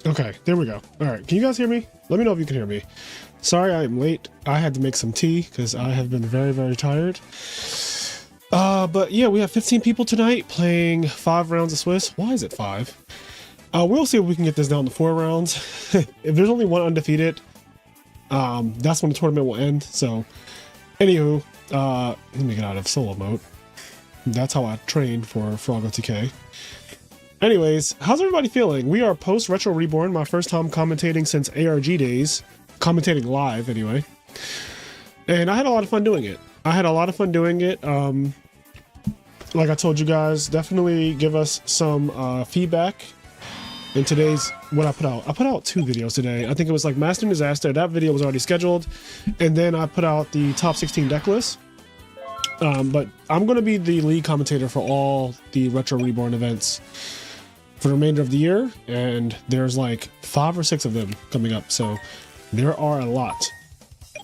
Okay, there we go. All right, can you guys hear me? Let me know if you can hear me. Sorry I'm late. I had to make some tea because I have been very, very tired. But yeah, we have 15 people tonight playing 5 rounds of Swiss. Why is it 5? We'll see if we can get this down to 4 rounds. If there's only one undefeated, that's when the tournament will end. So, anywho, let me get out of solo mode. That's how I train for Frog OTK. Anyways, how's everybody feeling? We are post Retro Reborn, my first time commentating since ARG days. Commentating live, anyway. And I had a lot of fun doing it. Like I told you guys, definitely give us some feedback. In today's, what I put out 2 videos today. I think it was like Mastering Disaster. That video was already scheduled. And then I put out the top 16 deck list. But I'm going to be the lead commentator for all the Retro Reborn events for the remainder of the year. And there's like 5 or 6 of them coming up. So there are a lot.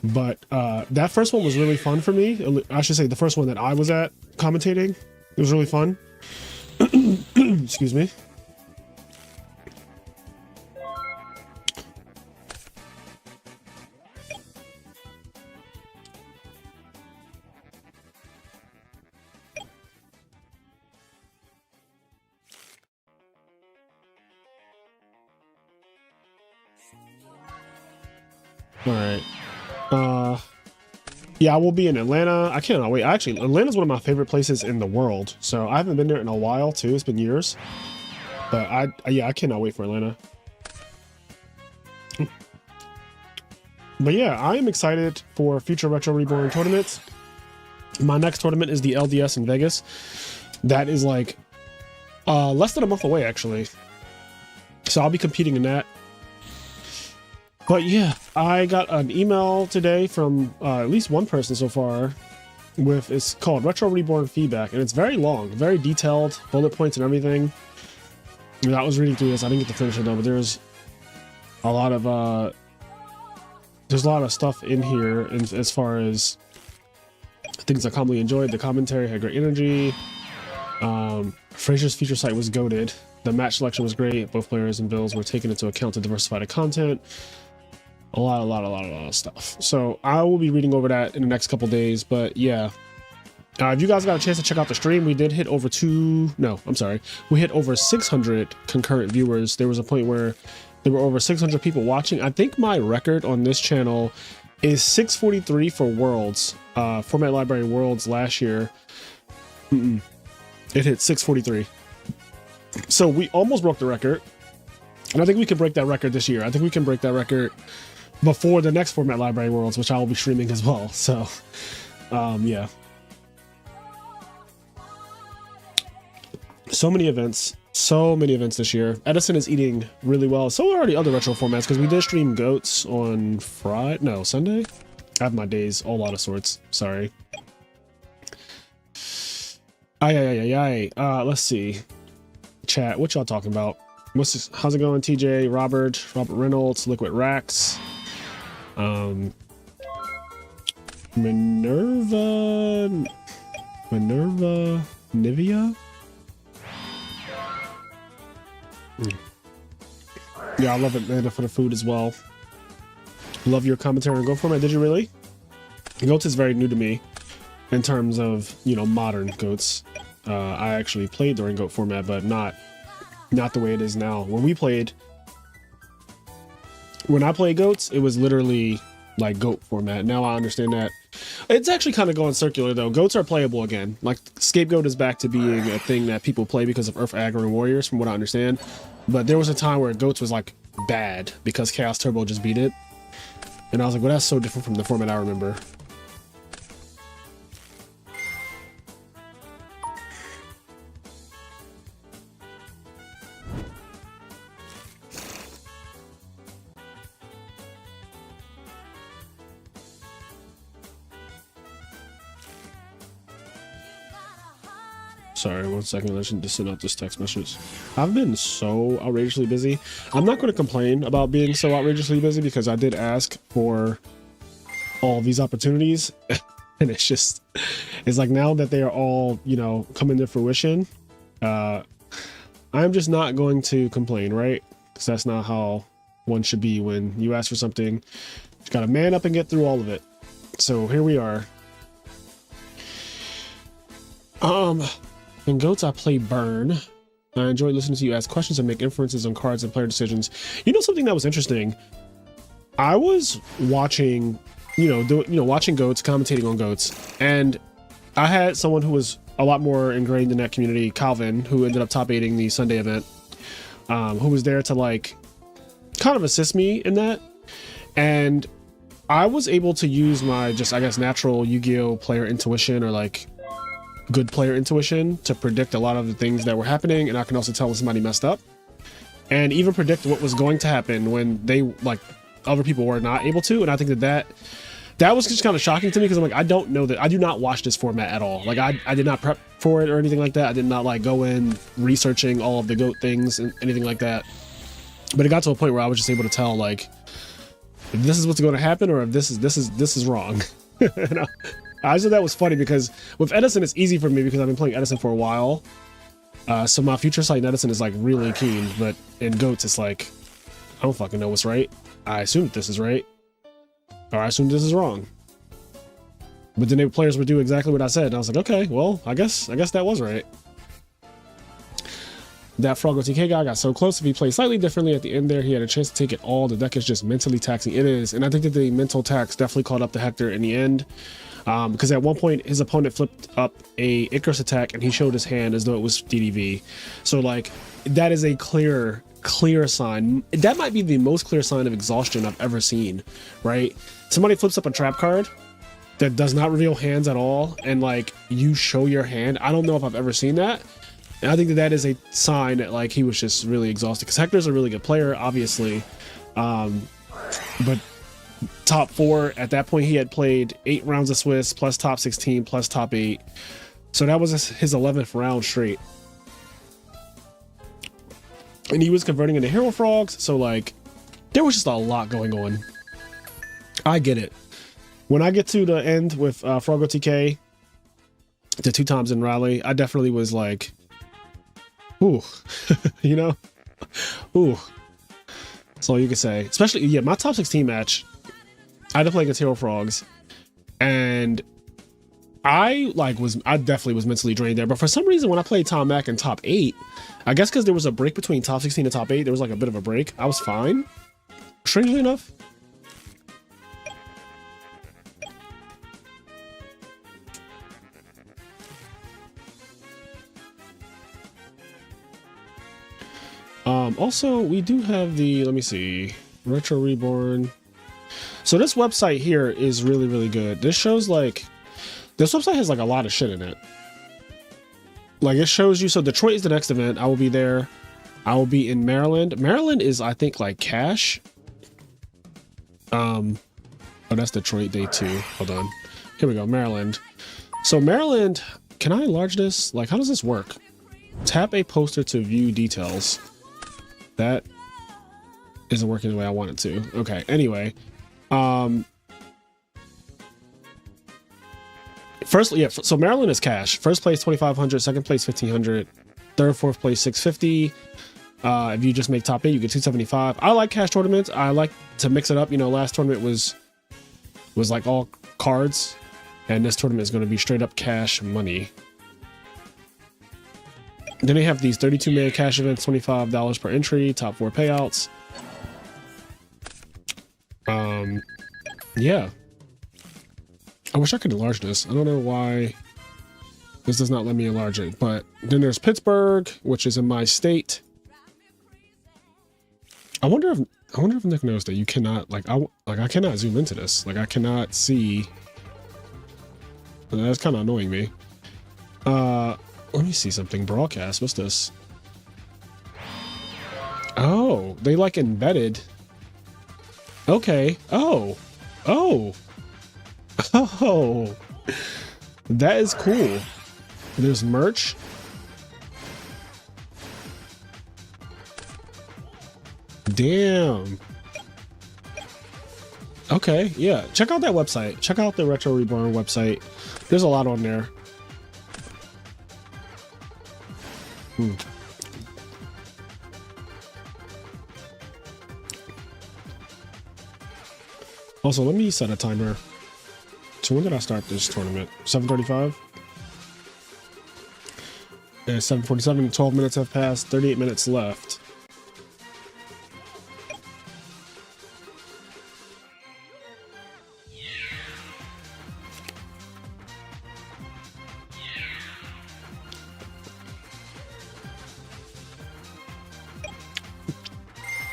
But that first one was really fun for me. I should say the first one that I was at commentating. It was really fun. Excuse me. All right. Yeah, I will be in Atlanta. I cannot wait. Actually, Atlanta's one of my favorite places in the world. So I haven't been there in a while too. It's been years. But I cannot wait for Atlanta. But yeah, I am excited for future Retro Reborn tournaments. My next tournament is the LDS in Vegas. That is like less than a month away, actually. So I'll be competing in that. But yeah, I got an email today from at least one person so far with, it's called Retro Reborn Feedback, and it's very long, very detailed, bullet points and everything. And I was reading through this, I didn't get to finish it though, but there's a lot of stuff in here, and as far as things I commonly enjoyed. The commentary had great energy. Frazier's feature site was goated. The match selection was great. Both players and builds were taken into account to diversify the content. A lot of stuff. So I will be reading over that in the next couple days. But yeah, if you guys got a chance to check out the stream, we did hit over we hit over 600 concurrent viewers. There was a point where there were over 600 people watching. I think my record on this channel is 643 for Worlds, Format Library Worlds last year. It hit 643. So we almost broke the record. And I think we can break that record this year. I think we can break that record before the next Format Library Worlds, which I will be streaming as well. So, yeah. So many events this year. Edison is eating really well. So are the other retro formats, because we did stream Goats on Sunday. I have my days all out of sorts. Sorry. Let's see. Chat, what y'all talking about? How's it going, TJ, Robert Reynolds, Liquid Rax, Minerva, Nivea. Yeah, I love it, man, for the food as well. Love your commentary on Goat format. Did you really? Goats is very new to me in terms of, modern Goats. I actually played during Goat format, but not the way it is now. When I played Goats, it was literally like Goat format. Now I understand that. It's actually kind of going circular though. Goats are playable again. Like Scapegoat is back to being a thing that people play because of Earth Aggro and Warriors, from what I understand. But there was a time where Goats was like bad because Chaos Turbo just beat it. And I was like, well, that's so different from the format I remember. Sorry, 1 second. I should just send out this text message. I've been so outrageously busy. I'm not going to complain about being so outrageously busy because I did ask for all these opportunities. And it's like now that they are all, coming to fruition, I'm just not going to complain, right? because that's not how one should be when you ask for something. You gotta man up and get through all of it. So here we are. In GOATs, I play Burn. I enjoy listening to you ask questions and make inferences on cards and player decisions. You know, something that was interesting. I was watching, watching GOATs, commentating on GOATs, and I had someone who was a lot more ingrained in that community, Calvin, who ended up top 8ing the Sunday event, who was there to like kind of assist me in that. And I was able to use my just, I guess, natural Yu-Gi-Oh player intuition, or like good player intuition, to predict a lot of the things that were happening. And I can also tell when somebody messed up and even predict what was going to happen when they, like, other people were not able to. And I think that was just kind of shocking to me, because I'm like, I don't know that, I do not watch this format at all. Like I did not prep for it or anything like that. I did not like go in researching all of the GOAT things and anything like that. But it got to a point where I was just able to tell, like, if this is what's going to happen, or if this is wrong. And I thought that was funny, because with Edison, it's easy for me because I've been playing Edison for a while. So my future sight in Edison is like really keen, but in GOATs, it's like, I don't fucking know what's right. I assume that this is right, or I assume this is wrong. But then the players would do exactly what I said, and I was like, okay, well, I guess that was right. That Froggo TK guy got so close. If he played slightly differently at the end there, he had a chance to take it all. The deck is just mentally taxing. It is, and I think that the mental tax definitely caught up to Hector in the end, because at one point his opponent flipped up a Icarus attack and he showed his hand as though it was DDV. So like, that is a clear sign. That might be the most clear sign of exhaustion I've ever seen, right? Somebody flips up a trap card that does not reveal hands at all, and like, you show your hand. I don't know if I've ever seen that. And I think that is a sign that like he was just really exhausted, because Hector's a really good player, obviously. But top 4 at that point, he had played 8 rounds of Swiss plus top 16 plus top 8. So that was his 11th round straight. And he was converting into hero frogs. So like, there was just a lot going on. I get it. When I get to the end with Froggo TK, the 2 times in rally, I definitely was like, ooh, you know, ooh. That's all you can say. Especially, yeah, my top 16 match, I had to play against hero frogs, and I definitely was mentally drained there. But for some reason, when I played Tom Mack in top 8, I guess because there was a break between top 16 and top 8, there was like a bit of a break. I was fine, strangely enough. Also, we do have the, let me see, Retro Reborn. So this website here is really, really good. This shows like, this website has like a lot of shit in it. Like, it shows you, so Detroit is the next event. I will be there. I will be in Maryland. Maryland is, I think, like cash. Oh, that's Detroit day 2. Hold on. Here we go, Maryland. So Maryland, can I enlarge this? Like, how does this work? Tap a poster to view details. That isn't working the way I want it to. Okay, anyway. First, yeah, so Maryland is cash. First place 2,500, second place 1,500, third, fourth place 650. If you just make top 8, you get 275. I like cash tournaments. I like to mix it up. You know, last tournament was like all cards, and this tournament is going to be straight up cash money. Then they have these 32-man cash events, $25 per entry, top 4 payouts. Yeah. I wish I could enlarge this. I don't know why this does not let me enlarge it. But then there's Pittsburgh, which is in my state. I wonder if Nick knows that you cannot, like I cannot zoom into this. Like, I cannot see. That's kind of annoying me. Let me see something. Broadcast. What's this? Oh, they like embedded. Okay. Oh. That is cool. There's merch. Damn. Okay, yeah. Check out that website. Check out the Retro Reborn website. There's a lot on there. Also, let me set a timer. So when did I start this tournament? 7:35? And 7:47, 12 minutes have passed, 38 minutes left.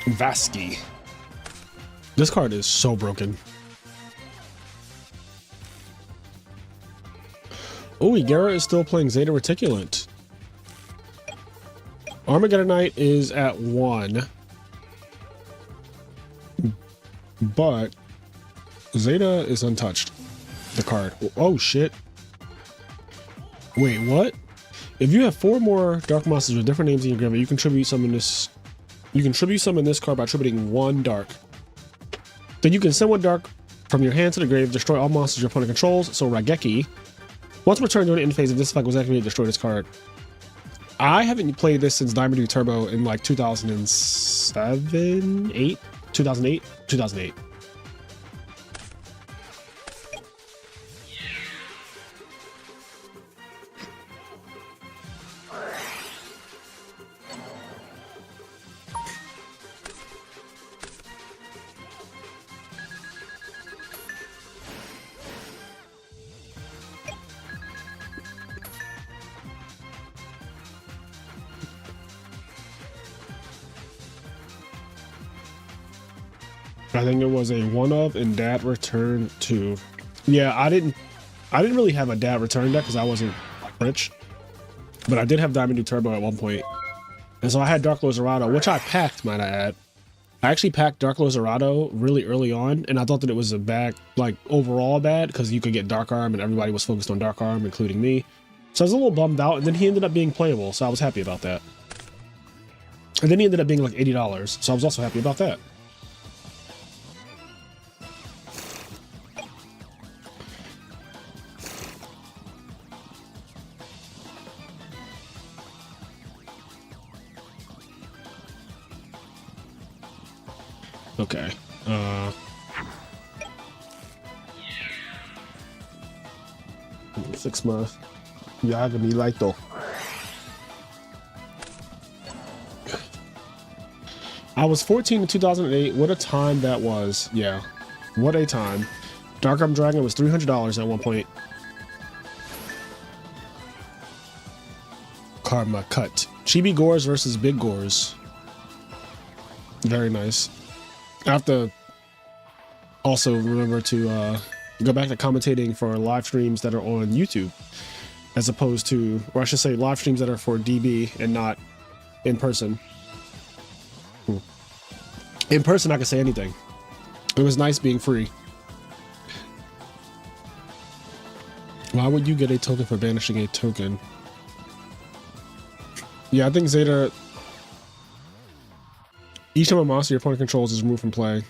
Vasky. This card is so broken. Oh, Yugioh is still playing Zeta Reticulant. Armageddon Knight is at 1. But Zeta is untouched. The card. Oh, shit. Wait, what? If you have 4 more dark monsters with different names in your graveyard, you contribute some in this. You contribute some in this card by attributing 1 dark. Then you can send 1 dark from your hand to the grave, destroy all monsters your opponent controls. So Raigeki. Once returned during the end phase, if this effect was activated, destroy this card. I haven't played this since Diamond Dude Turbo in like 2007, 8, 2008, 2008. I think it was a one-of and Dad Return 2. Yeah, I didn't really have a Dad Return deck because I wasn't rich, but I did have Diamond Dude Turbo at one point, and so I had Dark Lord Zerato, which I packed, might I add. I actually packed Dark Lord Zerato really early on, and I thought that it was a bad, like overall bad, because you could get Dark Arm, and everybody was focused on Dark Arm, including me. So I was a little bummed out, and then he ended up being playable, so I was happy about that. And then he ended up being like $80, so I was also happy about that. Okay. 6 months. Yagami Laito. I was 14 in 2008. What a time that was. Yeah. What a time. Dark Arm Dragon was $300 at one point. Karma Cut. Chibi Gores versus Big Gores. Very nice. I have to also remember to go back to commentating for live streams that are on YouTube, as opposed to, or I should say, live streams that are for DB and not in person. In person, I could say anything. It was nice being free. Why would you get a token for banishing a token? Yeah, I think Zeta. Each time a monster your opponent controls is removed from play.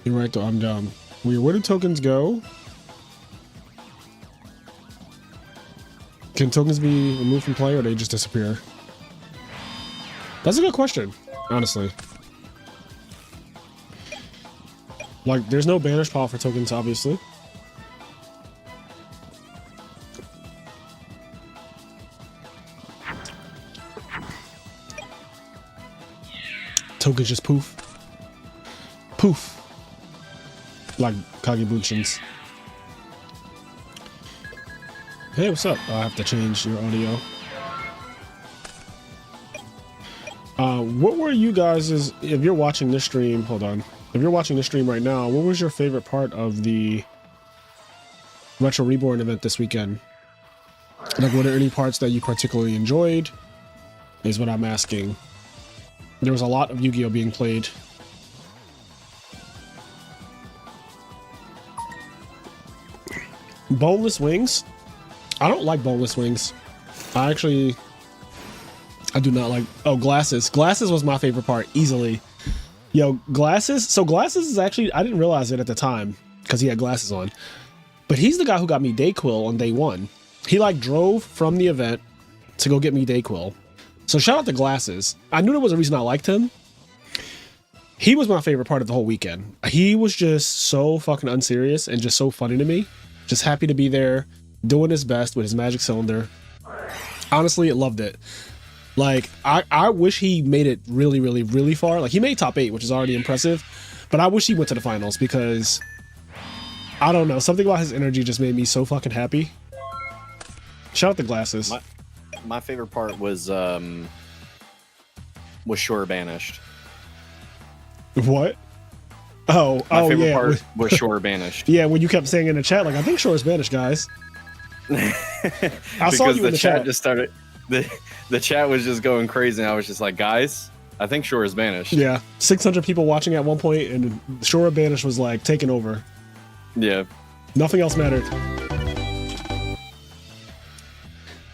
You're right though, I'm dumb. Where do tokens go? Can tokens be removed from play or they just disappear? That's a good question, honestly. Like, there's no banish pile for tokens, obviously. Tokens just poof. Poof. Like Kagebushins. Hey, what's up? I have to change your audio. What were you guys, if you're watching this stream, hold on. If you're watching this stream right now, what was your favorite part of the Retro Reborn event this weekend? Like, were there any parts that you particularly enjoyed? Is what I'm asking. There was a lot of Yu-Gi-Oh being played. Boneless wings? I don't like boneless wings. I do not like... Oh, glasses. Glasses was my favorite part, easily. Yo, glasses? So glasses is actually... I didn't realize it at the time, because he had glasses on. But he's the guy who got me Dayquil on day 1. He, like, drove from the event to go get me Dayquil. So shout out to Glasses. I knew there was a reason I liked him. He was my favorite part of the whole weekend. He was just so fucking unserious and just so funny to me. Just happy to be there, doing his best with his magic cylinder. Honestly, I loved it. Like, I wish he made it really, really, really far. Like, he made top 8, which is already impressive. But I wish he went to the finals because, I don't know, something about his energy just made me so fucking happy. Shout out to Glasses. My favorite part was Shore banished. What? Oh, my favorite yeah. part was Shore banished. Yeah, when you kept saying in the chat, like, I think Shore is banished, guys. I saw you in the chat. Just started. The chat was just going crazy, and I was just like, guys, I think Shore is banished. Yeah, 600 people watching at one point, and Shore banished was like taking over. Yeah. Nothing else mattered.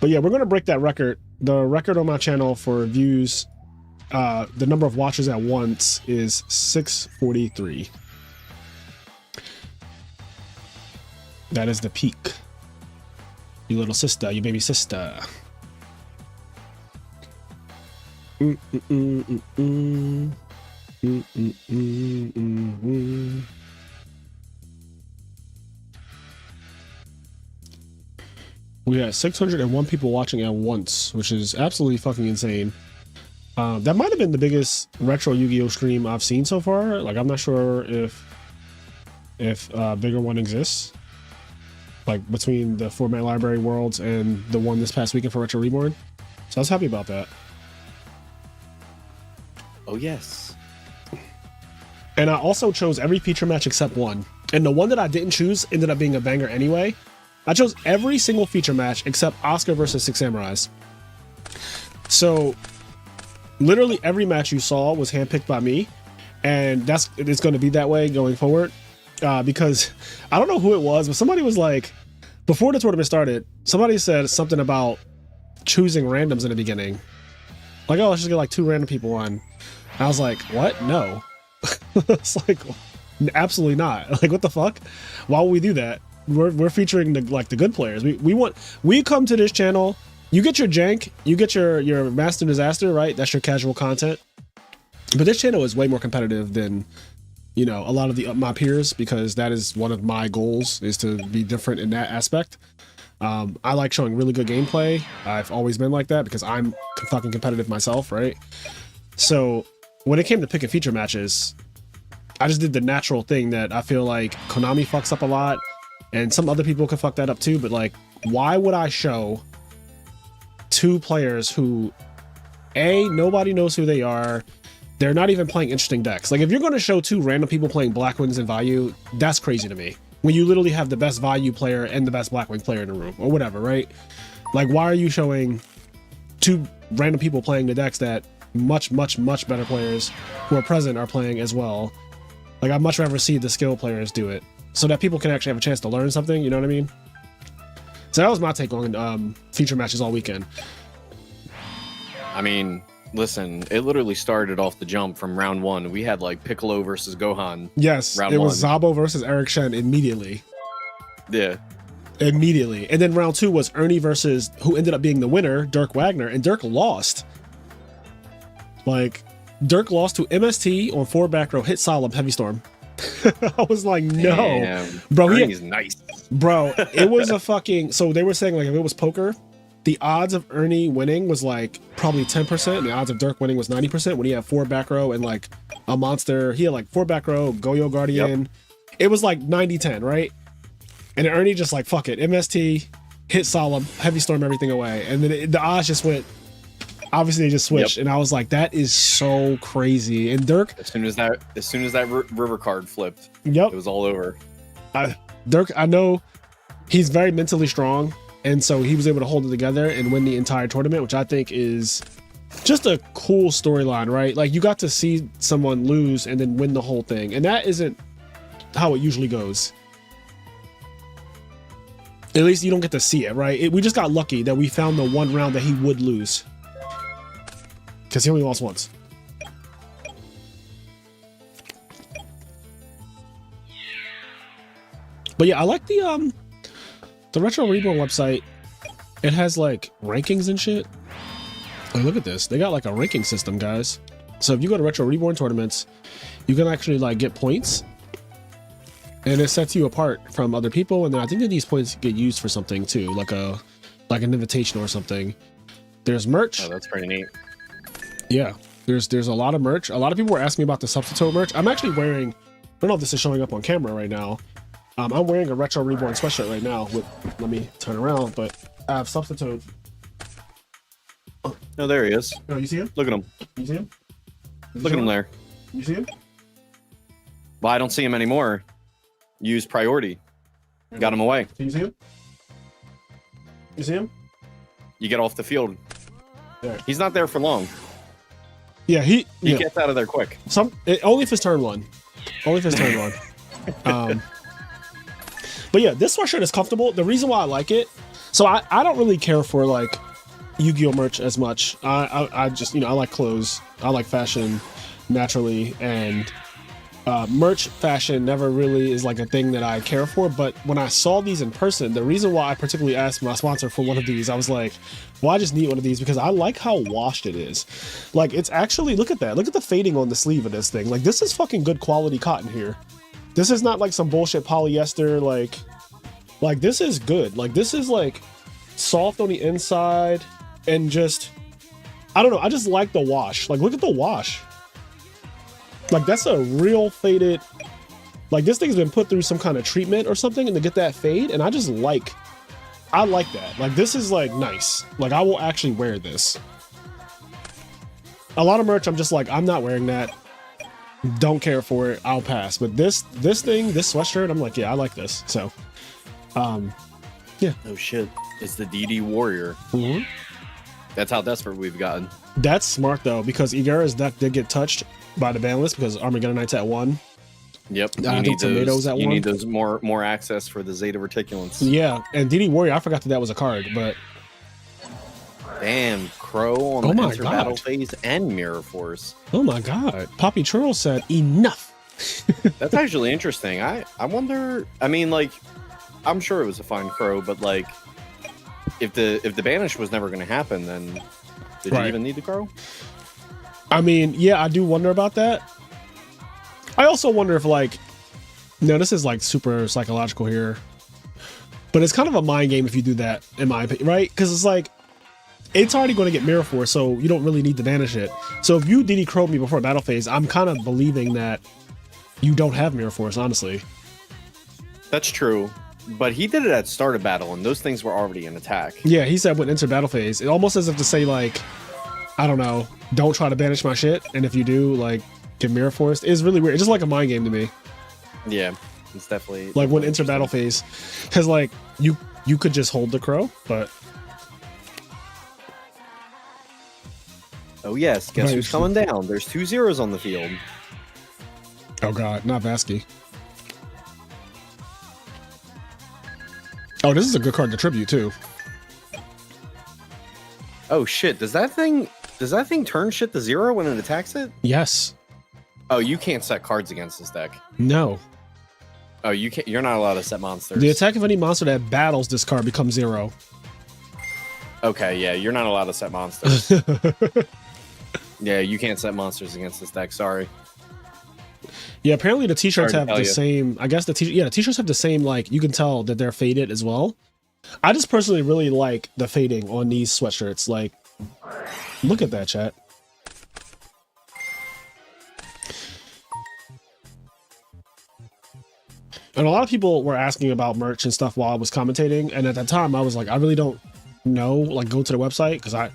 But yeah, we're gonna break that record. The record on my channel for views, the number of watchers at once is 643. That is the peak. You little sister, you baby sister. We had 601 people watching at once, which is absolutely fucking insane. That might have been the biggest retro Yu-Gi-Oh stream I've seen so far. Like, I'm not sure if a bigger one exists. Like, between the Format Library Worlds and the one this past weekend for Retro Reborn. So I was happy about that. Oh, yes. And I also chose every feature match except one. And the one that I didn't choose ended up being a banger anyway. I chose every single feature match except Oscar versus Six Samurais. So literally every match you saw was handpicked by me. And it's going to be that way going forward. Because I don't know who it was, but somebody was like, before the tournament started, somebody said something about choosing randoms in the beginning. Like, oh, let's just get like 2 random people on. I was like, what? No. It's like, absolutely not. Like, what the fuck? Why would we do that? We're featuring the good players. We come to this channel. You get your jank, you get your master disaster, right? That's your casual content. But this channel is way more competitive than, you know, a lot of my peers, because that is one of my goals, is to be different in that aspect. I like showing really good gameplay. I've always been like that because I'm fucking competitive myself, right? So when it came to picking feature matches, I just did the natural thing that I feel like Konami fucks up a lot, and some other people could fuck that up too. But like, why would I show 2 players who, A, nobody knows who they are, they're not even playing interesting decks? Like, if you're going to show 2 random people playing Blackwings and Value, that's crazy to me. When you literally have the best Value player and the best Blackwing player in the room, or whatever, right? Like, why are you showing 2 random people playing the decks that much, much, much better players who are present are playing as well? Like, I'd much rather see the skill players do it, so that people can actually have a chance to learn something, you know what I mean? So that was my take on feature matches all weekend. I mean, listen, it literally started off the jump from round 1. We had like Piccolo versus Gohan. Yes, round it 1. was Zabo versus Eric Shen immediately. Yeah. Immediately. And then round 2 was Ernie versus, who ended up being the winner, Dirk Wagner, and Dirk lost. Like, Dirk lost to MST on 4 back row, hit Solemn, Heavy Storm. I was like, no. Damn. Bro, Ernie's nice. Bro, it was a fucking, so they were saying, like, if it was poker, the odds of Ernie winning was like probably 10%, and the odds of Dirk winning was 90% when he had 4 back row and like a monster. He had like 4 back row, Goyo Guardian. Yep. It was like 90-10, right? And Ernie just like, fuck it, MST, hit Solemn, Heavy Storm everything away. And then the odds just went, obviously they just switched. Yep. And I was like, that is so crazy. And Dirk, as soon as that river card flipped, yep, it was all over. Dirk, I know he's very mentally strong, and so he was able to hold it together and win the entire tournament, which I think is just a cool storyline, right? Like, you got to see someone lose and then win the whole thing, and that isn't how it usually goes. At least you don't get to see it, right? We just got lucky that we found the one round that he would lose, because he only lost once. But yeah, I like the Retro Reborn website. It has like rankings and shit. Like, look at this. They got like a ranking system, guys. So if you go to Retro Reborn tournaments, you can actually like get points, and it sets you apart from other people. And then I think that these points get used for something too, like an invitation or something. There's merch. Oh, that's pretty neat. Yeah, there's a lot of merch. A lot of people were asking me about the Substitute merch. I'm actually wearing, I don't know if this is showing up on camera right now. I'm wearing a Retro Reborn sweatshirt right now. Let me turn around, but I have Substitute. Oh, there he is. Oh, you see him? Look at him. You see him? Look at him there. You see him? Well, I don't see him anymore. Use priority. Got him away. You see him? You see him? You get off the field. There. He's not there for long. Yeah, he gets out of there quick. Only if it's turn one. Only if it's turn one. But yeah, this sweatshirt is comfortable. The reason why I like it, so I don't really care for like Yu-Gi-Oh merch as much. I just, I like clothes. I like fashion naturally, and merch fashion never really is like a thing that I care for. But when I saw these in person, the reason why I particularly asked my sponsor for one of these, I was like, well, I just need one of these because I like how washed it is. Like, it's actually, look at that. Look at the fading on the sleeve of this thing. Like, this is fucking good quality cotton here. This is not like some bullshit polyester. Like this is good. Like, this is like soft on the inside and just, I don't know. I just like the wash. Like, look at the wash. Like, that's a real faded, like this thing's been put through some kind of treatment or something and to get that fade. And I like that. Like, this is like nice. Like, I will actually wear this. A lot of merch, I'm just like, I'm not wearing that. Don't care for it. I'll pass. But this sweatshirt, I'm like, yeah, I like this. So, yeah. Oh shit. It's the DD Warrior. Mm-hmm. That's how desperate we've gotten. That's smart though, because Igara's deck did get touched by the ban list because Armageddon Knight's at 1. Yep. I think Tomatoes at 1. You need those more access for the Zeta Reticulants. Yeah, and DD Warrior, I forgot that was a card, but damn, Crow on the enter battle phase and Mirror Force. Oh my god. Poppy Churl said enough. That's actually interesting. I wonder, I mean, like, I'm sure it was a fine Crow, but like, if the banish was never going to happen, then did you even need the Crow? I mean, yeah, I do wonder about that. I also wonder if, like, no, this is like super psychological here, but it's kind of a mind game if you do that, in my opinion, right? Because it's like, it's already going to get Mirror Force, so you don't really need to banish it. So if you DD Crow me before battle phase, I'm kind of believing that you don't have Mirror Force, honestly. That's true. But he did it at start of battle, and those things were already in attack. Yeah, he said when enter battle phase. It almost as if to say, like, I don't know, don't try to banish my shit, and if you do, like, get Mirror Force. It's really weird. It's just like a mind game to me. Yeah, it's definitely like when enter battle phase, because like you could just hold the Crow, but oh yes, guess who's coming down? There's 2 zeros on the field. Oh god, not Vasky. Oh, this is a good card to tribute too. Oh shit, does that thing turn shit to 0 when it attacks it? Yes. Oh, you can't set cards against this deck. No. Oh, you can't. You're not allowed to set monsters. The attack of any monster that battles this card becomes 0. Okay, yeah, you're not allowed to set monsters. Yeah, you can't set monsters against this deck. Sorry. Yeah, apparently the t-shirts have the same. I guess the t-shirts have the same. Like, you can tell that they're faded as well. I just personally really like the fading on these sweatshirts. Like, look at that, chat. And a lot of people were asking about merch and stuff while I was commentating. And at that time, I was like, I really don't know. Like, go to the website, because I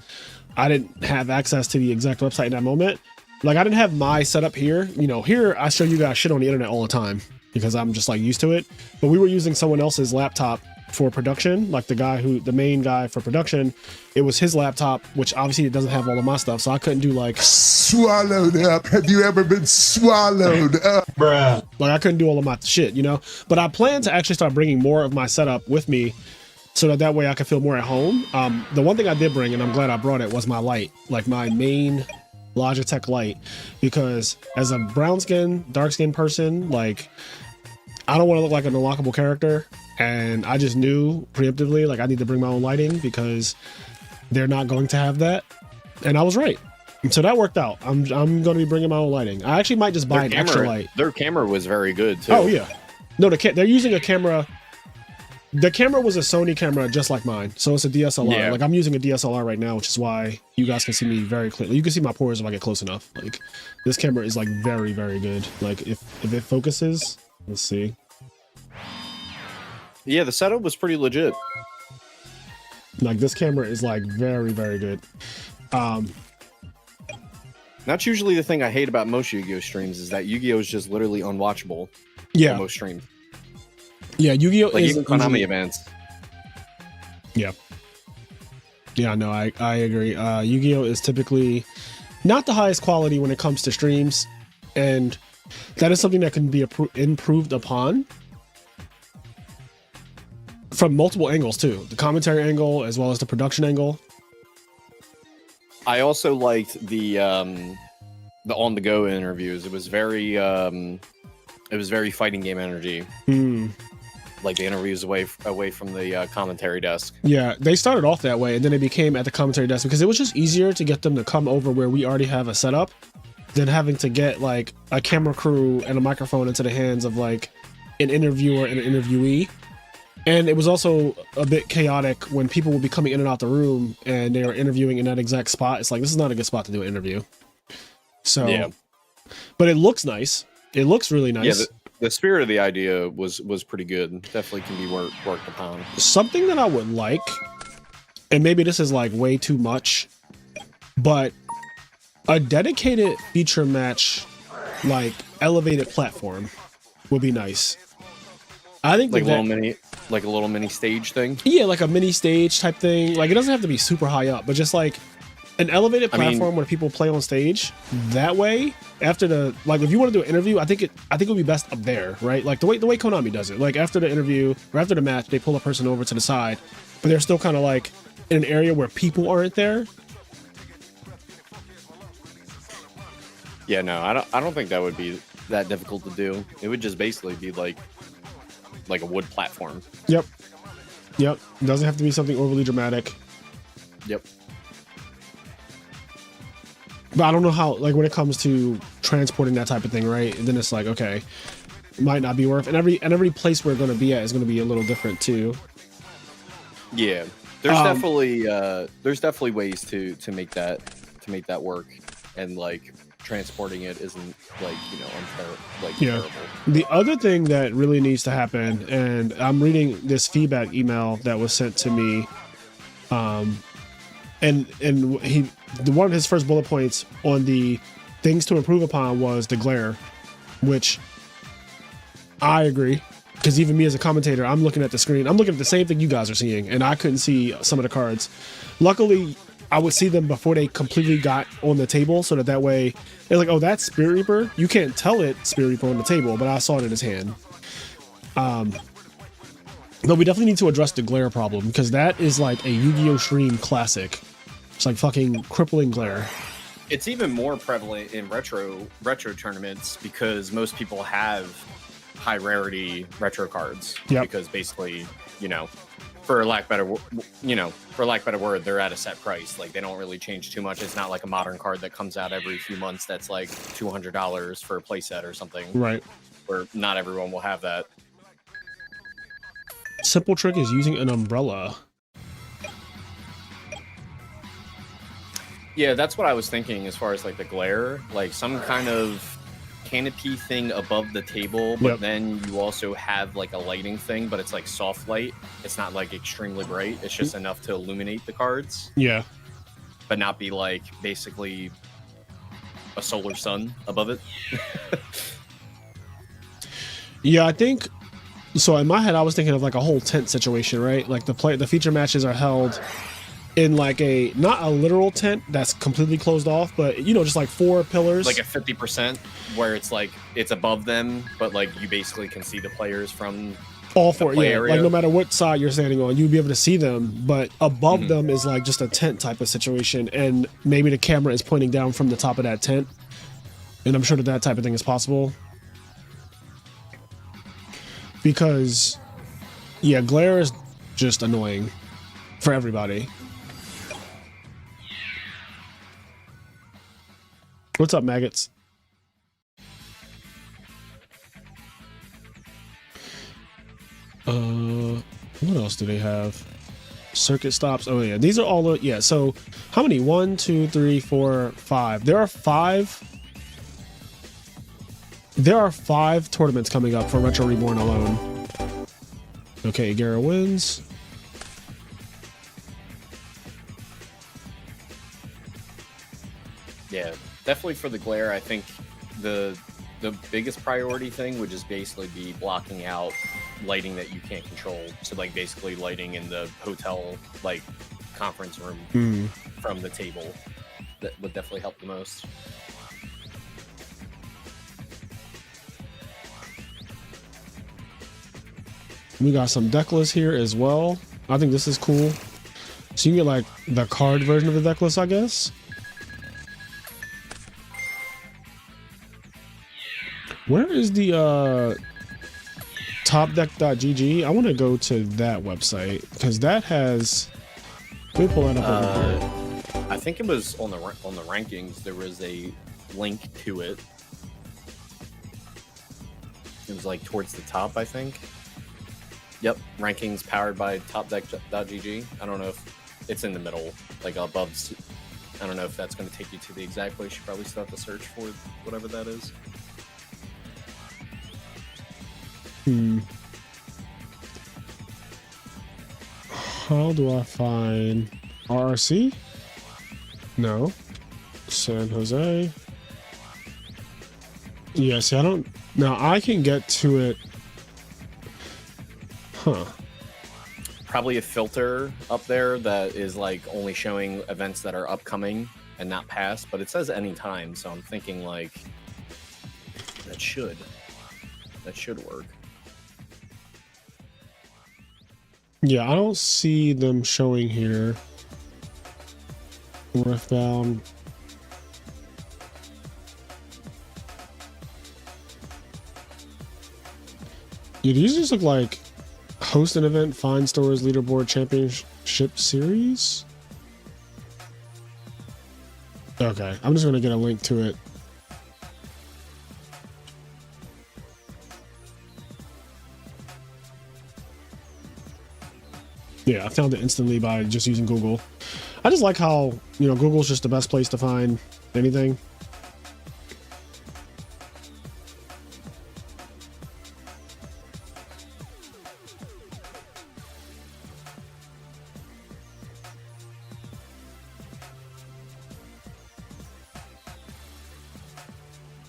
didn't have access to the exact website in that moment. Like, I didn't have my setup here. You know, here I show you guys shit on the internet all the time because I'm just like used to it. But we were using someone else's laptop for production, like the main guy for production. It was his laptop, which obviously it doesn't have all of my stuff, so I couldn't do like swallowed up. Have you ever been swallowed up, bruh? Like, I couldn't do all of my shit, you know. But I plan to actually start bringing more of my setup with me, so that way I can feel more at home. The one thing I did bring, and I'm glad I brought it, was my light, like my main Logitech light, because as a brown skin, dark skin person, like, I don't want to look like an unlockable character. And I just knew preemptively, like, I need to bring my own lighting because they're not going to have that. And I was right. And so that worked out. I'm going to be bringing my own lighting. I actually might just buy an extra light. Their camera was very good too. Oh yeah. No, they're using a camera. The camera was a Sony camera just like mine. So it's a DSLR. Yeah. Like I'm using a DSLR right now, which is why you guys can see me very clearly. You can see my pores if I get close enough. Like this camera is like very, very good. Like if it focuses, let's see. Yeah, the setup was pretty legit. Like this camera is like very, very good. That's usually the thing I hate about most Yu-Gi-Oh streams is that Yu-Gi-Oh is just literally unwatchable. Yeah. On most streams. Yeah, Yu-Gi-Oh like is even Konami usually... events. Yeah. Yeah, no, I agree. Yu-Gi-Oh is typically not the highest quality when it comes to streams, and that is something that can be improved upon from multiple angles too. The commentary angle as well as the production angle. I also liked the on-the-go interviews. It was very fighting game energy. Like the interviews away from the commentary desk. Yeah, they started off that way, and then it became at the commentary desk because it was just easier to get them to come over where we already have a setup than having to get like a camera crew and a microphone into the hands of like an interviewer and an interviewee. And it was also a bit chaotic when people would be coming in and out the room and they were interviewing in that exact spot. It's like, this is not a good spot to do an interview. So, yeah. But it looks nice. It looks really nice. Yeah, the spirit of the idea was pretty good. Definitely can be worked upon. Something that I would like, and maybe this is like way too much, but a dedicated feature match, like elevated platform would be nice. I think like a little mini stage thing. Yeah, like a mini stage type thing. Like it doesn't have to be super high up, but just like an elevated platform where people play on stage. That way, after the if you want to do an interview, I think it would be best up there, right? Like the way Konami does it. Like after the interview or after the match, they pull a person over to the side, but they're still kind of like in an area where people aren't there. Yeah, no, I don't think that would be that difficult to do. It would just basically be like a wood platform. Yep. It doesn't have to be something overly dramatic. Yep. But I don't know how, like when it comes to transporting that type of thing, right? And then it's like, okay, it might not be worth. And every place we're going to be at is going to be a little different too. Yeah. There's definitely ways to make that work, and like transporting it isn't terrible. The other thing that really needs to happen, and I'm reading this feedback email that was sent to me, and one of his first bullet points on the things to improve upon was the glare, which I agree, because even me as a commentator, I'm looking at the screen, I'm looking at the same thing you guys are seeing, and I couldn't see some of the cards. Luckily, I would see them before they completely got on the table, so that way they're like, oh, that's Spirit Reaper. You can't tell it Spirit Reaper on the table, but I saw it in his hand. But we definitely need to address the glare problem, because that is like a Yu-Gi-Oh stream classic. It's like fucking crippling glare. It's even more prevalent in retro tournaments because most people have high rarity retro cards. Yep. Because basically, for lack of better word, they're at a set price. Like they don't really change too much. It's not like a modern card that comes out every few months that's like $200 for a playset or something. Right. Where not everyone will have that. Simple trick is using an umbrella. Yeah, that's what I was thinking as far as like the glare, like some kind of canopy thing above the table, but then you also have like a lighting thing, but it's like soft light. It's not like extremely bright. It's just enough to illuminate the cards. Yeah. But not be like basically a solar sun above it. Yeah, I think so. In my head, I was thinking of like a whole tent situation, right? Like the feature matches are held in like not a literal tent that's completely closed off, but just like 4 pillars, like a 50% where it's like it's above them, but like you basically can see the players from all 4. Yeah, area. like no matter what side you're standing on, you'll be able to see them, but above them is like just a tent type of situation, and maybe the camera is pointing down from the top of that tent, and I'm sure that type of thing is possible. Because Yeah, glare is just annoying for everybody. What's up, maggots? What else do they have? Circuit stops. Oh yeah, these are all the, yeah. So how many? 1, 2, 3, 4, 5. There are five tournaments coming up for Retro Reborn alone. Okay, Gara wins. Yeah, definitely for the glare, I think the biggest priority thing would just basically be blocking out lighting that you can't control. So like basically lighting in the hotel like conference room from the table. That would definitely help the most. We got some deckless here as well. I think this is cool. So you can get like the card version of the deckless, I guess. Where is the topdeck.gg? I want to go to that website because that has. Let me pull that up. I think it was on the rankings. There was a link to it. It was like towards the top, I think. Yep, rankings powered by topdeck.gg. I don't know if it's in the middle, like above. I don't know if that's going to take you to the exact place. You probably still have to search for whatever that is. How do I find RRC? No. San Jose. Yeah, see, I don't. Now I can get to it. Huh. Probably a filter up there that is like only showing events that are upcoming and not past, but it says anytime, so I'm thinking like that should work. Yeah, I don't see them showing here. Riftbound. Yeah, these just look like host an event, find stores, leaderboard, championship series. Okay, I'm just gonna get a link to it. Yeah, I found it instantly by just using Google. I just like how, you know, Google's just the best place to find anything.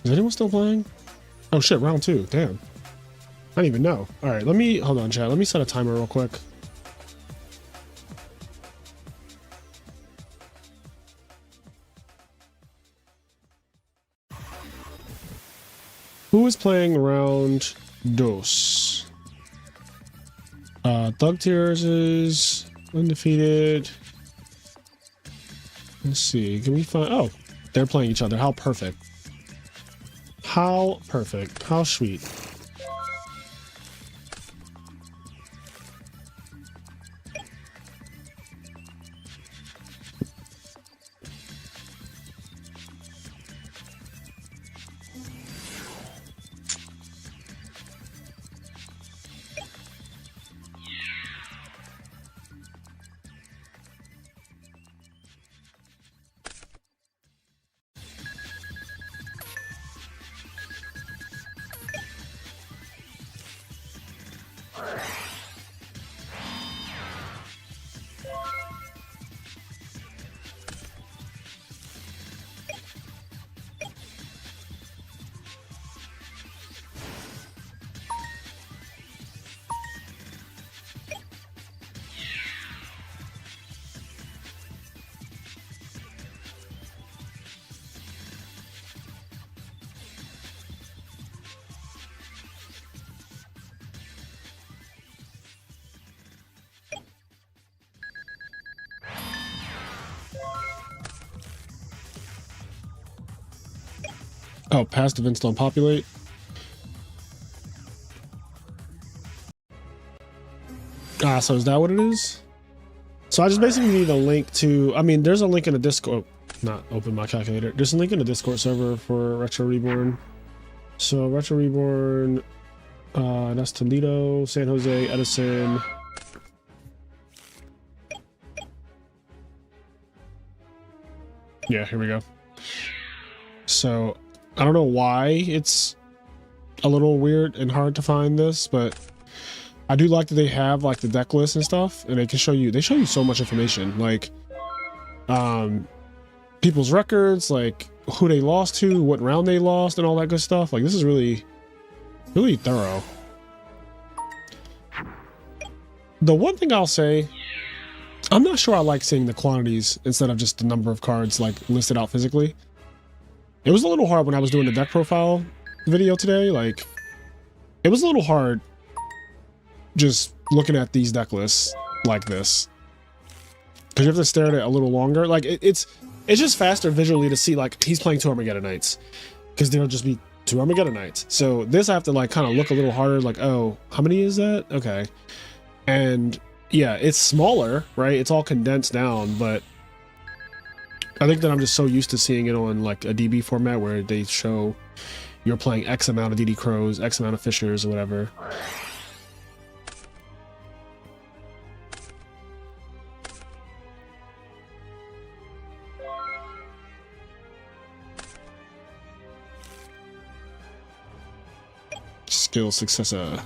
Is anyone still playing? Oh shit, round 2. Damn. I didn't even know. All right, hold on, chat. Let me set a timer real quick. Who is playing round dos? Thug Tears is undefeated. Let's see. Can we find? Oh, they're playing each other. How perfect. How perfect. How sweet. Oh, past events don't populate. so is that what it is? So I just basically need a link to, I mean, there's a link in the Discord, not open my calculator. There's a link in the Discord server for Retro Reborn. So Retro Reborn, that's Toledo, San Jose, Edison. Yeah, here we go. So I don't know why it's a little weird and hard to find this, but I do like that they have like the deck list and stuff, and they show you so much information, like people's records, like who they lost to, what round they lost, and all that good stuff. Like this is really thorough. The one thing I'll say, I'm not sure I like seeing the quantities instead of just the number of cards like listed out physically. It was a little hard when I was doing the deck profile video today. Like it was a little hard just looking at these deck lists like this, because you have to stare at it a little longer. Like it's just faster visually to see like he's playing 2 Armageddon Knights, because there'll just be 2 Armageddon Knights. So this I have to like kind of look a little harder, like, oh, how many is that? Okay. And yeah, it's smaller, right? It's all condensed down, but I think that I'm just so used to seeing it on like a DB format where they show you're playing X amount of DD Crows, X amount of Fishers, or whatever. Skill successor.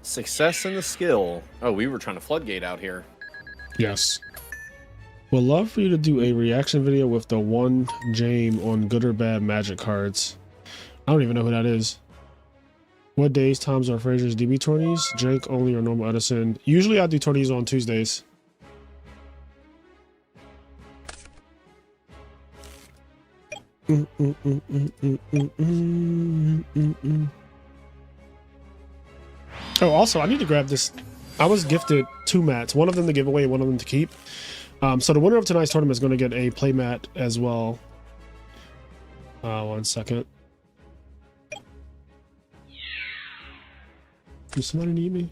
Success in the skill. Oh, we were trying to floodgate out here. Yes. Would love for you to do a reaction video with the one Jame on good or bad Magic cards. I don't even know who that is. What days, times are Fraser's DB tourneys? JANK only or normal Edison? Usually I do tourneys on Tuesdays. Oh, also, I need to grab this. I was gifted 2 mats, one of them to give away, one of them to keep. So the winner of tonight's tournament is going to get a play mat as well. 1 second. Does somebody need me?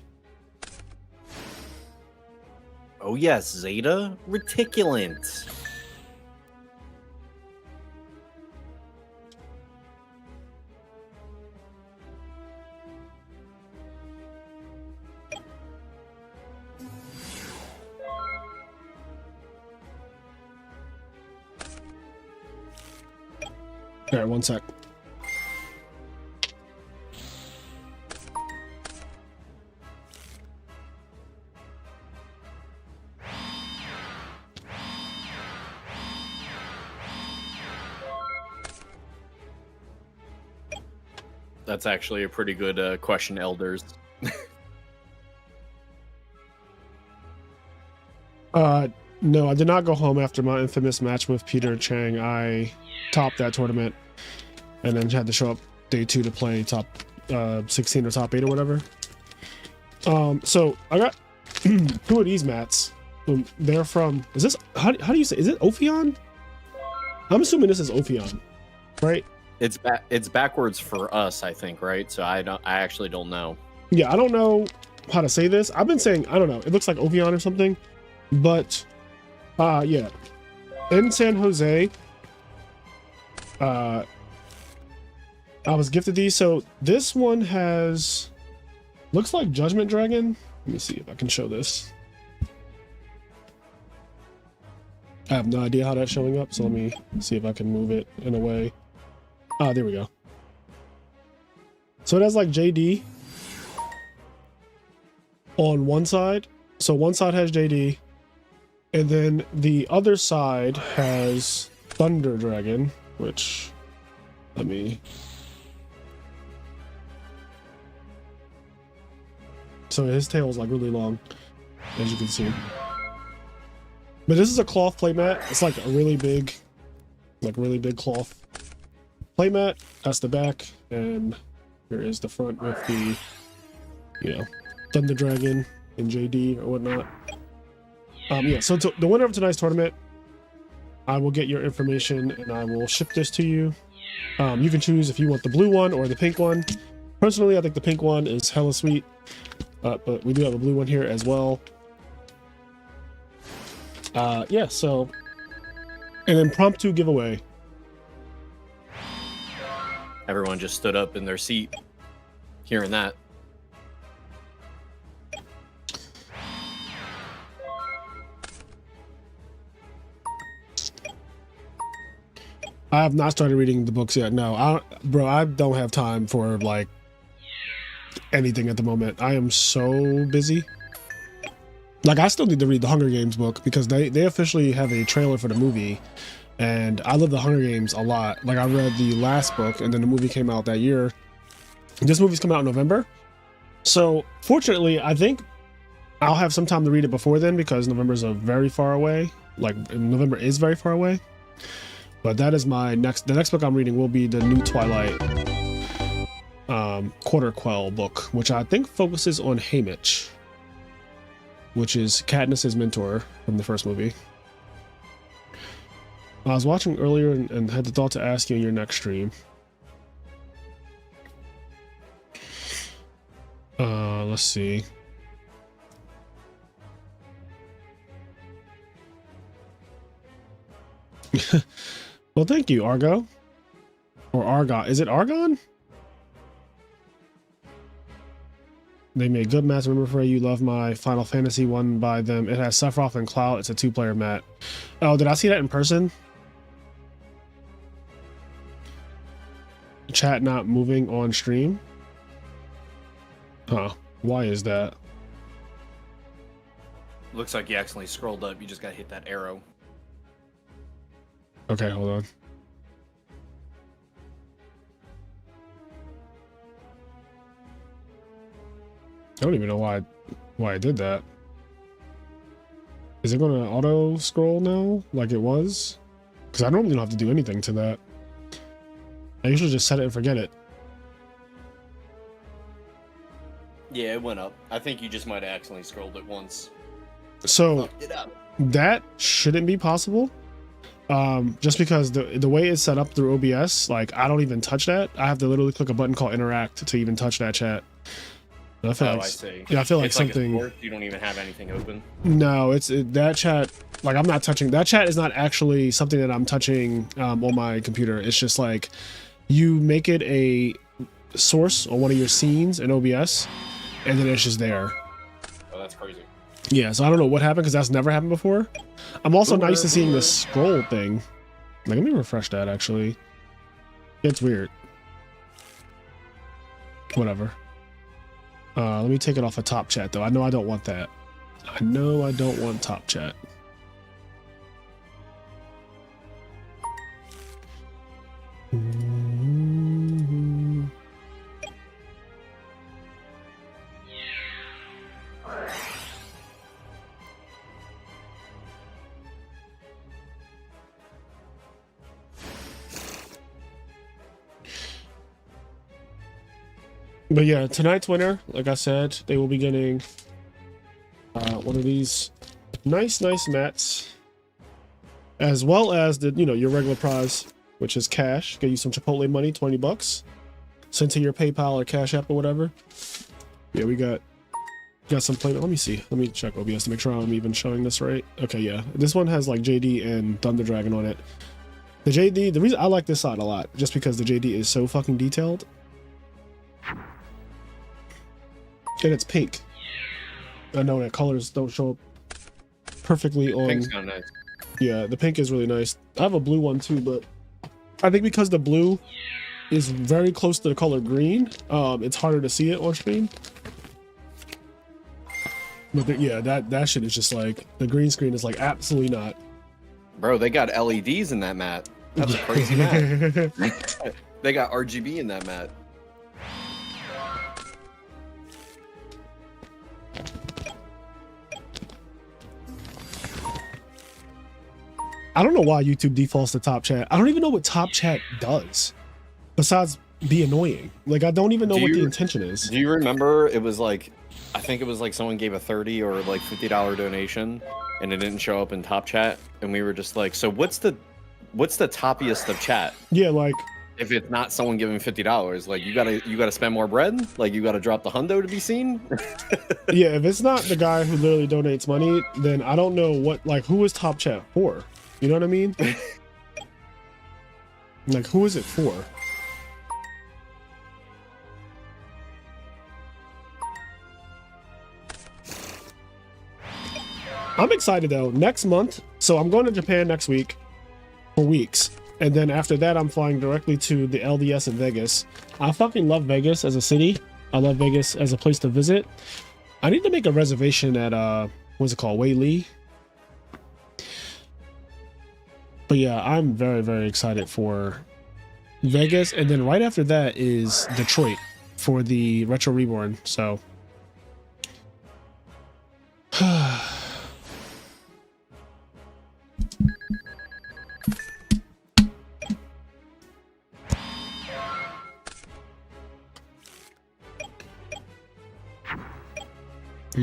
Oh yes, Zeta Reticulant. All right, 1 sec. That's actually a pretty good question, Elders. No, I did not go home after my infamous match with Peter Chang. I topped that tournament and then had to show up day 2 to play top 16 or top 8 or whatever. So I got 2 of these mats. They're from, is this, how do you say, is it Ophion? I'm assuming this is Ophion, right? It's backwards for us, I think, right? So I actually don't know. Yeah, I don't know how to say this. I've been saying, I don't know, it looks like Ophion or something, but yeah, in San Jose, I was gifted these. So this one has, looks like Judgment Dragon. Let me see if I can show this. I have no idea how that's showing up, so let me see if I can move it in a way. Ah, there we go. So it has like JD on one side. So one side has JD, and then the other side has Thunder Dragon, which, let me... So his tail is like really long, as you can see. But this is a cloth playmat. It's like a really big cloth playmat. That's the back, and here is the front with the, you know, Thunder Dragon and JD or whatnot. Yeah, so the winner of tonight's tournament, I will get your information and I will ship this to you. You can choose if you want the blue one or the pink one. Personally, I think the pink one is hella sweet. But we do have a blue one here as well. Yeah, so an impromptu giveaway. Everyone just stood up in their seat hearing that. I have not started reading the books yet. No, I don't have time for like anything at the moment. I am so busy. Like, I still need to read the Hunger Games book because they officially have a trailer for the movie, and I love the Hunger Games a lot. Like, I read the last book, and then the movie came out that year. This movie's come out in November, so fortunately, I think I'll have some time to read it before then because November's very far away. Like, November is very far away. But that is the next book I'm reading will be the new Twilight Quarter Quell book, which I think focuses on Haymitch, which is Katniss's mentor from the first movie. I was watching earlier and had the thought to ask you in your next stream. Let's see. Well, thank you, Argo. Or Argon. Is it Argon? They made good mats. Remember, for you love my Final Fantasy one by them. It has Sephiroth and Cloud. It's a 2-player mat. Oh, did I see that in person? Chat not moving on stream? Huh. Why is that? Looks like you accidentally scrolled up. You just gotta hit that arrow. Okay, hold on. I don't even know why I did that. Is it going to auto scroll now like it was? Because I normally don't have to do anything to that. I usually just set it and forget it. Yeah, it went up. I think you just might have accidentally scrolled it once. So that shouldn't be possible. Just because the way it's set up through OBS, like, I don't even touch that. I have to literally click a button called interact to even touch that chat. I feel like, I see. Yeah, I feel like it's something. Like you don't even have anything open. No, that chat. Like, I'm not touching that chat. Is not actually something that I'm touching on my computer. It's just like you make it a source on one of your scenes in OBS, and then it's just there. Oh, that's crazy. Yeah, so I don't know what happened because that's never happened before. I'm also not used to seeing the scroll thing. Like, let me refresh that actually. It's weird. Whatever. Let me take it off of top chat though. I know I don't want that. I know I don't want top chat. But yeah, tonight's winner, like I said, they will be getting one of these nice mats, as well as the your regular prize, which is cash. Get you some Chipotle money, $20, sent to your PayPal or Cash App or whatever. Yeah, we got some payment. Let me see. Let me check OBS to make sure I'm even showing this right. Okay, yeah, this one has like JD and Thunder Dragon on it. The JD, the reason I like this side a lot, just because the JD is so fucking detailed. And it's pink. I know that colors don't show up perfectly on. Pink's kind of nice. Yeah, the pink is really nice. I have a blue one too, but I think because the blue is very close to the color green, it's harder to see it on screen. But yeah, that shit is just like, the green screen is like absolutely not. Bro, they got LEDs in that mat. That's a crazy mat. They got RGB in that mat. I don't know why YouTube defaults to top chat. I don't even know what top chat does besides be annoying. Like, I don't even know what the intention is. Do you remember it was like, I think it was like someone gave a $30 or like $50 donation and it didn't show up in top chat, and we were just like, so what's the toppiest of chat? Yeah, like if it's not someone giving $50, like you gotta spend more bread. Like you gotta drop the hundo to be seen. Yeah, if it's not the guy who literally donates money, then I don't know who is Top Chat for? You know what I mean? Like, who is it for? I'm excited though. Next month, so I'm going to Japan next week for weeks. And then after that, I'm flying directly to the LDS in Vegas. I fucking love Vegas as a city. I love Vegas as a place to visit. I need to make a reservation at, what's it called? Wei Lee. But yeah, I'm very, very excited for Vegas. And then right after that is Detroit for the Retro Reborn. So.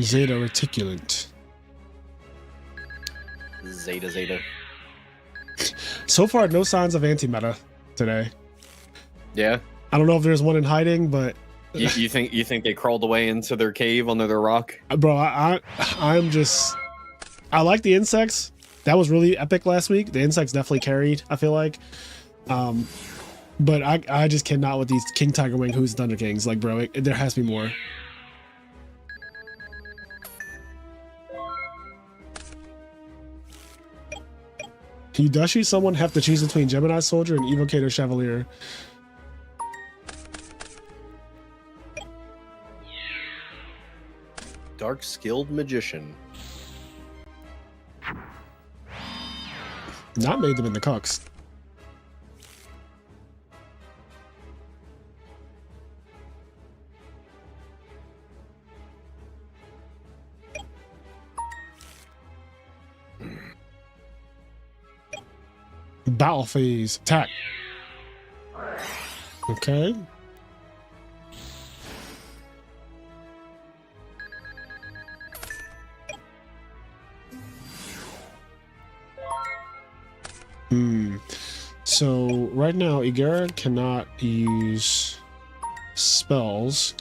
Zeta reticulant. Zeta. So far, no signs of anti-meta today. Yeah. I don't know if there's one in hiding, but you think they crawled away into their cave under their rock? Bro, I like the insects. That was really epic last week. The insects definitely carried, I feel like. But I just cannot with these King Tiger Wing Who's Thunder Kings. Like, bro, there has to be more. Does someone have to choose between Gemini Soldier and Evocator Chevalier? Dark Skilled Magician. Not made them in the cucks. Battle phase attack. Okay. So right now Igera cannot use spells,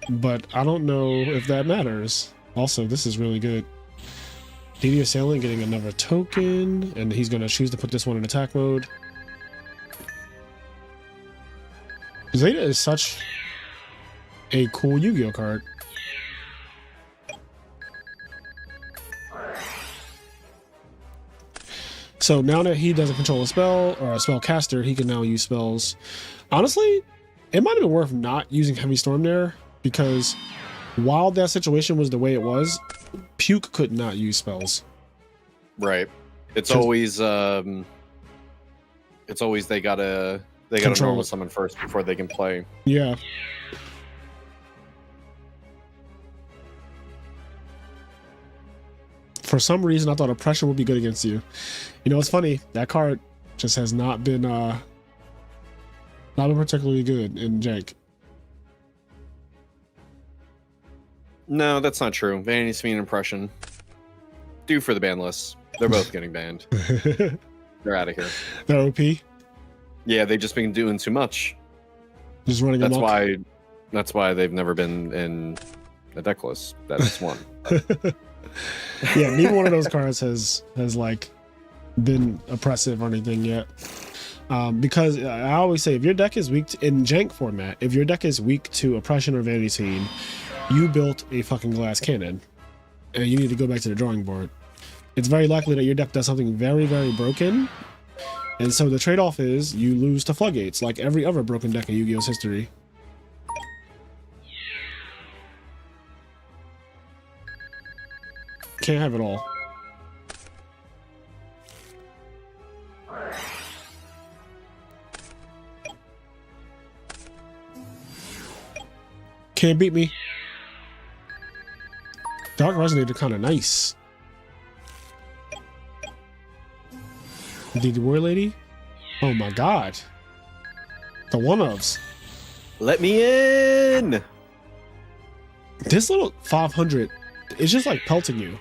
but I don't know if that matters. Also, this is really good. DD Assailant getting another token, and he's going to choose to put this one in attack mode. Zeta is such a cool Yu-Gi-Oh card. So now that he doesn't control a spell or a spell caster, he can now use spells. Honestly, it might have been worth not using Heavy Storm there, because while that situation was the way it was, Puke could not use spells. Right. It's always they gotta normal summon first before they can play. Yeah. For some reason, I thought Oppression would be good against you. You know, it's funny, that card just has not been particularly good in JANK. No, that's not true. Vanity Sphere and Impression. Due for the ban list. They're both getting banned. They're out of here. They're OP? Yeah, they've just been doing too much. Just running That's amok. That's why they've never been in a deck list. That's one. Yeah, neither one of those cards has like been oppressive or anything yet. Because I always say, if your deck is weak in JANK format, if your deck is weak to Oppression or Vanity Scene, you built a fucking glass cannon, and you need to go back to the drawing board. It's very likely that your deck does something very, very broken, and so the trade-off is you lose to Floodgates, like every other broken deck in Yu-Gi-Oh's history. Can't have it all. Can't beat me. Dark Resonator kind of nice. The War Lady? Oh my god. The one-ofs. Let me in! This little 500 is just like pelting you.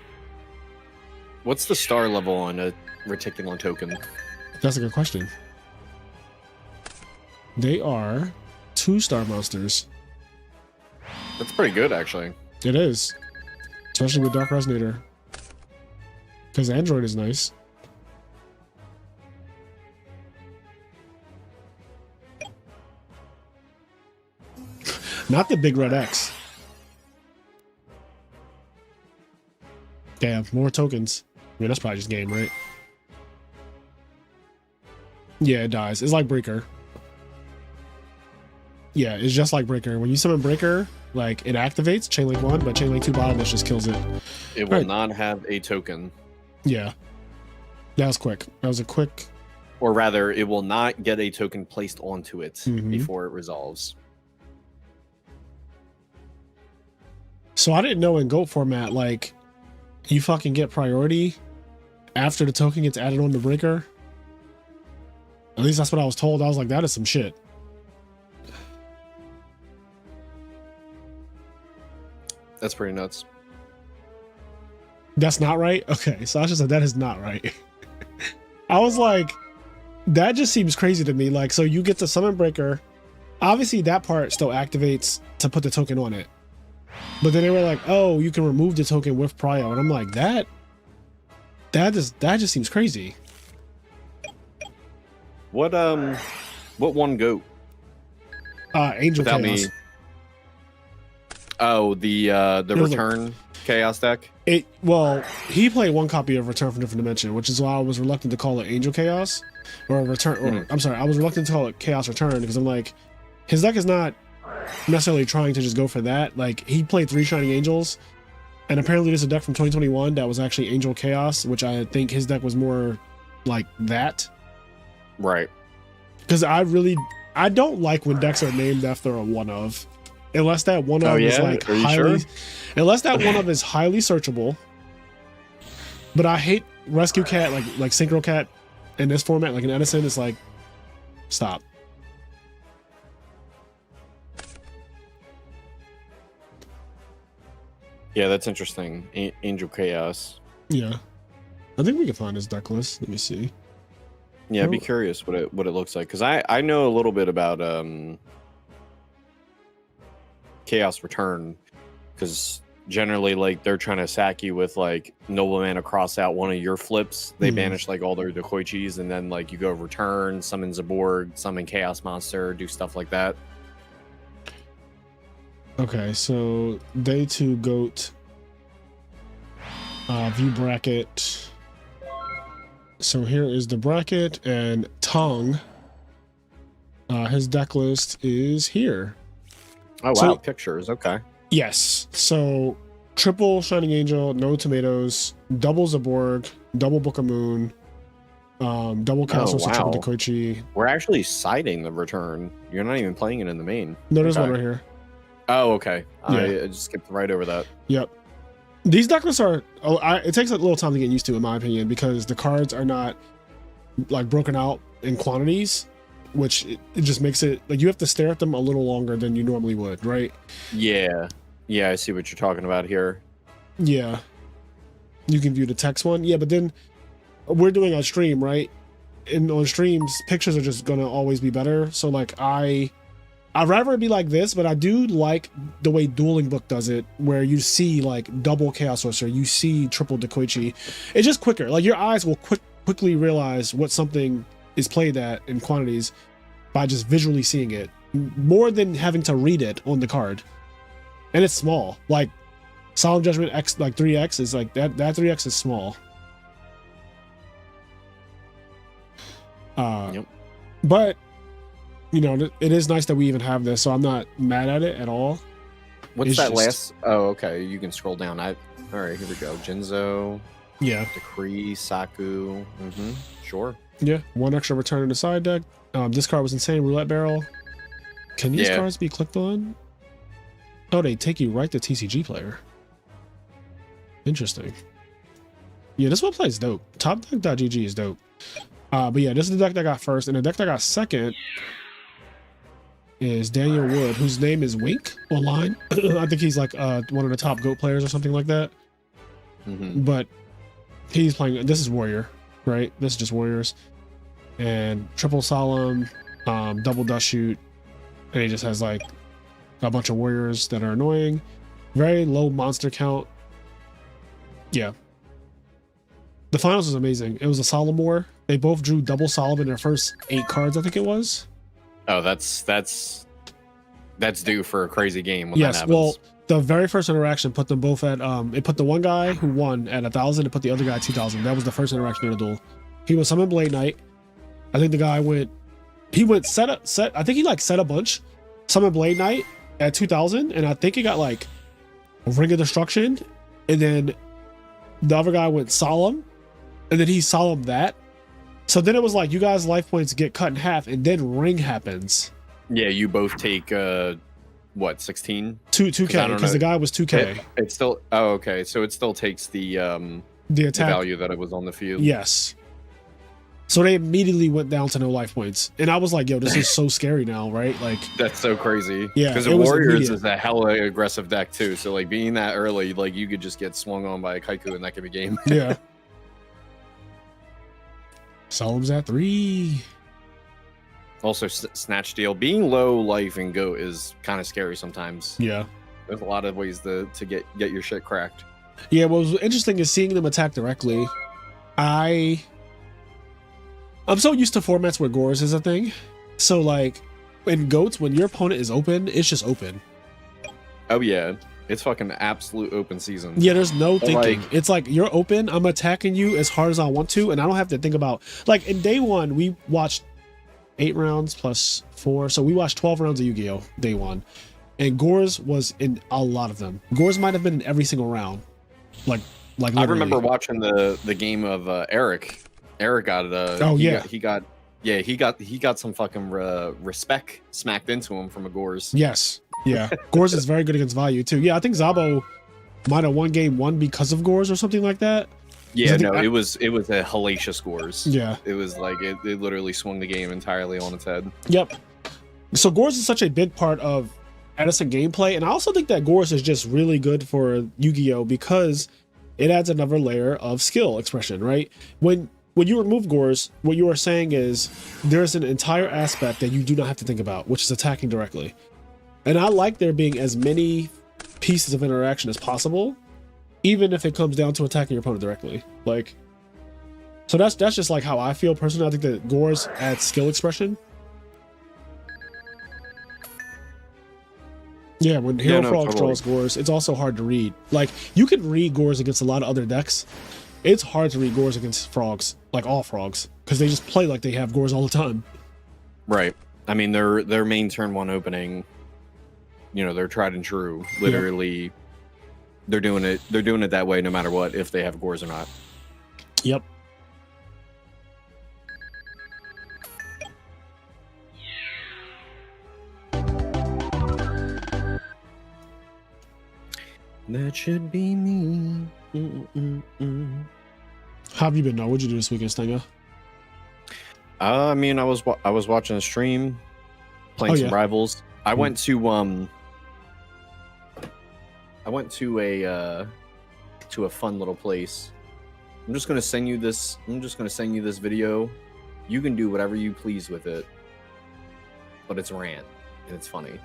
What's the star level on a reticulant token? That's a good question. They are 2-star monsters. That's pretty good, actually. It is. Especially with Dark Resonator. Because Android is nice. Not the big red X. Damn, more tokens. I mean, that's probably just game, right? Yeah, it dies. It's like Breaker. Yeah, it's just like Breaker. When you summon Breaker, like, it activates Chain Link 1, but Chain Link 2 bottomless just kills it. It will not have a token. Yeah. That was quick. That was a quick... Or rather, it will not get a token placed onto it before it resolves. So I didn't know in GOAT format, like, you fucking get priority after the token gets added on the Breaker. At least that's what I was told. I was like, that is some shit. That's pretty nuts. That's not right? Okay, so I just said that is not right. I was like, that just seems crazy to me. Like, so you get the Summon Breaker. Obviously, that part still activates to put the token on it. But then they were like, oh, you can remove the token with prio. And I'm like, that just seems crazy. What one GOAT? Angel Without Chaos. me. Oh, the return chaos deck? Well, he played one copy of Return from Different Dimension, which is why I was reluctant to call it Angel Chaos. Or Return, or I'm sorry, I was reluctant to call it Chaos Return because I'm like, his deck is not necessarily trying to just go for that. Like, he played 3 Shining Angels, and apparently there's a deck from 2021 that was actually Angel Chaos, which I think his deck was more like that. Right. Because I don't like when decks are named after a one of. Unless that one of is like highly, unless that one of is highly searchable. But I hate Rescue Cat, like Synchro Cat in this format, like in Edison, it's like, stop. Yeah, that's interesting. Angel Chaos. Yeah, I think we can find his deck list. Let me see. Yeah, I'd be curious what it looks like, because I know a little bit about Chaos Return, because generally, like, they're trying to sack you with like Nobleman cross out one of your flips. They banish like all their Dekoichis, and then like you go return, summon Zaborg, summon Chaos Monster, do stuff like that. Okay, so day 2 GOAT view bracket. So here is the bracket, and Tongue, his deck list is here. Oh, wow, so, pictures, okay. Yes, so triple Shining Angel, no tomatoes, double Zaborg, double Book of Moon, double Chaos Monster, triple Dekoichi. We're actually siding the return. You're not even playing it in the main. No, there's one right here. Oh, okay. Yeah. I just skipped right over that. Yep. These deck lists are, it takes a little time to get used to, in my opinion, because the cards are not like broken out in quantities, which it just makes it like you have to stare at them a little longer than you normally would, right? Yeah. Yeah, I see what you're talking about here. Yeah. You can view the text one. Yeah, but then we're doing a stream, right? And on streams, pictures are just gonna always be better. So like I'd rather it be like this, but I do like the way Dueling Book does it, where you see like double Chaos Sorcerer, you see triple Dekoichi. It's just quicker. Like your eyes will quickly realize what something is played at in quantities by just visually seeing it, more than having to read it on the card. And it's small. Like Solemn Judgment X, like 3X is like that 3X is small. Yep. But you know, it is nice that we even have this, so I'm not mad at it at all. What's that last? Oh, okay. You can scroll down. All right, here we go. Jinzo. Yeah. Decree, Saku. Sure. Yeah. 1 extra return in the side deck. This card was insane. Roulette Barrel. Can these cards be clicked on? Oh, they take you right to TCG Player. Interesting. Yeah, this website is dope. Topdeck.gg is dope. But yeah, this is the deck that I got first, and the deck that I got second is Daniel Wood, whose name is Wink online. I think he's like one of the top GOAT players or something like that. But he's playing, this is Warrior, right? This is just Warriors. And triple Solemn, double dust shoot, and he just has like a bunch of warriors that are annoying. Very low monster count. Yeah. The finals was amazing. It was a Solemn War. They both drew double Solemn in their first 8 cards, I think it was. Oh, that's due for a crazy game when yes, that happens. Well, the very first interaction put them both at it put the one guy who won at 1,000, it put the other guy at 2,000. That was the first interaction in the duel. He was summoned Blade Knight. I think the guy went set I think he like set a bunch, summoned Blade Knight at 2,000, and I think he got like Ring of Destruction, and then the other guy went Solemn, and then he Solemn that. So then it was like you guys' life points get cut in half, and then Ring happens. Yeah, you both take what, 16? 2K, because the guy was 2K. It still, oh, okay, so it still takes the attack the value that it was on the field. Yes. So they immediately went down to no life points, and I was like, "Yo, this is so scary now, right?" Like, that's so crazy. Yeah, because the Warriors is a hella aggressive deck too. So like being that early, like you could just get swung on by a Kaiku and that could be game. Yeah. Solemn's at 3. Also, Snatch Steal. Being low life in GOAT is kind of scary sometimes. Yeah. There's a lot of ways to get your shit cracked. Yeah, what was interesting is seeing them attack directly. I'm so used to formats where Gores is a thing. So like in GOATs, when your opponent is open, it's just open. Oh yeah. It's fucking absolute open season. Yeah, there's no thinking. Like, it's like you're open, I'm attacking you as hard as I want to, and I don't have to think about, like in day 1, we watched 8 rounds plus 4. So we watched 12 rounds of Yu-Gi-Oh! Day 1. And Gores was in a lot of them. Gores might have been in every single round. Like literally. I remember watching the game of Eric. Eric got he got some fucking respect smacked into him from a Gores. Yes. Yeah. Gores is very good against value too. Yeah, I think Zabo might have won game 1 because of Gores or something like that. Yeah, no, it was a hellacious Gores. Yeah. It was like it literally swung the game entirely on its head. Yep. So Gores is such a big part of Edison gameplay, and I also think that Gores is just really good for Yu-Gi-Oh! Because it adds another layer of skill expression, right? When you remove Gores, what you are saying is there's an entire aspect that you do not have to think about, which is attacking directly. And I like there being as many pieces of interaction as possible, even if it comes down to attacking your opponent directly. Like, so that's just like how I feel personally. I think that Gores adds skill expression. Yeah, when Hero Frogs draws Gores, it's also hard to read. Like, you can read Gores against a lot of other decks. It's hard to read Gores against frogs, like all frogs, because they just play like they have Gores all the time. Right. I mean, their main turn 1 opening, you know, they're tried and true. Literally, yeah. They're doing it that way no matter what, if they have Gores or not. Yep. That should be me. How have you been? What'd you do this weekend, Stinger? I mean, I was watching a stream, playing some Rivals. I went to a fun little place. I'm just gonna send you this video. You can do whatever you please with it, but it's rant and it's funny.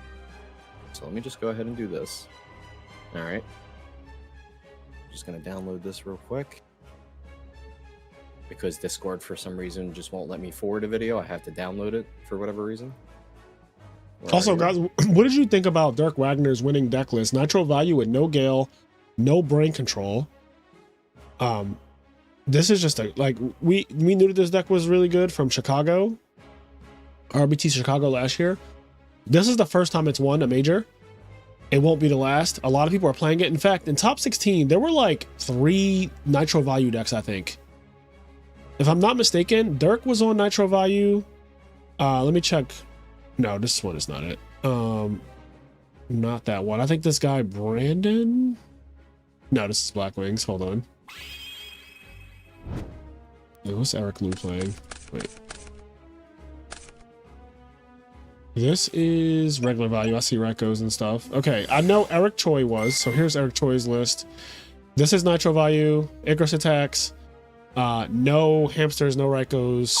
So let me just go ahead and do this. All right. Just gonna download this real quick because Discord for some reason just won't let me forward a video. I have to download it for whatever reason. Also, guys, what did you think about Dirk Wagner's winning deck list? Nitro value with no Gale, no brain control. This is just we knew that this deck was really good from Chicago, RBT Chicago last year. This is the first time it's won a major. It won't be the last. A lot of people are playing it. In fact, in top 16, there were like 3 Nitro value decks, I think. If I'm not mistaken, Dirk was on Nitro value. Let me check. No, this one is not it. Not that one. I think this guy, Brandon. No, this is Black Wings. Hold on. What's Eric Lou playing? Wait. This is regular value. I see Raikos and stuff. Okay, I know Eric Choi was. So here's Eric Choi's list. This is Nitro value. Icarus attacks. No hamsters, no Raikos.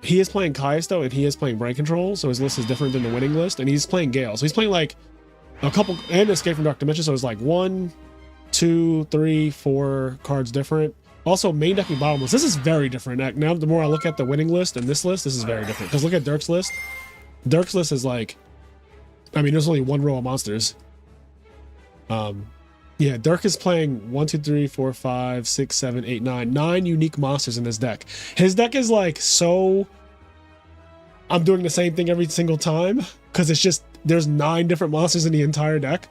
He is playing Caius though, and he is playing Brain Control, so his list is different than the winning list, and he's playing Gale. So he's playing like a couple, and Escape from Dark Dimension, so it's like 1, 2, 3, 4 cards different. Also, main decking bottomless. This is very different. Now, the more I look at the winning list and this list, this is very different. Because look at Dirk's list. Dirk's list is like, I mean, there's only one row of monsters. Yeah, Dirk is playing 1, 2, 3, 4, 5, 6, 7, 8, 9. 9 unique monsters in his deck. His deck is like so. I'm doing the same thing every single time because it's just there's 9 different monsters in the entire deck.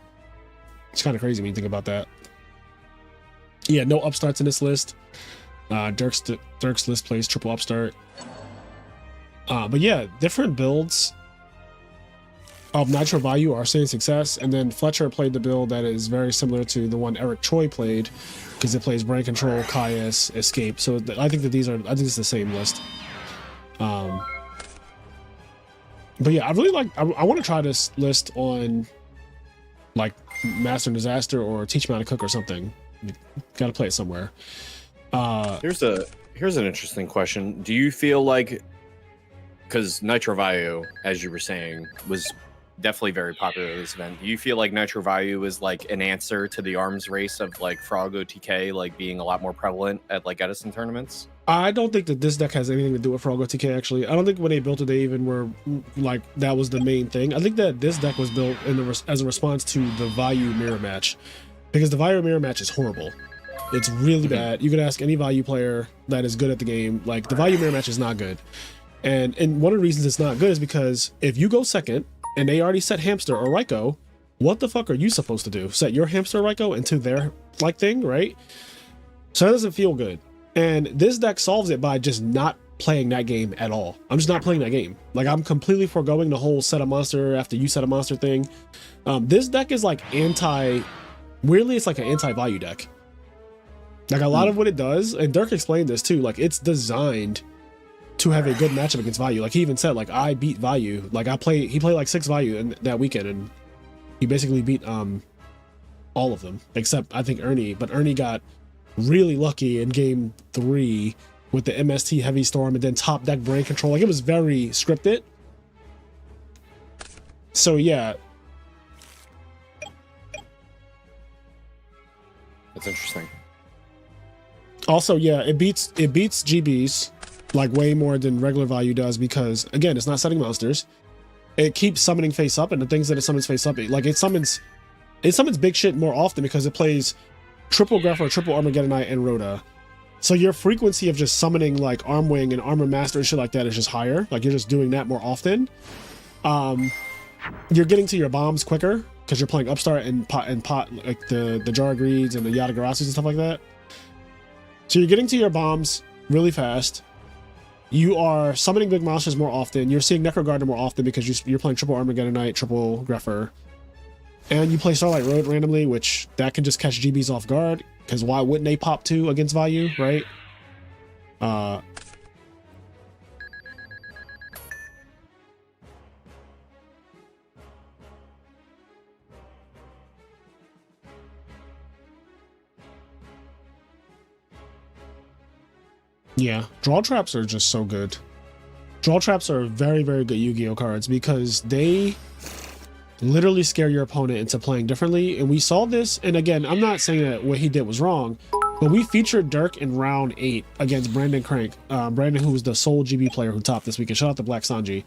It's kind of crazy when you think about that. Yeah, no upstarts in this list. Dirk's list plays triple upstart. But yeah, different builds of Nitro Value are seeing success, and then Fletcher played the build that is very similar to the one Eric Choi played because it plays Brain Control, Caius, Escape. So I think that I think it's the same list. But yeah, I really like. I want to try this list on like Master and Disaster or Teach Me How to Cook or something. Got to play it somewhere. Here's an interesting question. Do you feel like, because Nitro Value, as you were saying, was definitely very popular at this event, do you feel like Nitro Value is like an answer to the arms race of like Frog OTK like being a lot more prevalent at like Edison tournaments? I don't think that this deck has anything to do with Frog OTK, actually. I don't think when they built it, they even were like, that was the main thing. I think that this deck was built as a response to the Value Mirror Match, because the Value Mirror Match is horrible. It's really bad. You could ask any Value player that is good at the game. Like, the Value Mirror Match is not good. And one of the reasons it's not good is because if you go second and they already set Hamster or Raikou, what the fuck are you supposed to do? Set your Hamster or Raikou into their like thing, right? So that doesn't feel good. And this deck solves it by just not playing that game at all. I'm just not playing that game. Like, I'm completely foregoing the whole set a monster after you set a monster thing. This deck is like weirdly, it's like an anti-value deck. Like, a lot of what it does, and Dirk explained this too, like, it's designed to have a good matchup against Value. Like, he even said, like, I beat Value. Like, he played like 6 Value in that weekend, and he basically beat all of them except I think Ernie. But Ernie got really lucky in game 3 with the MST Heavy Storm and then top deck Brain Control. Like, it was very scripted. So yeah, That's interesting. also yeah, it beats GBs like way more than regular Value does, because again, it's not setting monsters. It keeps summoning face up, and the things that it summons face up, it summons big shit more often because it plays triple Grepher, triple Armageddonite, and Rhoda. So your frequency of just summoning like Armwing and Armor Master and shit like that is just higher. Like, you're just doing that more often. You're getting to your bombs quicker because you're playing Upstart and pot like the Jaragreeds and the Yatagarasus and stuff like that. So you're getting to your bombs really fast. You are summoning big monsters more often. You're seeing Necrogarden more often because you're playing triple Armageddonite, triple Grepher. And you play Starlight Road randomly, which that can just catch GBs off guard, because why wouldn't they pop 2 against Value, right? Yeah, draw traps are just so good. Draw traps are very, very good Yu-Gi-Oh cards because they literally scare your opponent into playing differently. And we saw this, and again, I'm not saying that what he did was wrong, but we featured Dirk in round 8 against Brandon Crank. Brandon, who was the sole GB player who topped this weekend. Shout out to Black Sanji.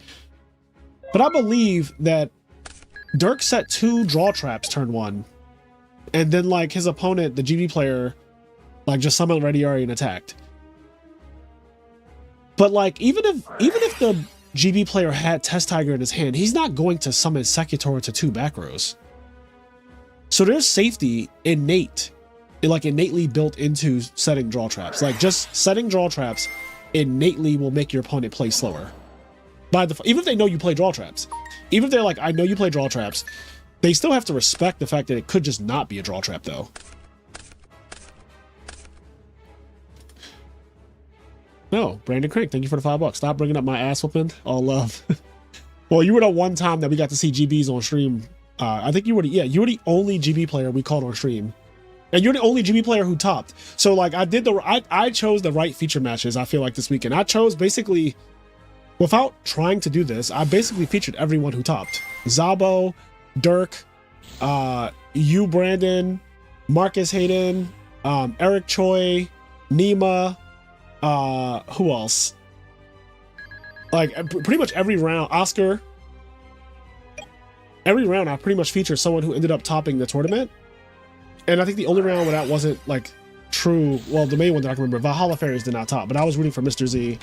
But I believe that Dirk set 2 draw traps turn 1, and then like his opponent, the GB player, like just summoned Rediari and attacked. But like, even if the GB player had Test Tiger in his hand, he's not going to summon Secutor to 2 back rows. So there's safety innately built into setting draw traps. Like, just setting draw traps innately will make your opponent play slower. Even if they know you play draw traps, even if they're like, I know you play draw traps, they still have to respect the fact that it could just not be a draw trap though. No, Brandon Crank, thank you for the $5. Stop bringing up my ass whooping. All love. Well, you were the one time that we got to see GBs on stream. I think you were the only GB player we called on stream And you're the only GB player who topped. So like I chose the right feature matches, I feel like, this weekend. I chose basically, without trying to do this, I basically featured everyone who topped. Zabo, Dirk, you, Brandon, Marcus Hayden, Eric Choi, Nima, who else? Like pretty much every round, Oscar. Every round I pretty much featured someone who ended up topping the tournament. And I think the only round where that wasn't like true, well, the main one that I can remember, Valhalla Fairies did not top, but I was rooting for Mr. Z.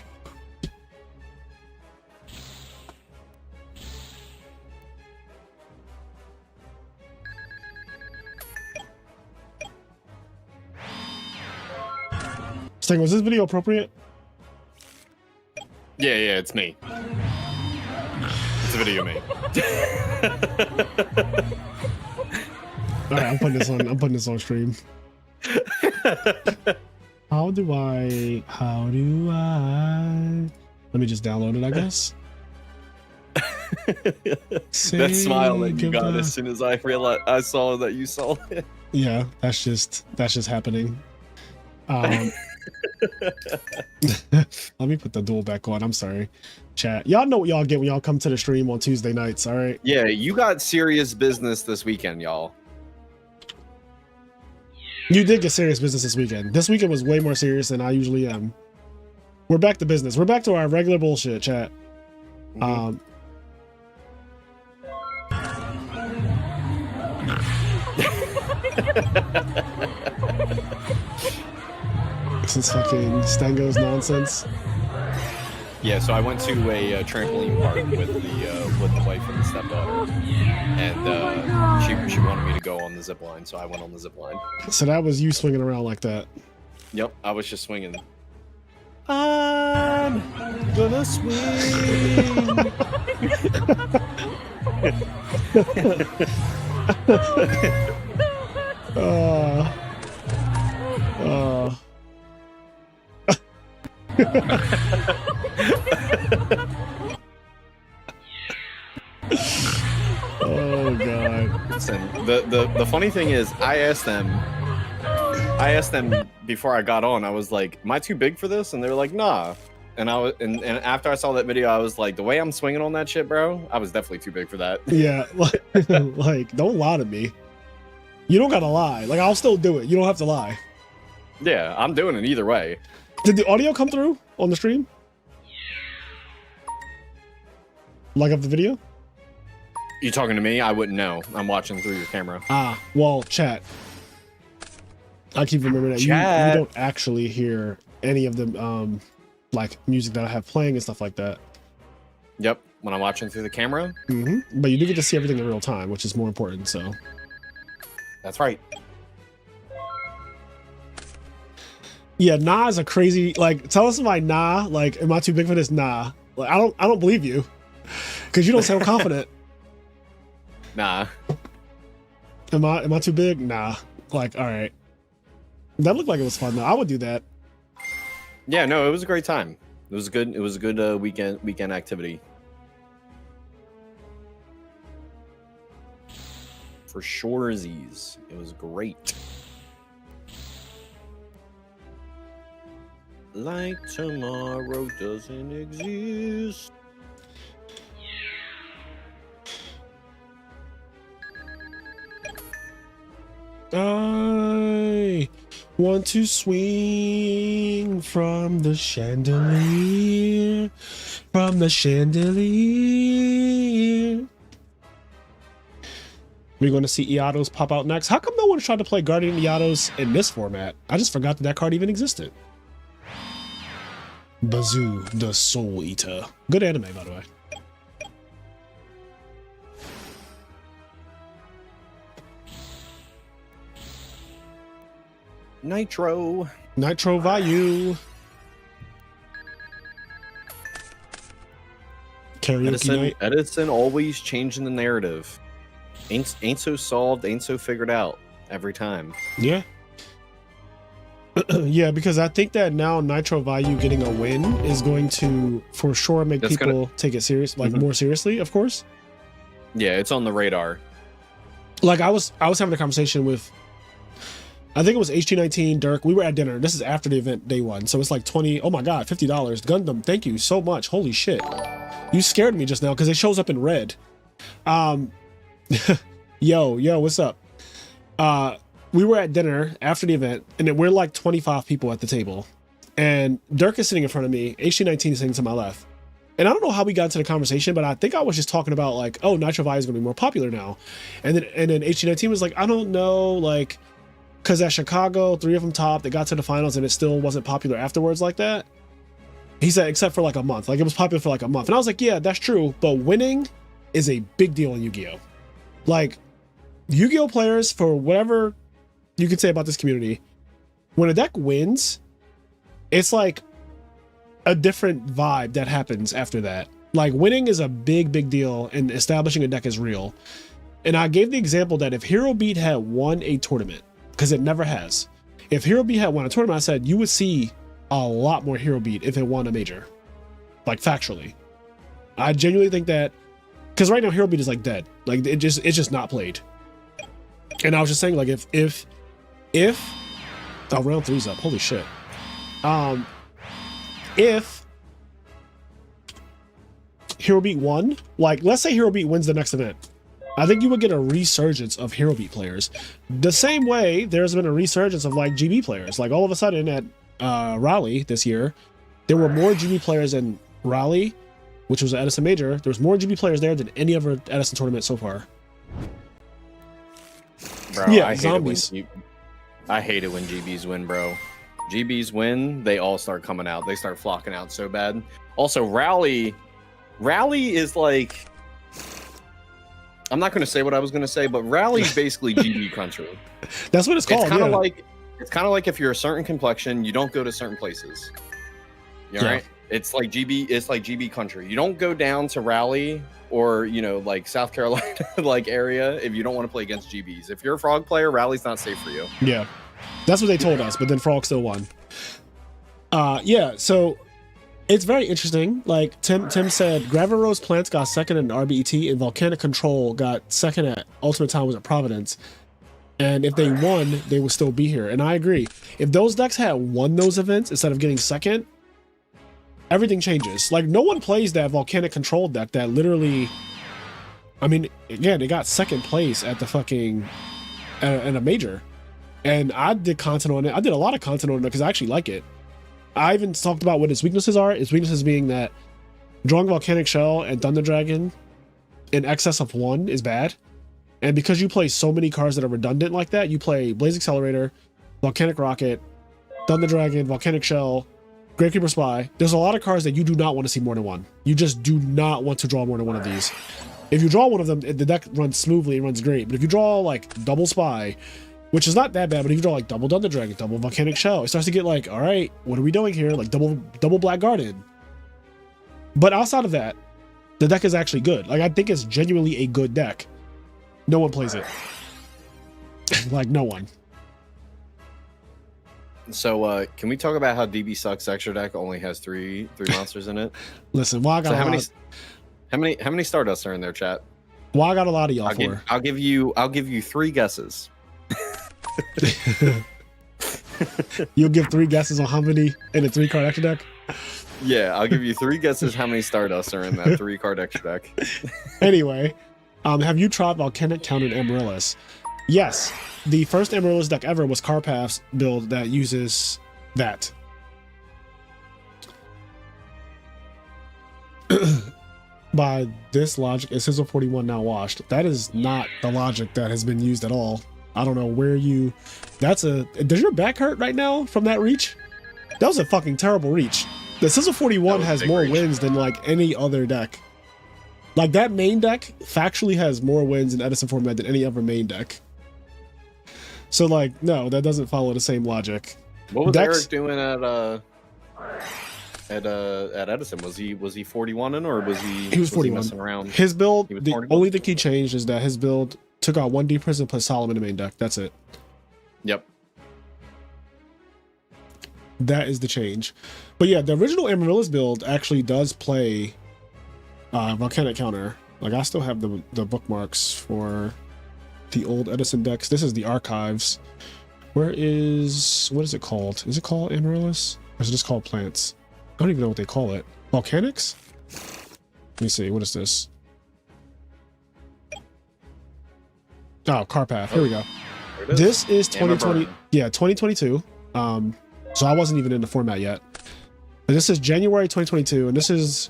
Sting, was this video appropriate? Yeah, it's me. It's a video of me. All right, I'm putting this on stream. How do I let me just download it, I guess. That smile that you got as soon as I realized I saw that you saw it. Yeah, that's just happening. Let me put the duel back on. I'm sorry, chat. Y'all know what y'all get when y'all come to the stream on Tuesday nights. All right. Yeah, you got serious business this weekend, y'all. You did get serious business this weekend. This weekend was way more serious than I usually am. We're back to business. We're back to our regular bullshit, chat. This is fucking Stango's nonsense. Yeah, so I went to a trampoline park with the wife and the stepdaughter, and she wanted me to go on the zip line, so I went on the zip line. So that was you swinging around like that. Yep, I was just swinging. I'm gonna swing. Oh god. Listen, the funny thing is, I asked them before I got on, I was like, am I too big for this? And they were like, nah. And and after I saw that video, I was like, the way I'm swinging on that shit, bro, I was definitely too big for that. Yeah, like don't lie to me. You don't gotta lie. Like, I'll still do it. You don't have to lie. Yeah, I'm doing it either way. Did the audio come through on the stream? Like of the video? You talking to me? I wouldn't know. I'm watching through your camera. Ah, well, chat. I keep remembering that you don't actually hear any of the like music that I have playing and stuff like that. Yep, when I'm watching through the camera. Mm-hmm. But you do get to see everything in real time, which is more important. So that's right. Yeah, nah is a crazy, like, tell us my nah, like, am I too big for this? Nah. Like, I don't believe you. Because you don't sound confident. Nah. Am I too big? Nah. Like, all right. That looked like it was fun though. I would do that. Yeah, no, it was a great time. It was good. It was a good weekend activity. For surezies, it was great. Like tomorrow doesn't exist. I want to swing from the chandelier, from the chandelier. We're going to see Iados pop out next. How come no one tried to play Guardian Iados in this format? I just forgot that card even existed. Bazoo, the Soul Eater. Good anime, by the way. Nitro Vayu. Karaoke night. Edison always changing the narrative. Ain't so solved, ain't so figured out every time. Yeah. Yeah, because I think that now Nitro Vayu getting a win is going to for sure make people take it serious, like more seriously, of course. Yeah, it's on the radar. Like I was having a conversation with I think it was HT19, Dirk. We were at dinner. This is after the event day one. So it's like 20. Oh my God, $50. Gundam, thank you so much. Holy shit. You scared me just now because it shows up in red. Yo, what's up? We were at dinner after the event, and we're like 25 people at the table. And Dirk is sitting in front of me. HT19 is sitting to my left. And I don't know how we got into the conversation, but I think I was just talking about like, oh, Nitro Vi is going to be more popular now. And then HT19 was like, I don't know, like, because at Chicago, 3 of them topped, they got to the finals, and it still wasn't popular afterwards like that. He said, except for like a month. Like, it was popular for like a month. And I was like, yeah, that's true. But winning is a big deal in Yu-Gi-Oh! Like, Yu-Gi-Oh! Players, for whatever you can say about this community, when a deck wins, it's like a different vibe that happens after that. Like, winning is a big deal, and establishing a deck is real. And I gave the example that if Hero Beat had won a tournament, because it never has, if Hero Beat had won a tournament, I said you would see a lot more Hero Beat if it won a major. Like, factually. I genuinely think that, because right now Hero Beat is like dead. Like, it's just not played. And I was just saying, like, if oh, round 3's up, holy shit. If Hero Beat won, like, let's say Hero Beat wins the next event, I think you would get a resurgence of Hero Beat players. The same way there's been a resurgence of like GB players. Like, all of a sudden at Raleigh this year, there were more GB players in Raleigh, which was an Edison major. There was more GB players there than any other Edison tournament so far. Bro, yeah, zombies. I hate it when GBs win, bro. GBs win, they all start coming out. They start flocking out so bad. Also, Raleigh is like, I'm not going to say what I was going to say, but Raleigh is basically GB country. That's what it's called. It's kind of like if you're a certain complexion, you don't go to certain places. You know, right? It's like GB country. You don't go down to Raleigh or, you know, like South Carolina like area if you don't want to play against GBs. If you're a Frog player, Raleigh's not safe for you. Yeah. That's what they told us, but then Frog still won. Yeah, so it's very interesting. Like Tim said, Graviro's Plants got second in RBET, and Volcanic Control got second at Ultimate Time was at Providence. And if they won, they would still be here. And I agree. If those decks had won those events instead of getting second, everything changes. Like, no one plays that Volcanic Control deck that literally, I mean, again, they got second place at the fucking, at a major. And I did content on it. I did a lot of content on it because I actually like it. I even talked about what its weaknesses are. Its weaknesses being that drawing Volcanic Shell and Thunder Dragon in excess of 1 is bad. And because you play so many cards that are redundant like that, you play Blaze Accelerator, Volcanic Rocket, Thunder Dragon, Volcanic Shell, Gravekeeper Spy. There's a lot of cards that you do not want to see more than one. You just do not want to draw more than one of these. If you draw one of them, the deck runs smoothly, it runs great. But if you draw like double Spy, which is not that bad, but if you draw like double Thunder Dragon, double Volcanic Shell, it starts to get like, all right, what are we doing here? Like double Black Garden. But outside of that, the deck is actually good. Like, I think it's genuinely a good deck. No one plays it. Like, no one. So, can we talk about how DB Sucks extra deck only has three monsters in it? Listen, well, I got how many Stardust are in there, chat? Well, I got a lot of y'all for. I'll give you 3 guesses. You'll give 3 guesses on how many in a 3-card extra deck? Yeah, I'll give you 3 guesses how many Stardust are in that 3-card extra deck. Anyway, have you tried Volcanic countered Amaryllis? Yes. The first Amaryllis deck ever was Carpath's build that uses that. By this logic, is Sizzle 41 now washed? That is not the logic that has been used at all. I don't know where you... Does your back hurt right now from that reach? That was a fucking terrible reach. The Sizzle 41 has more wins than like any other deck. Like, that main deck factually has more wins in Edison format than any other main deck. So, like, no, that doesn't follow the same logic. What was Eric doing at Edison? Was he 41 in, or was he? He was 41. Messing around? His build, the only thing he changed is that his build took out 1 Deep Prison and put Solomon in the main deck. That's it. Yep. That is the change. But yeah, the original Amaryllis build actually does play Volcanic counter. Like, I still have the bookmarks for the old Edison decks. This is the archives. What is it called? Is it called amaryllis? Or is it just called plants? I don't even know what they call it. Volcanics? Let me see. What is this? Oh, Carpath. Here we go. This is 2020. Yeah, 2022. So I wasn't even in the format yet. But this is January 2022, and this is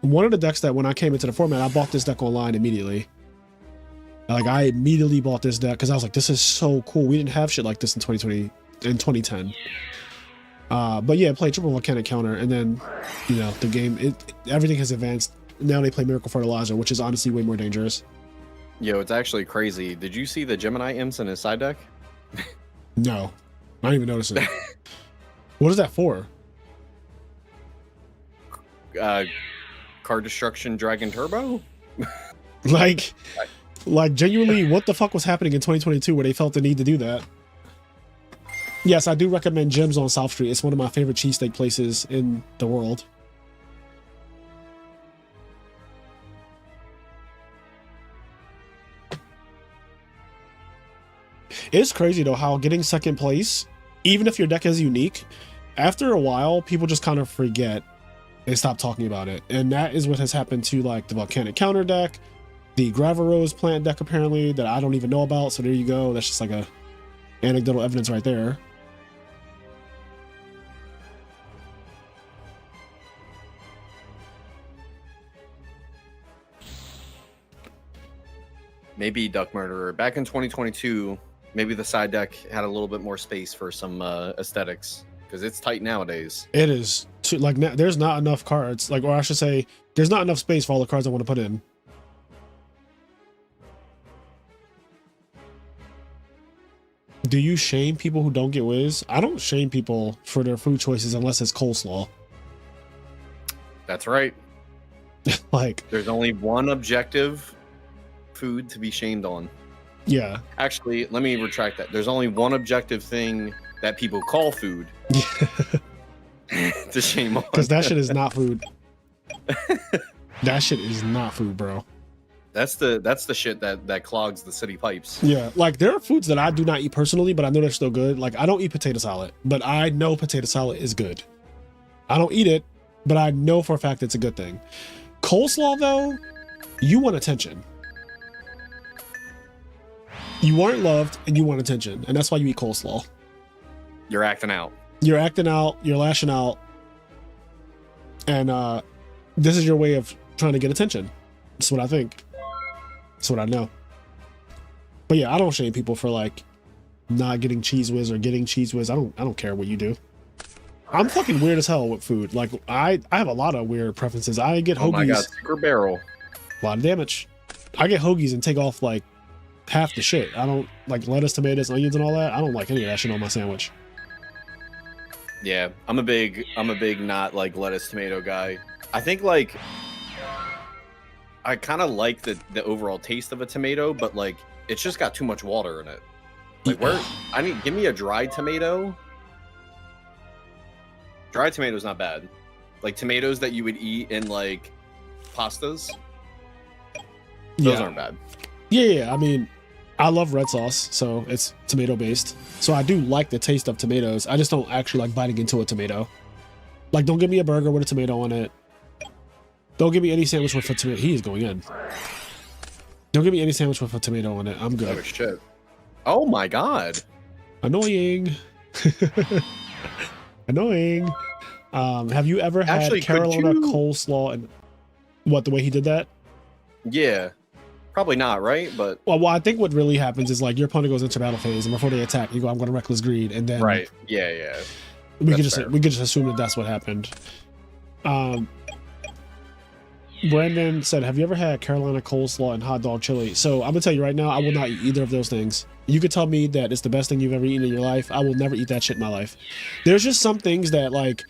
one of the decks that when I came into the format, I bought this deck online immediately. Like I immediately bought this deck because I was like, this is so cool. We didn't have shit like this in 2020, in 2010. But yeah, play triple volcanic counter, and then the game, everything has advanced. Now they play Miracle Fertilizer, which is honestly way more dangerous. Yo, it's actually crazy. Did you see the Gemini imps in his side deck? No, I didn't even notice it. What is that for? Card Destruction Dragon Turbo? like genuinely, what the fuck was happening in 2022 where they felt the need to do that? Yes, I do recommend Gems on South Street. It's one of my favorite cheesesteak places in the world. It's crazy though how getting second place, even if your deck is unique, after a while people just kind of forget and stop talking about it. And that is what has happened to like the Volcanic Counter deck, the Gravarose plant deck apparently that I don't even know about. So there you go. That's just like a anecdotal evidence right there. Maybe Duck Murderer. Back in 2022, maybe the side deck had a little bit more space for some aesthetics, because it's tight nowadays. It is too, like there's not enough cards, like, or I should say there's not enough space for all the cards I want to put in. Do you shame people who don't get Wiz? I don't shame people for their food choices unless it's coleslaw. That's right. Like there's only one objective food to be shamed on. Yeah. Actually, let me retract that. There's only one objective thing that people call food to shame on. Because that shit is not food. That shit is not food, bro. That's the shit that clogs the city pipes. Yeah, like there are foods that I do not eat personally, but I know they're still good. Like I don't eat potato salad, but I know potato salad is good. I don't eat it, but I know for a fact it's a good thing. Coleslaw though, you want attention. You aren't loved and you want attention, and that's why you eat coleslaw. You're acting out. You're acting out, you're lashing out, and this is your way of trying to get attention. That's what I think. That's what I know. But yeah, I don't shame people for like not getting Cheese Whiz or getting Cheese Whiz. I don't care what you do. I'm fucking weird as hell with food. Like I have a lot of weird preferences. I get hoagies. Oh my god, super barrel. A lot of damage. I get hoagies and take off like half the shit. I don't like lettuce, tomatoes, onions, and all that. I don't like any of that shit on my sandwich. Yeah, I'm a big not like lettuce tomato guy. I think like I kind of like the overall taste of a tomato, but like it's just got too much water in it. Like give me a dried tomato. Dried tomato's not bad. Like tomatoes that you would eat in like pastas. Those aren't bad. Yeah. I mean, I love red sauce, so it's tomato based. So I do like the taste of tomatoes. I just don't actually like biting into a tomato. Like, don't give me a burger with a tomato on it. Don't give me any sandwich with a tomato. He is going in. Don't give me any sandwich with a tomato on it. I'm good. Oh shit! Oh my god! Annoying. Annoying. Have you ever had Carolina coleslaw and what, the way he did that? Yeah. Probably not, right? But well, I think what really happens is like your opponent goes into battle phase, and before they attack, you go, "I'm going to reckless greed," and then right, yeah. We could just assume that that's what happened. Brandon said, "Have you ever had Carolina coleslaw and hot dog chili?" So I'm gonna tell you right now, I will not eat either of those things. You could tell me that it's the best thing you've ever eaten in your life. I will never eat that shit in my life. There's just some things that like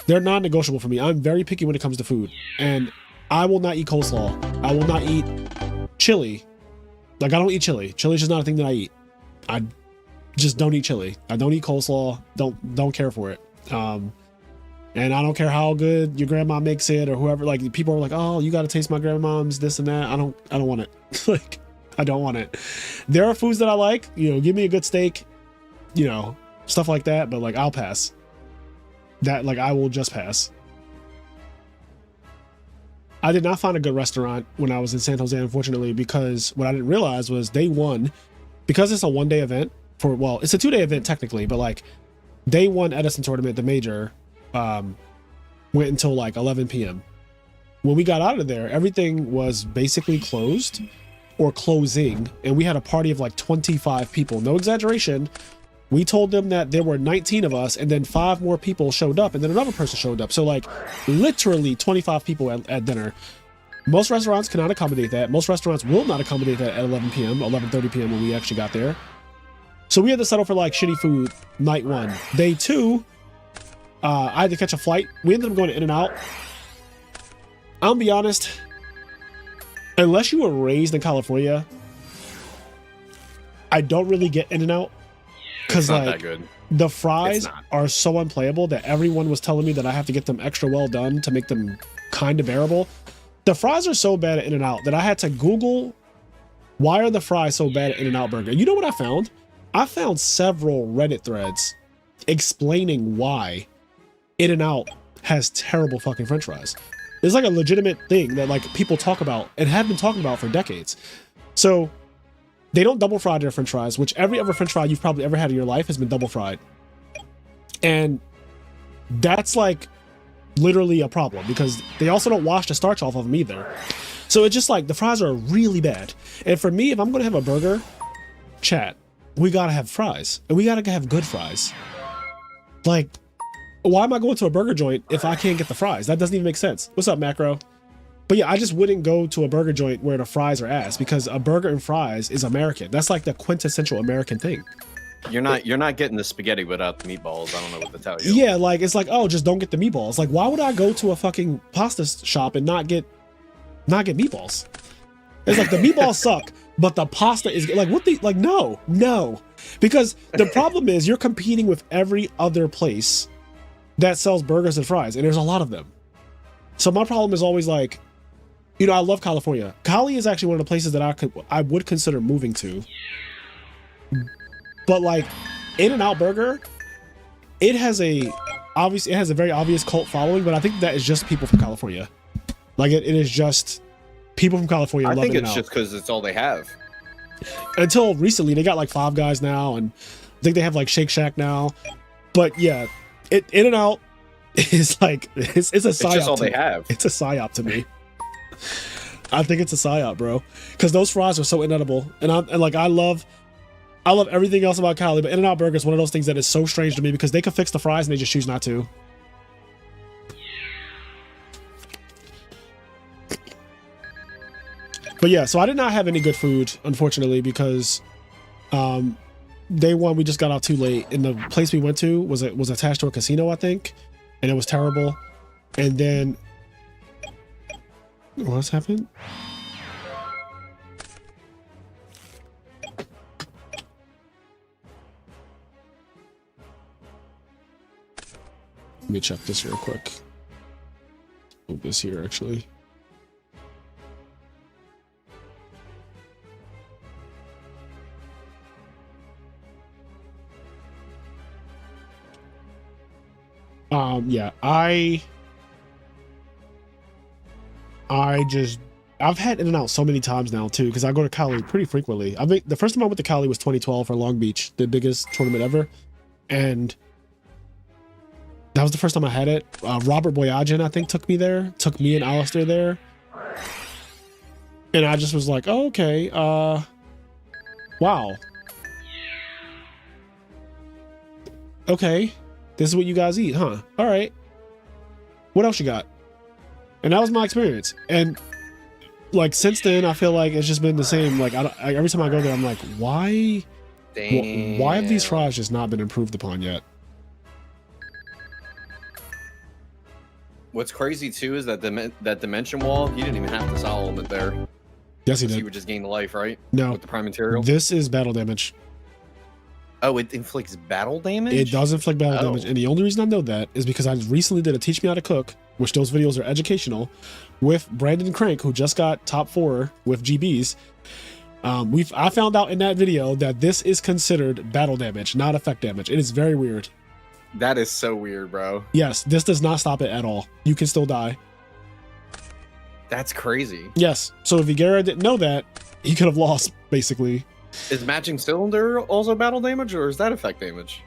they're non-negotiable for me. I'm very picky when it comes to food, and I will not eat coleslaw. I will not eat chili. Like I don't eat chili. Chili's just not a thing that I eat. I just don't eat chili. I don't eat coleslaw. Don't care for it. And I don't care how good your grandma makes it or whoever. Like people are like, "Oh, you got to taste my grandmom's this and that." I don't want it. Like I don't want it. There are foods that I like. You know, give me a good steak. you know, stuff like that. But like, I'll pass. That, like, I will just pass. I did not find a good restaurant when I was in San Jose, unfortunately, because what I didn't realize was day one, because it's a one-day event for, well, it's a two-day event technically, but like day one Edison tournament, the major, went until like 11 p.m. When we got out of there, everything was basically closed or closing, and we had a party of like 25 people. No exaggeration. We told them that there were 19 of us, and then 5 more people showed up, and then another person showed up. So like literally 25 people at dinner. Most restaurants cannot accommodate that. Most restaurants will not accommodate that at 11 p.m., 11:30 p.m. when we actually got there. So we had to settle for like shitty food night one. Day two, I had to catch a flight. We ended up going to In-N-Out. I'll be honest, unless you were raised in California, I don't really get In-N-Out. Because like the fries are so unplayable that everyone was telling me that I have to get them extra well done to make them kind of bearable. The fries are so bad at In-N-Out that I had to Google, why are the fries so bad at In-N-Out Burger? You know what I found? I found several Reddit threads explaining why In-N-Out has terrible fucking french fries. It's like a legitimate thing that like people talk about and have been talking about for decades. So they don't double fry their french fries, which every other french fry you've probably ever had in your life has been double fried. And that's like literally a problem because they also don't wash the starch off of them either. So it's just like the fries are really bad. And for me, if I'm going to have a burger, chat, we got to have fries and we got to have good fries. Like, why am I going to a burger joint if I can't get the fries? That doesn't even make sense. What's up, Macro? But yeah, I just wouldn't go to a burger joint where the fries are ass because a burger and fries is American. That's like the quintessential American thing. You're not getting the spaghetti without the meatballs. I don't know what to tell you. Yeah, like it's like, oh, just don't get the meatballs. Like, why would I go to a fucking pasta shop and not get meatballs? It's like the meatballs suck, but the pasta is like what the like no. Because the problem is you're competing with every other place that sells burgers and fries, and there's a lot of them. So my problem is always like, you know, I love California. Cali is actually one of the places that I would consider moving to. But like In-N-Out Burger, it has a very obvious cult following, but I think that is just people from California. Like it is just people from California love In-N-Out. I think it's just because it's all they have. Until recently, they got like Five Guys now, and I think they have like Shake Shack now. But yeah, In-N-Out is like it's a psyop. It's just all they have. It's a psyop to me. I think it's a psyop, bro, because those fries are so inedible, and I love everything else about Cali, but In-N-Out Burger is one of those things that is so strange to me because they could fix the fries and they just choose not to. But yeah, so I did not have any good food, unfortunately, because day one we just got out too late, and the place we went to was attached to a casino, I think, and it was terrible. And then what's happened? Let me check this real quick. Move this here, actually. Yeah, I've had In-N-Out so many times now too, because I go to Cali pretty frequently. I think the first time I went to Cali was 2012 for Long Beach, the biggest tournament ever, and that was the first time I had it. Robert Boyajian, I think, took me and Alistair there, and I just was like, oh, okay, wow, okay, this is what you guys eat, huh? All right, what else you got? And that was my experience. And like since then, I feel like it's just been the same. Like every time I go there, I'm like, why have these fries just not been improved upon yet? What's crazy too is that that dimension wall, he didn't even have to solve it there. Yes, he did. He would just gain the life, right? No, with the prime material. This is battle damage. Oh, it inflicts battle damage? It does inflict battle damage. And the only reason I know that is because I recently did a Teach Me How to Cook, which those videos are educational, with Brandon Crank, who just got top 4 with GBs. I found out in that video that this is considered battle damage, not effect damage. It is very weird. That is so weird, bro. Yes, this does not stop it at all. You can still die. That's crazy. Yes. So if Yugioh didn't know that, he could have lost, basically. Is matching cylinder also battle damage, or is that effect damage?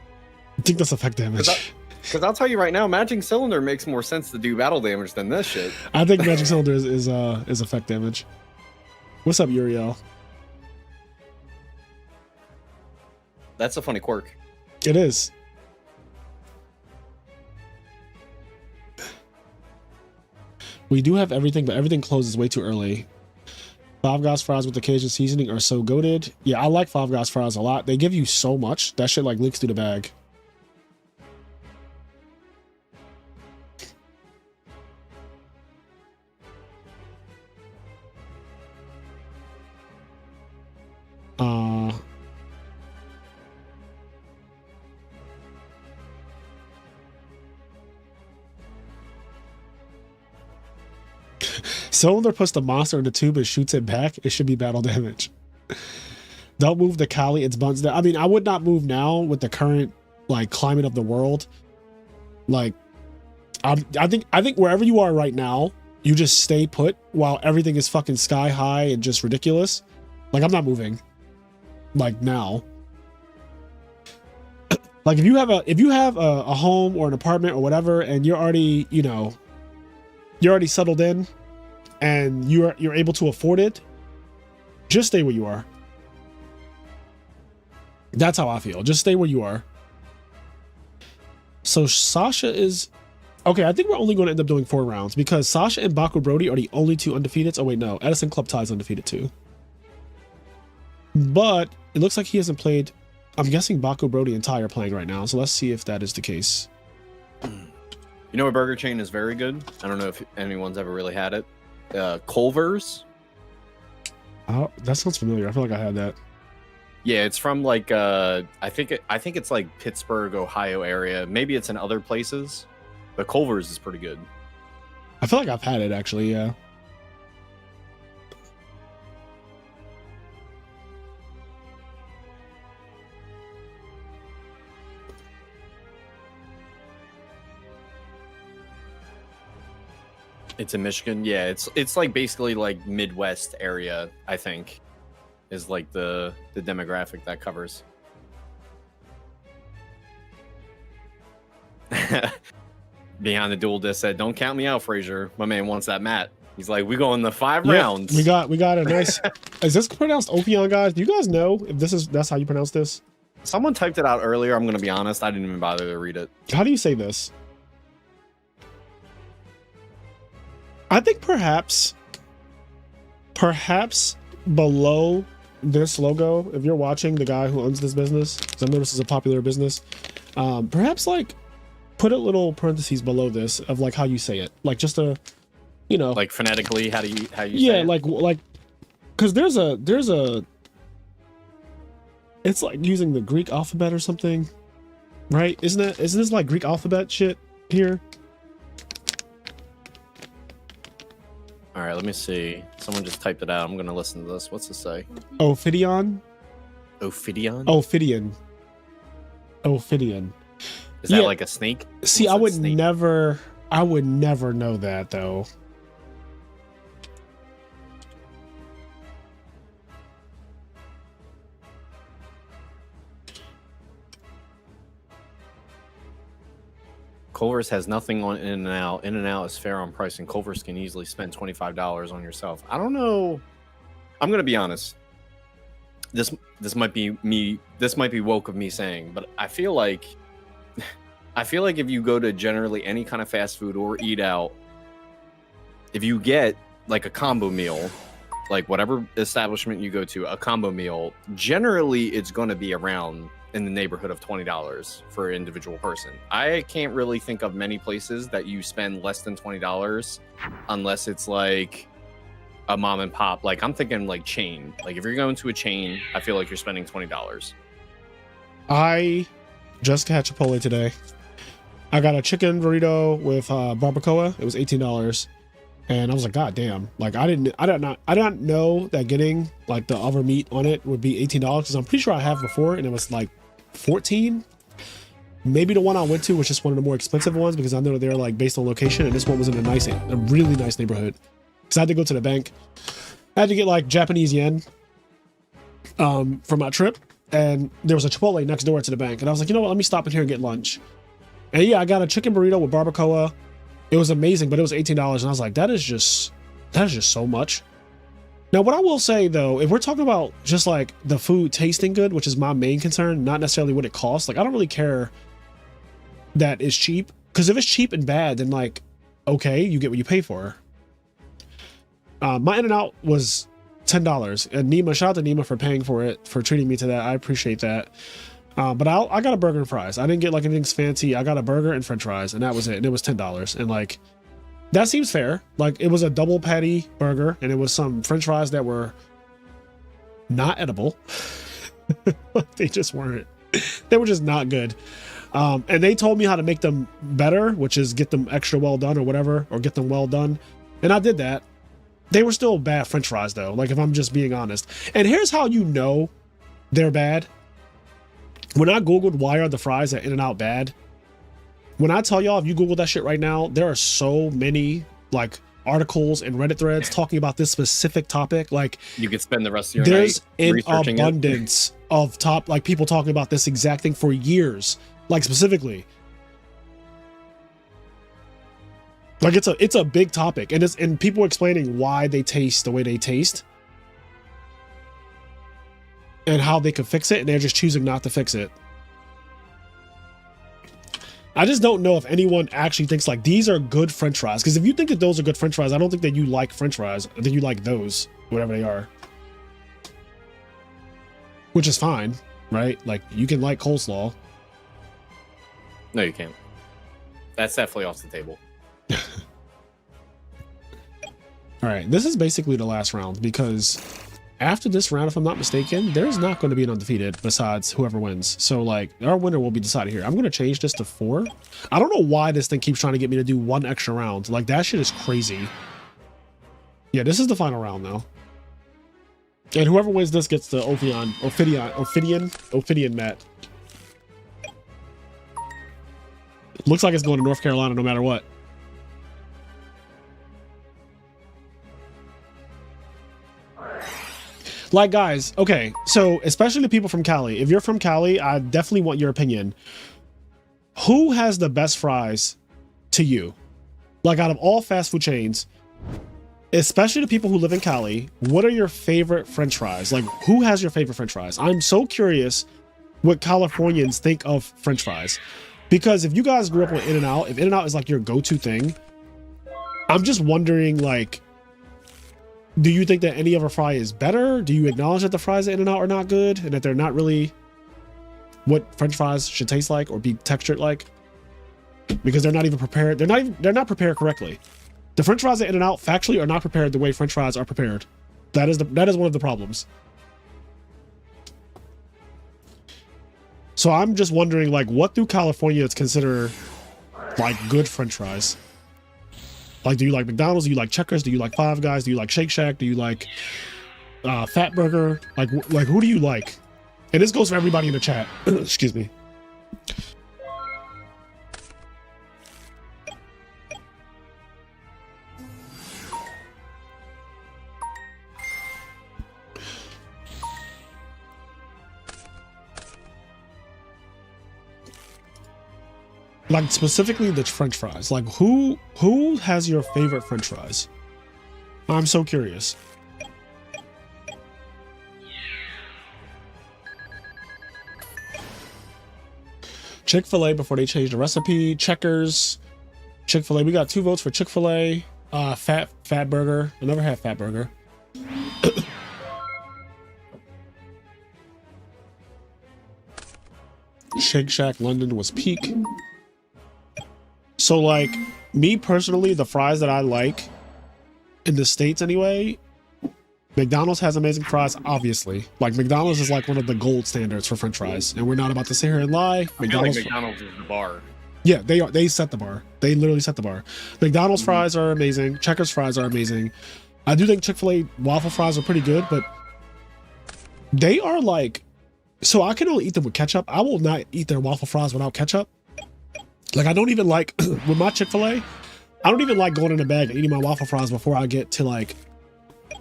I think that's effect damage. Because I'll tell you right now, matching cylinder makes more sense to do battle damage than this shit. I think magic cylinder is effect damage. What's up, Yugioh? That's a funny quirk. It is. We do have everything, but everything closes way too early. Five Guys fries with the Cajun seasoning are so goated. Yeah, I like Five Guys fries a lot. They give you so much. That shit like leaks through the bag. Cylinder puts the monster in the tube and shoots it back. It should be battle damage. Don't move the Kali. It's buns down. I mean, I would not move now with the current like climate of the world. Like, I think wherever you are right now, you just stay put while everything is fucking sky high and just ridiculous. Like, I'm not moving. Like now. Like if you have a home or an apartment or whatever, and you're already, you know, you're already settled in, and you're able to afford it, just stay where you are. That's how I feel. Just stay where you are. So Sasha is okay. I think we're only going to end up doing 4 rounds because Sasha and Baku Brody are the only 2 undefeated. Oh wait, no, Edison Club Tie is undefeated too. But it looks like he hasn't played. I'm guessing Baku Brody and Ty are playing right now. So let's see if that is the case. You know, a burger chain is very good. I don't know if anyone's ever really had it. Culver's. Oh, that sounds familiar. I feel like I had that. Yeah, it's from like I think it's like Pittsburgh, Ohio area. Maybe it's in other places, but Culver's is pretty good. I feel like I've had it actually. Yeah. It's in Michigan. Yeah, it's like basically like Midwest area, I think, is like the demographic that covers. Behind the dual disc said, "Don't count me out, Frazier. My man wants that mat." He's like, "We go in the 5 rounds." We got a nice. Is this pronounced Ophion, guys? Do you guys know if that's how you pronounce this? Someone typed it out earlier. I'm gonna be honest, I didn't even bother to read it. How do you say this? I think perhaps below this logo, if you're watching the guy who owns this business, because I know this is a popular business, perhaps like put a little parentheses below this of like how you say it, like just a, you know, like phonetically, how you yeah, say it? like because there's a it's like using the Greek alphabet or something, right? Isn't this like Greek alphabet shit here? All right, let me see. Someone just typed it out. I'm gonna listen to this. What's it say? Ophidian? Ophidian? Ophidian. Ophidian. Is that like a snake? See, I would never know that though. Culver's has nothing on In and Out. In and Out is fair on price, and Culver's can easily spend $25 on yourself. I don't know. I'm gonna be honest. This might be me. This might be woke of me saying, but I feel like if you go to generally any kind of fast food or eat out, if you get like a combo meal, like whatever establishment you go to, a combo meal, generally it's going to be around in the neighborhood of $20 for an individual person. I can't really think of many places that you spend less than $20 unless it's like a mom and pop. Like I'm thinking like chain. Like if you're going to a chain, I feel like you're spending $20. I just had Chipotle today. I got a chicken burrito with barbacoa. It was $18. And I was like, God damn! Like I didn't know that getting like the other meat on it would be $18 because I'm pretty sure I have before and it was like 14. Maybe the one I went to was just one of the more expensive ones because I know they're like based on location, and this one was in a really nice neighborhood. Because I had to go to the bank, I had to get like Japanese yen for my trip, and there was a Chipotle next door to the bank, and I was like, you know what? Let me stop in here and get lunch. And yeah, I got a chicken burrito with barbacoa. It was amazing, but it was $18, and I was like, that is just so much. Now, what I will say though, if we're talking about just like the food tasting good, which is my main concern, not necessarily what it costs. Like I don't really care that it's cheap, because if it's cheap and bad, then like, okay, you get what you pay for. My In-N-Out was $10, and Nima, shout out to Nima for paying for it, for treating me to that. I appreciate that. But I got a burger and fries. I didn't get like anything fancy. I got a burger and french fries, and that was it. And it was $10. And like, that seems fair. Like it was a double patty burger, and it was some french fries that were not edible. They just weren't. They were just not good. And they told me how to make them better, which is get them extra well done or whatever, or get them well done. And I did that. They were still bad french fries though, like if I'm just being honest. And here's how you know they're bad. When I Googled why are the fries at In-N-Out bad, when I tell y'all, if you Google that shit right now, there are so many like articles and Reddit threads talking about this specific topic. Like you could spend the rest of your there's night an abundance of like people talking about this exact thing for years, like specifically. Like it's a big topic, and people explaining why they taste the way they taste and how they could fix it, and they're just choosing not to fix it. I just don't know if anyone actually thinks like these are good french fries, because if you think that those are good french fries, I don't think that you like french fries. I think you like those, whatever they are. Which is fine, right? Like you can like coleslaw. No, you can't. That's definitely off the table. All right, this is basically the last round, because after this round, if I'm not mistaken, there's not going to be an undefeated besides whoever wins. So like our winner will be decided here. I'm going to change this to 4. I don't know why this thing keeps trying to get me to do 1 extra round. Like that shit is crazy. Yeah, this is the final round though. And whoever wins this gets the Ophidian mat. Looks like it's going to North Carolina no matter what. Like guys, okay, so especially the people from Cali, if you're from Cali, I definitely want your opinion. Who has the best fries to you? Like out of all fast food chains, especially the people who live in Cali, what are your favorite french fries? Like who has your favorite french fries? I'm so curious what Californians think of french fries, because if you guys grew up with In-N-Out, if In-N-Out is like your go-to thing, I'm just wondering like, do you think that any other fry is better? Do you acknowledge that the fries at In-N-Out are not good and that they're not really what french fries should taste like or be textured like? Because they're not even prepared. They're not prepared correctly. The french fries at In-N-Out factually are not prepared the way french fries are prepared. That is one of the problems. So I'm just wondering, like, what do Californians consider like good french fries? Like, do you like McDonald's? Do you like Checkers? Do you like Five Guys? Do you like Shake Shack? Do you like Fat Burger? Like who do you like? And this goes for everybody in the chat. Excuse me. Like specifically the french fries. Like who has your favorite french fries? I'm so curious. Chick-fil-A before they changed the recipe. Checkers. Chick-fil-A. We got 2 votes for Chick-fil-A. Fat Burger. I never had Fat Burger. Shake Shack London was peak. So like me personally, the fries that I like in the States anyway, McDonald's has amazing fries, obviously. Like McDonald's is like one of the gold standards for french fries, and we're not about to sit here and lie. I feel like McDonald's is the bar. Yeah, they set the bar. They literally set the bar. McDonald's fries are amazing. Checkers fries are amazing. I do think Chick-fil-A waffle fries are pretty good, but they are like, so I can only eat them with ketchup. I will not eat their waffle fries without ketchup. Like, I don't even like, with my Chick-fil-A, I don't even like going in the bag and eating my waffle fries before I get to like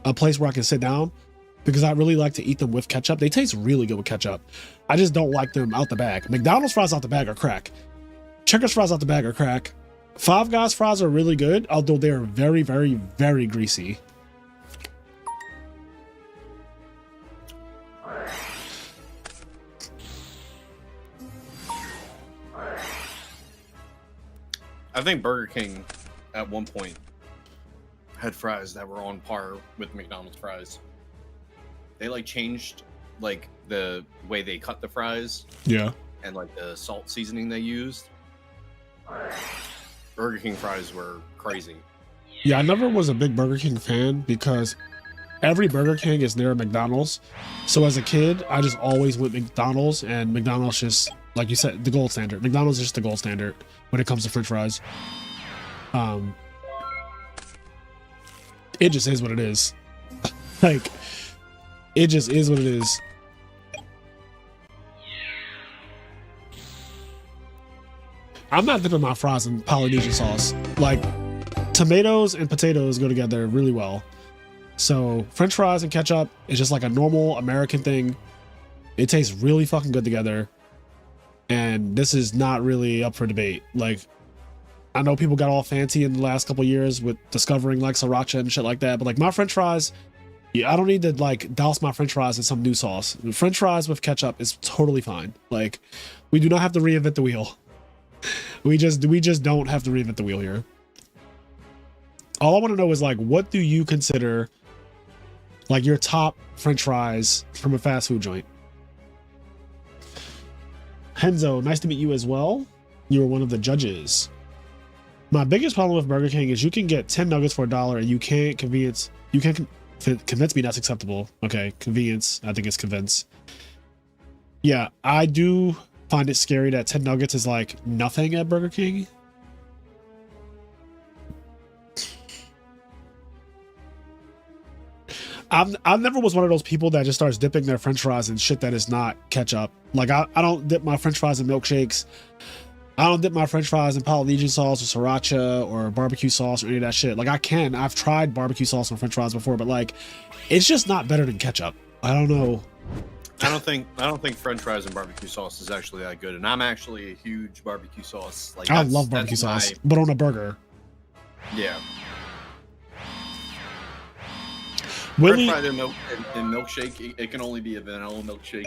a place where I can sit down, because I really like to eat them with ketchup. They taste really good with ketchup. I just don't like them out the bag. McDonald's fries out the bag are crack. Checkers fries out the bag are crack. Five Guys fries are really good, although they're very, very, very greasy. I think Burger King at one point had fries that were on par with McDonald's fries. They like changed like the way they cut the fries. Yeah. And like the salt seasoning they used. Burger King fries were crazy. Yeah, I never was a big Burger King fan because every Burger King is near a McDonald's. So as a kid, I just always went McDonald's, and McDonald's just, like you said, the gold standard. McDonald's is just the gold standard when it comes to French fries. It just is what it is. Like, it just is what it is. I'm not dipping my fries in Polynesian sauce. Like, tomatoes and potatoes go together really well. So French fries and ketchup is just like a normal American thing. It tastes really fucking good together. And this is not really up for debate. Like, I know people got all fancy in the last couple years with discovering like sriracha and shit like that, but like my French fries, yeah, I don't need to like douse my French fries in some new sauce. French fries with ketchup is totally fine. Like, we do not have to reinvent the wheel. We just don't have to reinvent the wheel here. All I want to know is like, what do you consider like your top French fries from a fast food joint? Henzo, nice to meet you as well. You were one of the judges. My biggest problem with Burger King is you can get 10 nuggets for $1 and you can't convince me that's acceptable. Okay, convenience. I think it's convince. Yeah, I do find it scary that 10 nuggets is like nothing at Burger King. I never was one of those people that just starts dipping their French fries in shit that is not ketchup. Like, I don't dip my French fries in milkshakes. I don't dip my French fries in Polynesian sauce or sriracha or barbecue sauce or any of that shit. Like, I've tried barbecue sauce on French fries before, but like, it's just not better than ketchup. I don't know. I don't think French fries and barbecue sauce is actually that good, and I'm actually a huge barbecue sauce. Like, I love barbecue sauce, but on a burger. Yeah. Willie, French fries and milkshake, it can only be a vanilla milkshake,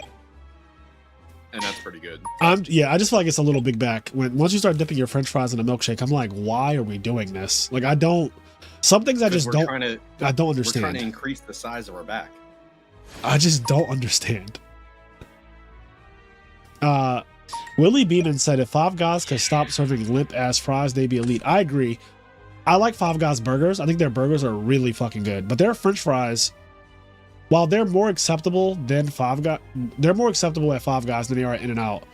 and that's pretty good. I just feel like it's a little big back. Once you start dipping your French fries in a milkshake, I'm like, why are we doing this? Like, some things I just don't understand. We're trying to increase the size of our back. I just don't understand. Willie Beeman said if Five Guys could stop serving limp ass fries, they'd be elite. I agree. I like Five Guys burgers. I think their burgers are really fucking good. But their French fries, while they're more acceptable than they're more acceptable at Five Guys than they are at In-N-Out.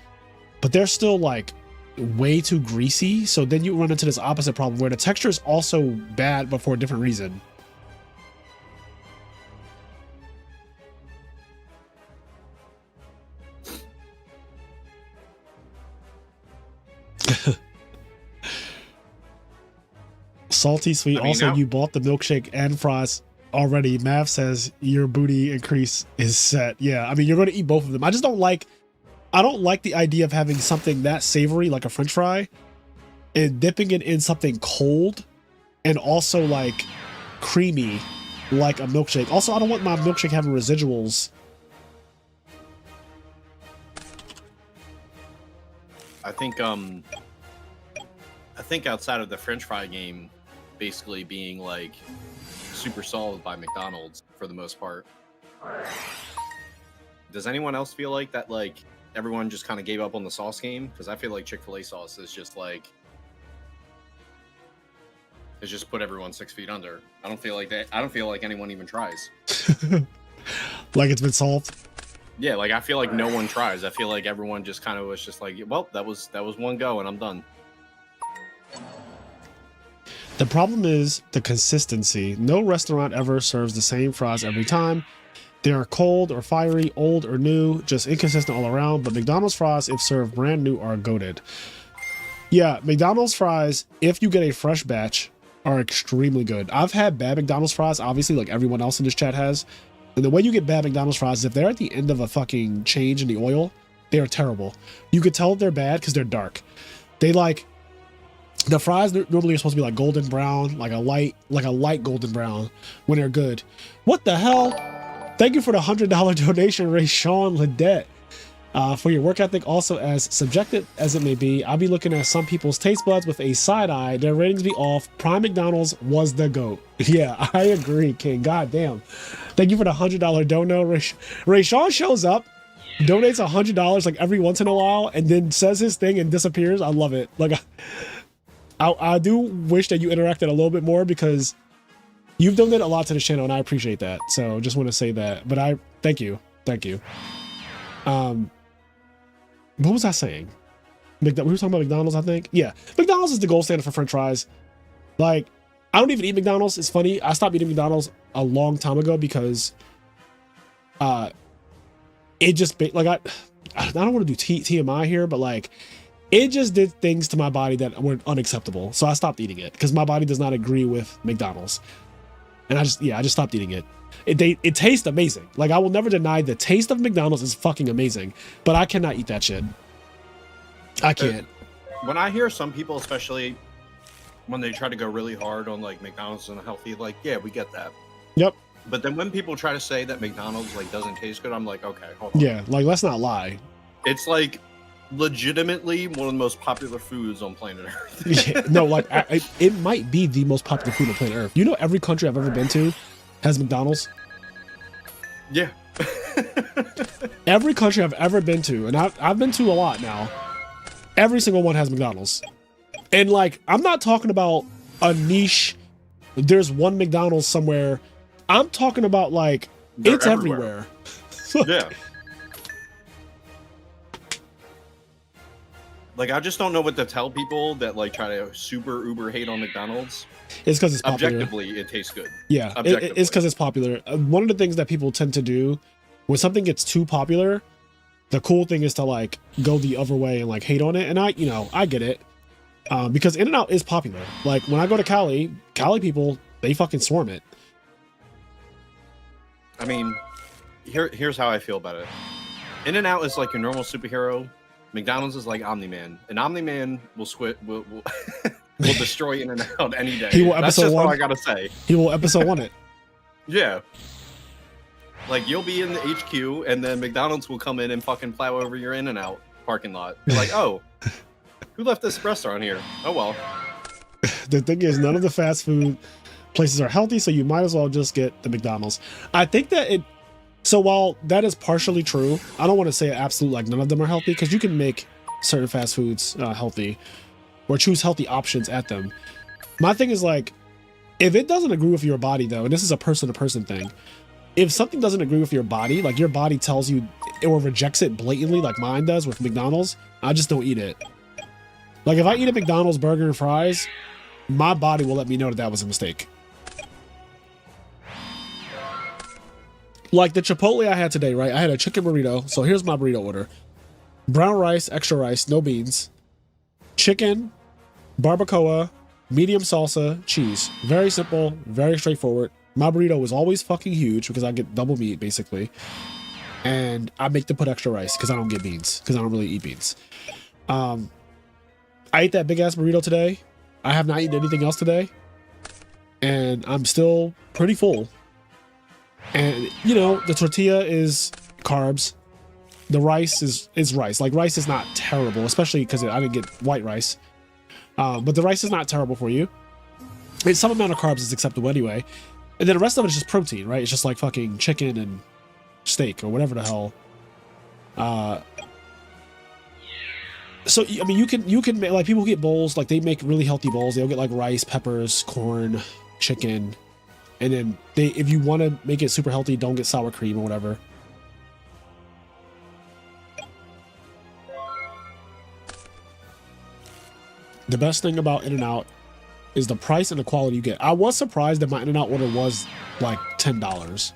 But they're still like way too greasy. So then you run into this opposite problem where the texture is also bad, but for a different reason. Salty sweet. Also, you bought the milkshake and fries already. Mav says your booty increase is set. Yeah, I mean, you're going to eat both of them. I don't like the idea of having something that savory like a French fry and dipping it in something cold and also like creamy like a milkshake. Also, I don't want my milkshake having residuals. I think outside of the French fry game basically being like super solved by McDonald's for the most part, does anyone else feel like that, like everyone just kind of gave up on the sauce game? Because I feel like Chick-fil-A sauce is just like, it's just put everyone 6 feet under. I don't feel like anyone even tries. Like it's been solved. Yeah, like I feel like no one tries. I feel like everyone just kind of was just like, well, that was one go and I'm done. The problem is the consistency. No restaurant ever serves the same fries every time. They are cold or fiery, old or new, just inconsistent all around. But McDonald's fries, if served brand new, are goated. Yeah, McDonald's fries, if you get a fresh batch, are extremely good. I've had bad McDonald's fries, obviously, like everyone else in this chat has. And the way you get bad McDonald's fries is if they're at the end of a fucking change in the oil, they are terrible. You could tell they're bad because they're dark. They like, the fries normally are supposed to be like golden brown, like a light golden brown when they're good. What the hell? Thank you for the $100 donation, Ray Sean Ledet. For your work ethic, also as subjective as it may be, I'll be looking at some people's taste buds with a side eye. Their ratings be off. Prime McDonald's was the GOAT. Yeah, I agree, King. God damn. Thank you for the $100 dono. Ray Sean shows up, donates $100 like every once in a while, and then says his thing and disappears. I love it. Like, I do wish that you interacted a little bit more because you've donated a lot to the channel, and I appreciate that. So just want to say that. But thank you. What was I saying? We were talking about McDonald's, I think. Yeah, McDonald's is the gold standard for French fries. Like, I don't even eat McDonald's. It's funny. I stopped eating McDonald's a long time ago because, it just like I don't want to do TMI here, but like, it just did things to my body that were unacceptable. So I stopped eating it because my body does not agree with McDonald's, and I just stopped eating it. It tastes amazing. Like, I will never deny the taste of McDonald's is fucking amazing, but I cannot eat that shit. I can't. When I hear some people, especially when they try to go really hard on like McDonald's and healthy, like, yeah, we get that. Yep. But then when people try to say that McDonald's like doesn't taste good, I'm like, okay, hold on. Yeah, like, let's not lie. It's like legitimately one of the most popular foods on planet Earth. Yeah, no, like, it might be the most popular food on planet Earth. You know, every country I've ever been to has McDonald's. Yeah. Every country I've ever been to, and I've been to a lot now, every single one has McDonald's. And like, I'm not talking about a niche, there's one McDonald's somewhere. I'm talking about like, it's everywhere. Yeah. Like, I just don't know what to tell people that like try to super uber hate on McDonald's. It's because it's popular. Objectively, it tastes good. Yeah, it's because it's popular. One of the things that people tend to do when something gets too popular, the cool thing is to like go the other way and like hate on it. And I get it, because In-N-Out is popular. Like, when I go to Cali people, they fucking swarm it. I mean, here's how I feel about it. In-N-Out is like your normal superhero. McDonald's is like Omni-Man. And Omni-Man will destroy In-N-Out any day. He will That's just all I gotta say. He will episode 1 it. Yeah. Like, you'll be in the HQ, and then McDonald's will come in and fucking plow over your In-N-Out parking lot. You're like, oh, who left this restaurant here? Oh, well. The thing is, none of the fast food places are healthy, so you might as well just get the McDonald's. I think that so while that is partially true, I don't want to say absolute, like, none of them are healthy, because you can make certain fast foods healthy, or choose healthy options at them. My thing is, like, if it doesn't agree with your body, though, and this is a person-to-person thing, if something doesn't agree with your body, like your body tells you or rejects it blatantly, like mine does with McDonald's, I just don't eat it. Like, if I eat a McDonald's burger and fries, my body will let me know that that was a mistake. Like the Chipotle I had today, right? I had a chicken burrito. So here's my burrito order. Brown rice, extra rice, no beans. Chicken, barbacoa, medium salsa, cheese. Very simple, very straightforward. My burrito was always fucking huge because I get double meat, basically. And I make them put extra rice because I don't get beans, because I don't really eat beans. I ate that big ass burrito today. I have not eaten anything else today. And I'm still pretty full. And, you know, the tortilla is carbs. The rice is rice. Like, rice is not terrible, especially because I didn't get white rice. But the rice is not terrible for you. And some amount of carbs is acceptable anyway. And then the rest of it is just protein, right? It's just like fucking chicken and steak or whatever the hell. So, I mean, you can make, like, people who get bowls, like, they make really healthy bowls. They'll get like rice, peppers, corn, chicken. And then if you want to make it super healthy, don't get sour cream or whatever. The best thing about In-N-Out is the price and the quality you get. I was surprised that my In-N-Out order was like $10.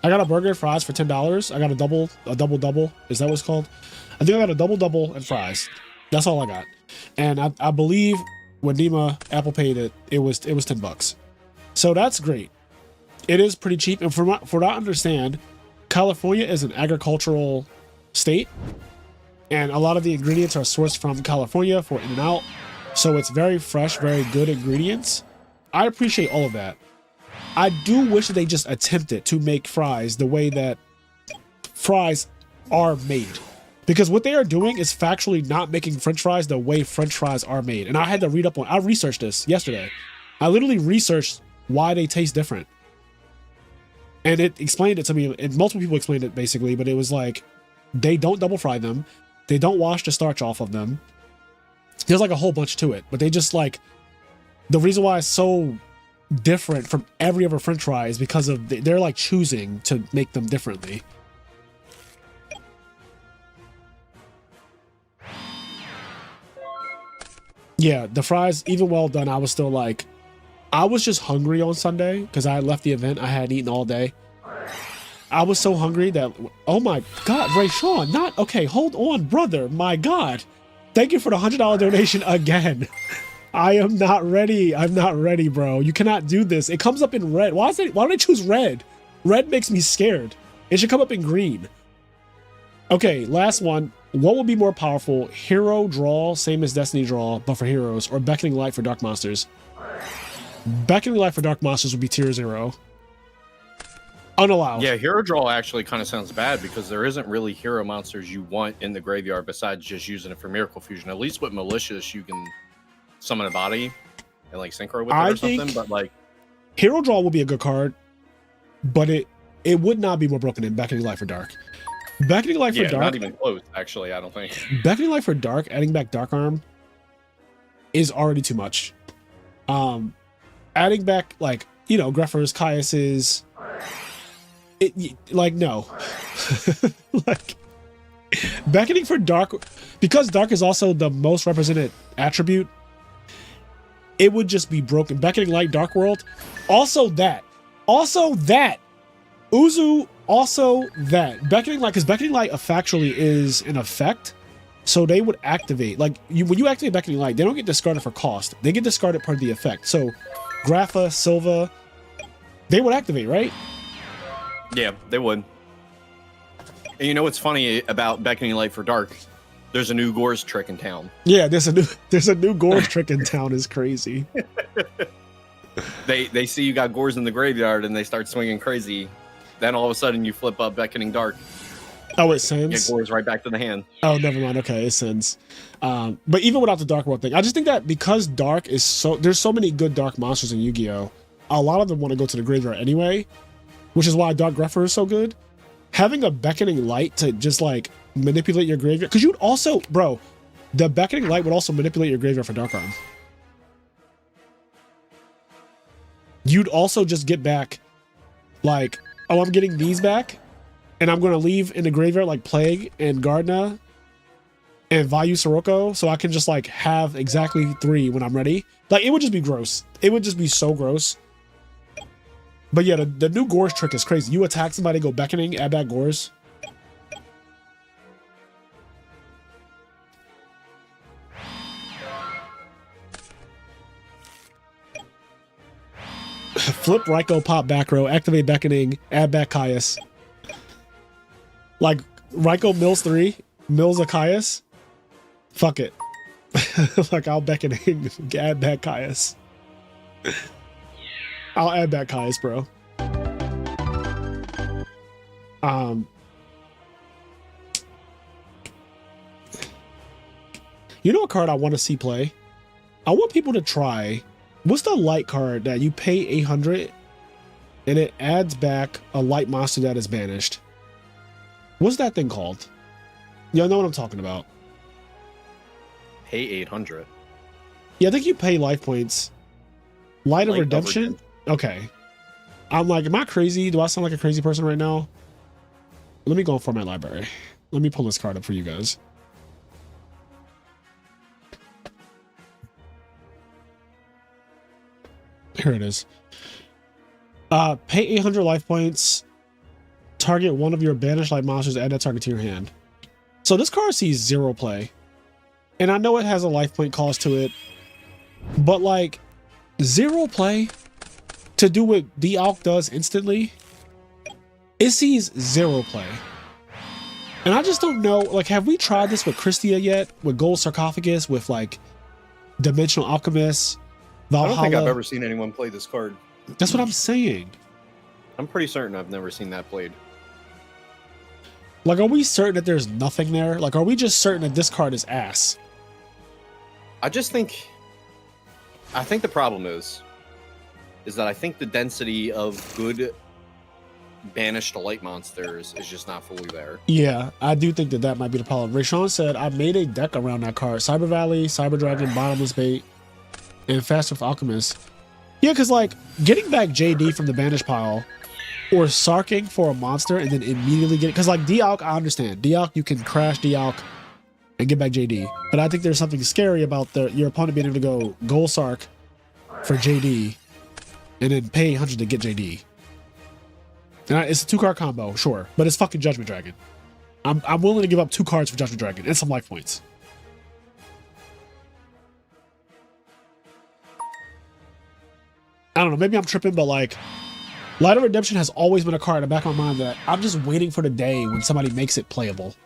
I got a burger and fries for $10. I got a double. Is that what it's called? I think I got a double and fries. That's all I got. And I believe when Nima Apple paid it, it was $10. So that's great. It is pretty cheap. And for what I understand, California is an agricultural state, and a lot of the ingredients are sourced from California for In-N-Out. So it's very fresh, very good ingredients. I appreciate all of that. I do wish that they just attempted to make fries the way that fries are made. Because what they are doing is factually not making French fries the way French fries are made. And I had to read up on, I researched this yesterday. I literally researched why they taste different. And it explained it to me, and multiple people explained it basically, but it was like, they don't double fry them. They don't wash the starch off of them. There's like a whole bunch to it, but they just like, the reason why it's so different from every other French fry is because of, they're like choosing to make them differently. Yeah, the fries, even well done, I was still like, I was just hungry on Sunday because I had left the event. I hadn't eaten all day. I was so hungry that, oh my God, Ray Sean, not, okay, hold on, brother, my God. Thank you for the $100 donation again. I am not ready. I'm not ready, bro. You cannot do this. It comes up in red. Why don't I choose red? Red makes me scared. It should come up in green. Okay, last one. What would be more powerful? Hero draw, same as Destiny draw, but for heroes, or Beckoning Light for Dark Monsters? Beckoning Light for Dark Monsters would be tier 0. Unallowed. Yeah, hero draw actually kind of sounds bad because there isn't really hero monsters you want in the graveyard besides just using it for Miracle Fusion. At least with Malicious, you can summon a body and like synchro with it or something. But like, hero draw would be a good card, but it would not be more broken than Beckoning Light for Dark. Beckoning Light for Dark, not even close. Actually, I don't think. Beckoning Light for Dark, adding back Dark Arm, is already too much. Adding back like, you know, Greffers, Caius's, like no, like Beckoning for Dark, because Dark is also the most represented attribute. It would just be broken. Beckoning Light, Dark World, also that, Uzu. Also that Beckoning Light, because Beckoning Light factually is an effect, so they would activate, like when you activate Beckoning Light, they don't get discarded for cost, they get discarded per the effect. So Grapha, Silva, they would activate, right? Yeah, they would. And you know what's funny about Beckoning Light for Dark? There's a new Gores trick in town. Yeah, there's a new Gores trick in town. Is crazy. They see you got Gores in the graveyard and they start swinging crazy. Then all of a sudden you flip up Beckoning Dark. Oh, it sends? Get Gores right back to the hand. Oh, never mind. Okay, it sends. But even without the Dark World thing, I just think that because Dark is so... There's so many good Dark monsters in Yu-Gi-Oh! A lot of them want to go to the graveyard anyway, which is why Dark Greffer is so good. Having a Beckoning Light to just, like, manipulate your graveyard... Because you'd also... Bro, the Beckoning Light would also manipulate your graveyard for Dark Arm. You'd also just get back, like... Oh, I'm getting these back, and I'm going to leave in the graveyard like Plague and Gardna and Vayu Sirocco, so I can just like have exactly 3 when I'm ready. Like, it would just be gross. It would just be so gross. But yeah, the new Gores trick is crazy. You attack somebody, go Beckoning, add back Gores. Flip Raikou, pop back row, activate Beckoning, add back Caius. Like, Raikou mills 3, mills a Caius. Fuck it. Like, I'll Beckoning, add back Caius. I'll add back Caius, bro. You know a card I want to see play? I want people to try... What's the light card that you pay 800 and it adds back a light monster that is banished? What's that thing called? Y'all know what I'm talking about. Pay 800. Yeah, I think you pay life points. Light of Redemption? Okay. I'm like, am I crazy? Do I sound like a crazy person right now? Let me go for my library. Let me pull this card up for you guys. Here it is. Pay 800 life points. Target one of your banished light monsters. Add that target to your hand. So this card sees 0 play. And I know it has a life point cost to it. But like 0 play to do what Dialk does instantly, it sees 0 play. And I just don't know, like, have we tried this with Christia yet? With Gold Sarcophagus, with like Dimensional Alchemist, Valhalla? I don't think I've ever seen anyone play this card. That's what I'm saying. I'm pretty certain I've never seen that played. Like, are we certain that there's nothing there? Like, are we just certain that this card is ass? I think the problem is that I think the density of good banished light monsters is just not fully there. Yeah, I do think that might be the problem. Rayshawn said, I made a deck around that card. Cyber Valley, Cyber Dragon, Bottomless Bait, and Fast with Alchemist. Yeah, because like getting back JD from the banished pile or sarking for a monster and then immediately get it. Because like Dialk, I understand. Dialk, you can crash Dialk and get back JD. But I think there's something scary about your opponent being able to go Gold Sark for JD and then pay 100 to get JD. And it's a 2-card combo, sure, but it's fucking Judgment Dragon. I'm willing to give up 2 cards for Judgment Dragon and some life points. I don't know, maybe I'm tripping, but like, Light of Redemption has always been a card in the back of my mind that I'm just waiting for the day when somebody makes it playable.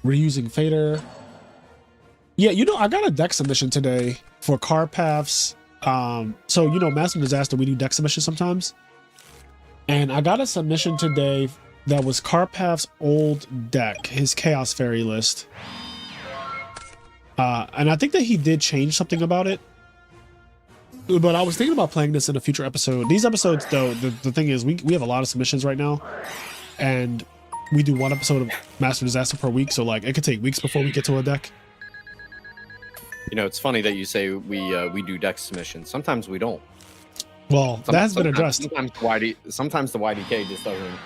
Reusing Fader. Yeah, you know, I got a deck submission today for card paths. So, you know, Master Disaster, we do deck submissions sometimes. And I got a submission today that was Carpath's old deck, his Chaos Fairy list. And I think that he did change something about it. But I was thinking about playing this in a future episode. These episodes, though, the thing is, we have a lot of submissions right now. And we do 1 episode of Master Disaster per week. So, like, it could take weeks before we get to a deck. You know, it's funny that you say we do deck submissions. Sometimes we don't. Well, that has been addressed. Sometimes the YDK just doesn't.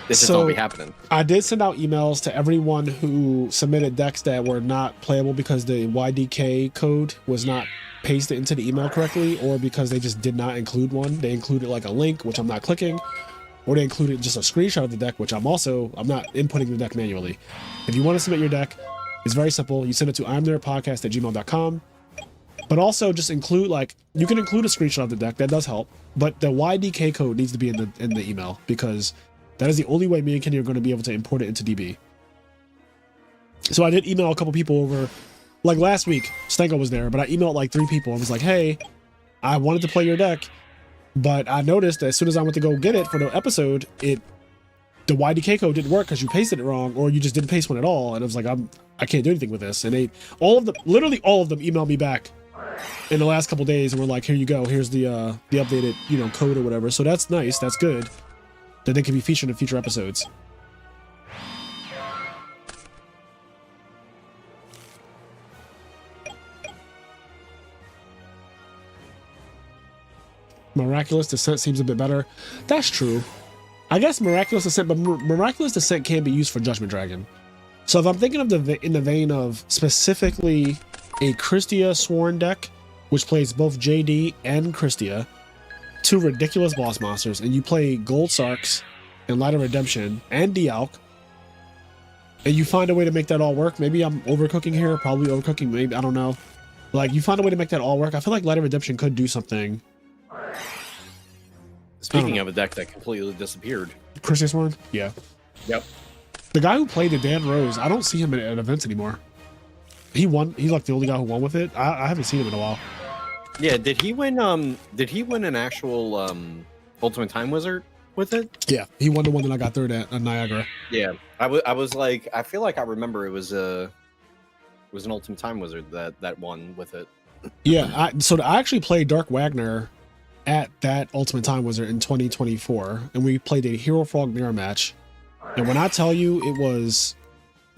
This just don't be happening. I did send out emails to everyone who submitted decks that were not playable because the YDK code was not pasted into the email correctly, or because they just did not include one. They included like a link, which I'm not clicking, or they included just a screenshot of the deck, which I'm not inputting the deck manually. If you want to submit your deck, it's very simple. You send it to IMNerdpodcast@gmail.com. But also just include, like, you can include a screenshot of the deck. That does help. But the YDK code needs to be in the email, because that is the only way me and Kenny are going to be able to import it into DB. So I did email a couple people over, like last week, Stanko was there, but I emailed like 3 people and was like, hey, I wanted to play your deck, but I noticed that as soon as I went to go get it for the episode, the YDK code didn't work because you pasted it wrong, or you just didn't paste one at all. And I was like, I can't do anything with this. And literally all of them emailed me back in the last couple days and were like, here you go, here's the updated, you know, code or whatever. So that's nice, that's good that they can be featured in future episodes. Miraculous Descent seems a bit better. That's true. I guess Miraculous Descent, but Miraculous Descent can be used for Judgment Dragon. So if I'm thinking of in the vein of specifically a Christia Sworn deck, which plays both JD and Christia, 2 ridiculous boss monsters, and you play Gold Sarks and Light of Redemption and Dialk, and you find a way to make that all work. Maybe I'm overcooking here, probably overcooking, maybe, I don't know. Like, you find a way to make that all work. I feel like Light of Redemption could do something. Speaking of a deck that completely disappeared. Christia Sworn? Yeah. Yep. The guy who played the Dan Rose, I don't see him at events anymore. He won. He's like the only guy who won with it. I haven't seen him in a while. Yeah, did he win an actual Ultimate Time Wizard with it? Yeah, he won the one that I got third at Niagara. Yeah. I was like, I feel like I remember it was an Ultimate Time Wizard that won with it. Yeah, so I actually played Dark Wagner at that Ultimate Time Wizard in 2024, and we played a Hero Frog mirror match. And when I tell you it was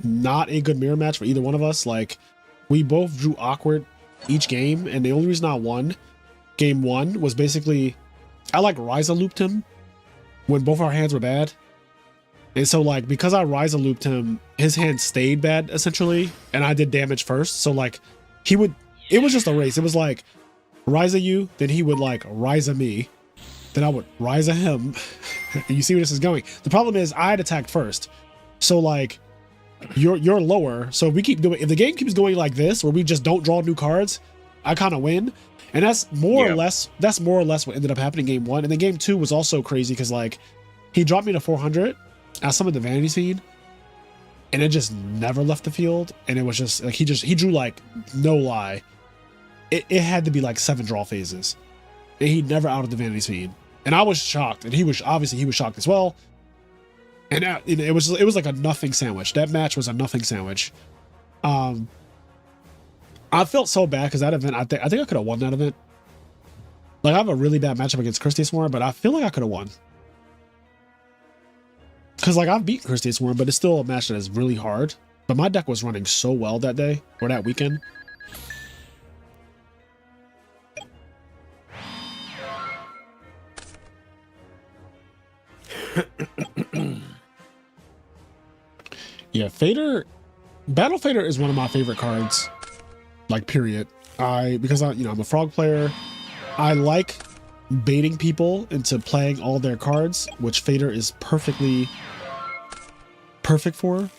not a good mirror match for either one of us, like, we both drew awkward each game, and the only reason I won game 1 was basically I like Ryza looped him when both our hands were bad, And so like, because I Ryza looped him, his hand stayed bad essentially, and I did damage first. So like it was just a race. It was like Ryza you, then he would like Ryza me, then I would Ryza him. And you see where this is going. The problem is I had attacked first. So like you're lower. So if we keep doing, if the game keeps going like this, where we just don't draw new cards, I kind of win. And that's more or less what ended up happening in game 1. And then game 2 was also crazy because like he dropped me to 400. I summoned the Vanity Seed, and it just never left the field. And it was just like he drew like, no lie, it had to be like 7 draw phases, and he never outed the Vanity Seed. And I was shocked, and he was shocked as well. And it was like a nothing sandwich. That match was a nothing sandwich. I felt so bad because that event, I think I could have won that event. Like I have a really bad matchup against Christie Warren, but I feel like I could have won. Because like I've beaten Christie Warren, but it's still a match that is really hard. But my deck was running so well that day or that weekend. Yeah, Fader, Battle Fader is one of my favorite cards. Like period. Because I'm a frog player. I like baiting people into playing all their cards, which Fader is perfect for.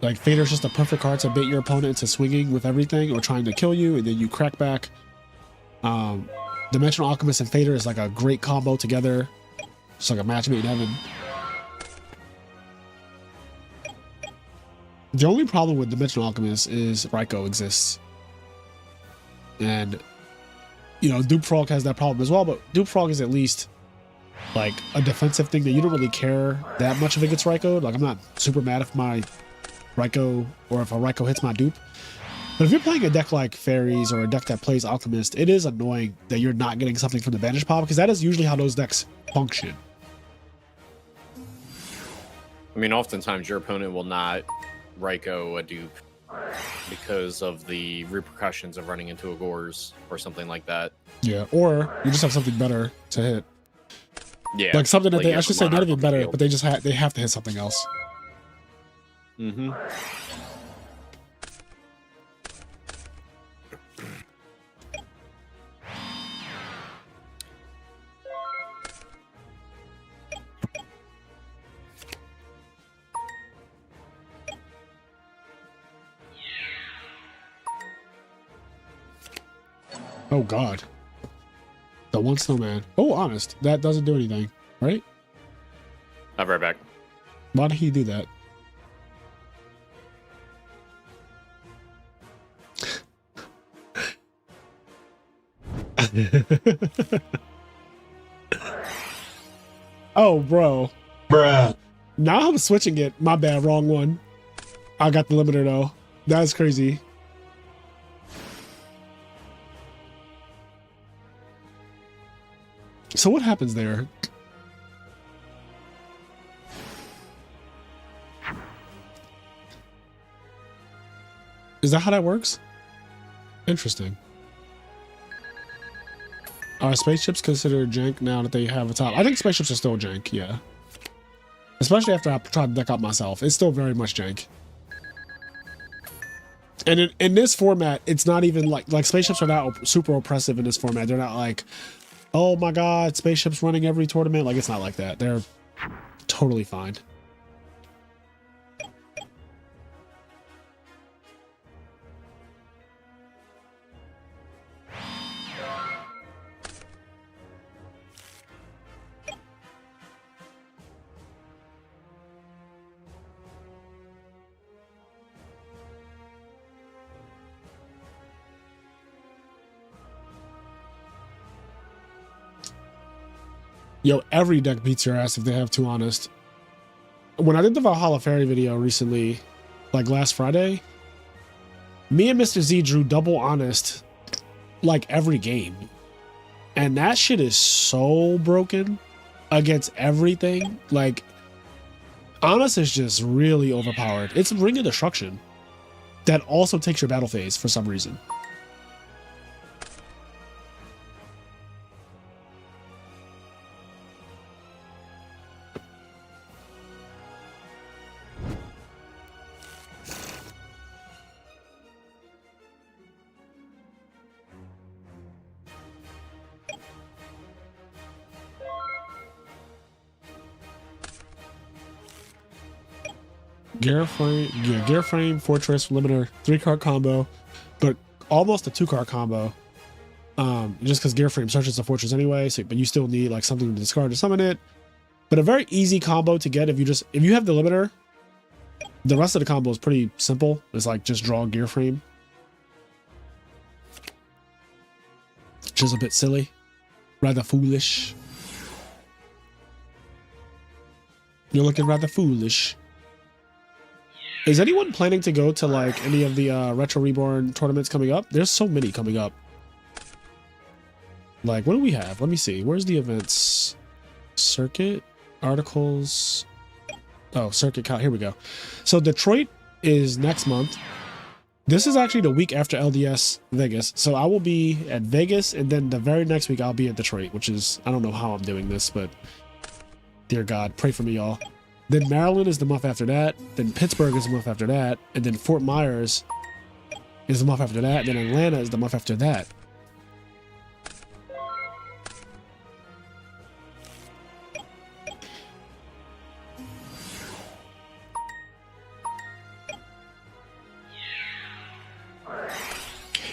Like Fader is just a perfect card to bait your opponent into swinging with everything or trying to kill you, and then you crack back. Dimensional Alchemist and Fader is like a great combo together. It's like a match made in heaven. The only problem with Dimensional Alchemist is Raikou exists. And, Dupe Frog has that problem as well, but Dupe Frog is at least like a defensive thing that you don't really care that much if it gets Raikou. Like, I'm not super mad if my Raikou or if a Raikou hits my dupe. But if you're playing a deck like Fairies or a deck that plays Alchemist, it is annoying that you're not getting something from the Vantage Pop, because that is usually how those decks function. I mean, oftentimes your opponent will not Raikou a dupe because of the repercussions of running into a Gores or something like that. Yeah, or you just have something better to hit. Yeah, like something that I should say not even better, but they have to hit something else. Mm-hmm. Oh God. The one snowman. Oh, honest. That doesn't do anything, right? I'll be right back. Why did he do that? Oh, bro. Bruh. Now I'm switching it. My bad. Wrong one. I got the limiter though. That's crazy. So what happens there? Is that how that works? Interesting. Are spaceships considered jank now that they have a top? I think spaceships are still jank, yeah. Especially after I tried to deck out myself. It's still very much jank. And in this format, it's not even like spaceships are not super oppressive in this format. They're not like, oh my God, spaceships running every tournament. Like, it's not like that. They're totally fine. Yo, every deck beats your ass if they have Too Honest. When I did the Valhalla Fairy video recently, like last Friday, me and Mr. Z drew double Honest like every game. And that shit is so broken against everything. Like, Honest is just really overpowered. It's Ring of Destruction that also takes your battle phase for some reason. Gear frame, fortress, limiter, 3-card combo, but almost a 2-card combo. Just because gear frame searches the fortress anyway, so, but you still need like something to discard to summon it. But a very easy combo to get if you have the limiter. The rest of the combo is pretty simple. It's like just draw gear frame. Which is a bit silly. Rather foolish. You're looking rather foolish. Is anyone planning to go to like any of the Retro Reborn tournaments coming up? There's so many coming up. Like, what do we have? Let me see. Where's the events? Circuit? Articles? Oh, circuit count. Here we go. So Detroit is next month. This is actually the week after LDS Vegas. So I will be at Vegas, and then the very next week I'll be at Detroit, which is, I don't know how I'm doing this, but dear God, pray for me, y'all. Then Maryland is the month after that. Then Pittsburgh is the month after that. And then Fort Myers is the month after that. Then Atlanta is the month after that.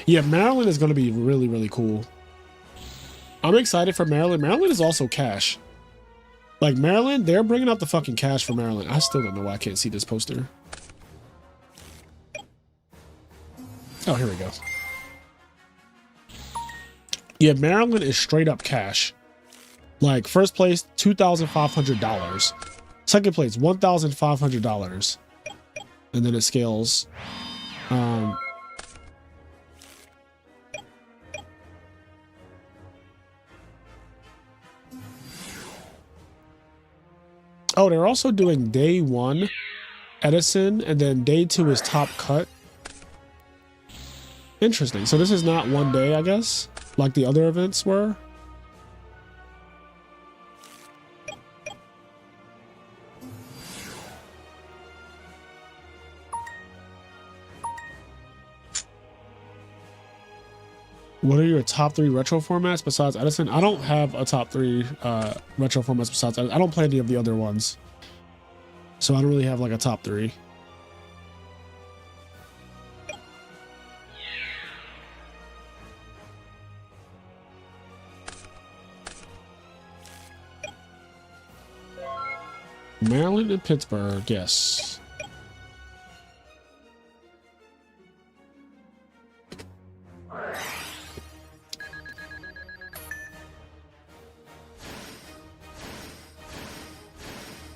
Yeah, Maryland is going to be really, really cool. I'm excited for Maryland. Maryland is also cash. Like, Maryland, they're bringing out the fucking cash for Maryland. I still don't know why I can't see this poster. Oh, here we go. Yeah, Maryland is straight up cash. Like, first place, $2,500. Second place, $1,500. And then it scales. Oh, they're also doing day 1 Edison, and then day 2 is top cut. Interesting. So this is not one day, I guess, like the other events were. What are your top 3 retro formats besides Edison? I don't have a top 3 retro formats besides Edison. I don't play any of the other ones. So I don't really have like a top 3. Maryland and Pittsburgh, yes.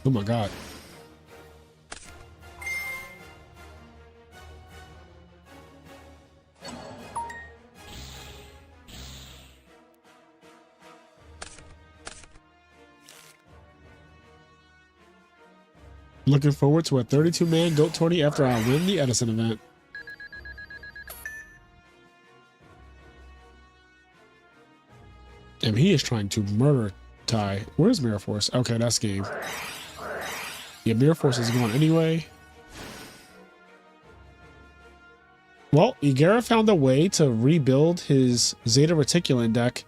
Oh my God. Looking forward to a 32-man GOAT tourney after I win the Edison event. And he is trying to murder Ty. Where's Mirror Force? Okay, that's game. Yeah, Mirror Force is gone anyway. Well, Yugioh found a way to rebuild his Zeta Reticulan deck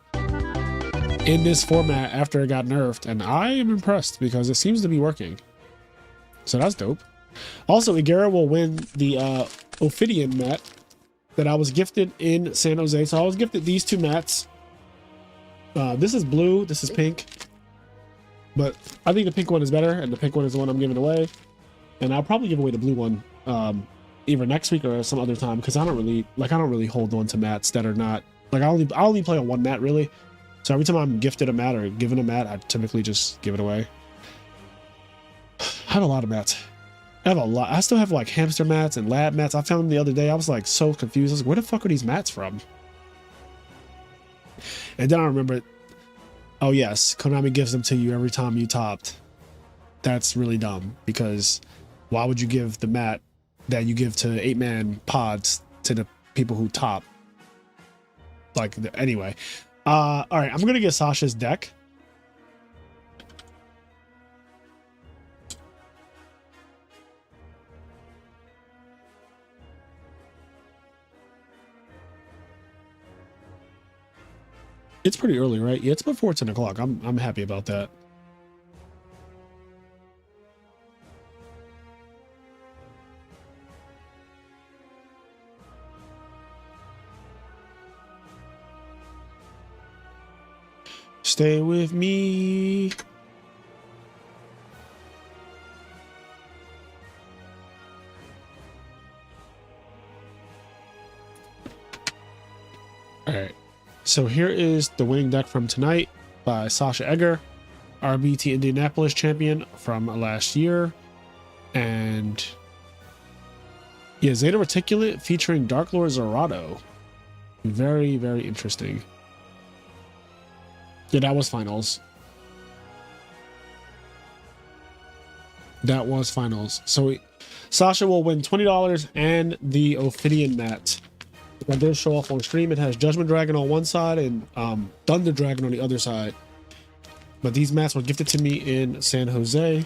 in this format after it got nerfed, and I am impressed because it seems to be working. So that's dope. Also, Yugioh will win the Ophidian mat that I was gifted in San Jose. So I was gifted these 2 mats. This is blue, this is pink. But I think the pink one is better, and the pink one is the one I'm giving away. And I'll probably give away the blue one either next week or some other time, because I don't really hold on to mats that are not like I only play on 1 mat really. So every time I'm gifted a mat or given a mat, I typically just give it away. I have a lot of mats. I have a lot. I still have like hamster mats and lab mats. I found them the other day. I was like so confused. I was like, where the fuck are these mats from? And then I remembered, oh yes, Konami gives them to you every time you topped. That's really dumb, because why would you give the mat that you give to 8-man pods to the people who top? Like, anyway. All right, I'm gonna get Sasha's deck. It's pretty early, right? Yeah, it's before 10 o'clock. I'm happy about that. Stay with me. All right. So here is the winning deck from tonight by Sasha Egger, RBT Indianapolis champion from last year. And yeah, Zeta Reticulate featuring Dark Lord Zorado. Very, very interesting. Yeah, that was finals. That was finals. So Sasha will win $20 and the Ophidian mat. I did show off on stream. It has Judgment Dragon on one side and Thunder Dragon on the other side. But these mats were gifted to me in San Jose.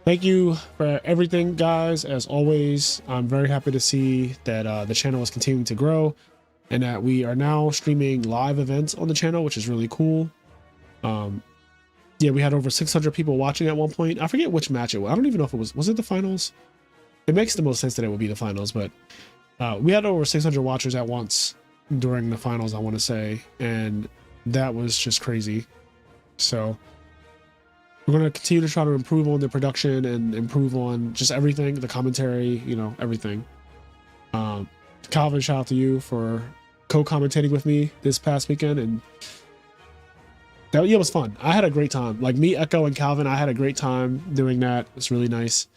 Thank you for everything, guys. As always, I'm very happy to see that the channel is continuing to grow and that we are now streaming live events on the channel, which is really cool. Yeah, we had over 600 people watching at one point. I forget which match it was. I don't even know if it was it the finals? It makes the most sense that it would be the finals, but we had over 600 watchers at once during the finals, I want to say, and that was just crazy. So we're going to continue to try to improve on the production and improve on just everything, the commentary, you know, everything. Calvin, shout out to you for co-commentating with me this past weekend, and that, yeah, it was fun. I had a great time. Like me, Echo, and Calvin, I had a great time doing that. It's really nice.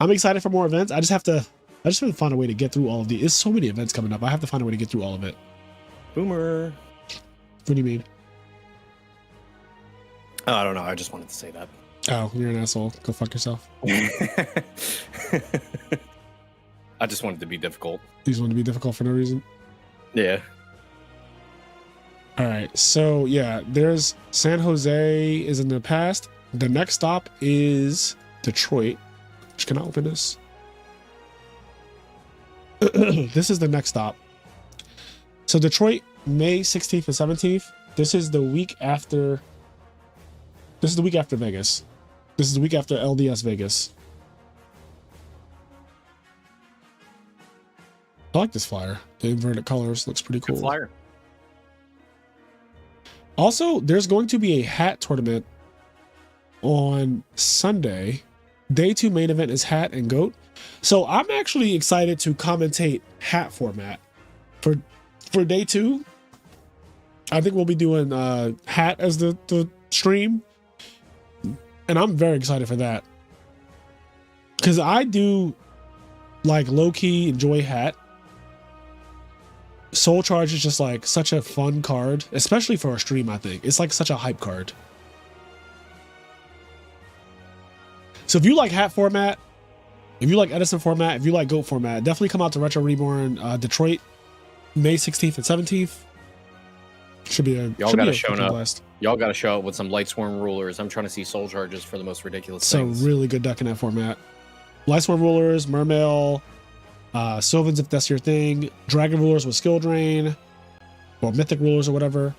I'm excited for more events. I just have to find a way to get through all of these. There's so many events coming up. I have to find a way to get through all of it. Boomer. What do you mean? Oh, I don't know. I just wanted to say that. Oh, you're an asshole. Go fuck yourself. I just wanted to be difficult. You just wanted to be difficult for no reason? Yeah. All right. So, yeah, there's San Jose is in the past. The next stop is Detroit. Which, can I open this? This is the next stop. So Detroit, May 16th and 17th. This is the week after. This is the week after Vegas. This is the week after LDS Vegas. I like this flyer. The inverted colors looks pretty cool. Good flyer. Also, there's going to be a hat tournament on Sunday. Day 2 main event is hat and goat. So I'm actually excited to commentate hat format for day 2. I think we'll be doing hat as the stream, and I'm very excited for that because I do like low-key enjoy hat. Soul Charge is just like such a fun card, especially for a stream. I think it's like such a hype card. So if you like hat format, if you like Edison format, if you like GOAT format, definitely come out to Retro Reborn Detroit, May 16th and 17th. Should be a y'all gotta show up. Blast. Y'all gotta show up with some Lightsworn rulers. I'm trying to see Soul Charges for the most ridiculous so things. Really good deck in that format. Lightsworn rulers, Mermail, Sylvans if that's your thing, Dragon rulers with skill drain, or Mythic rulers or whatever.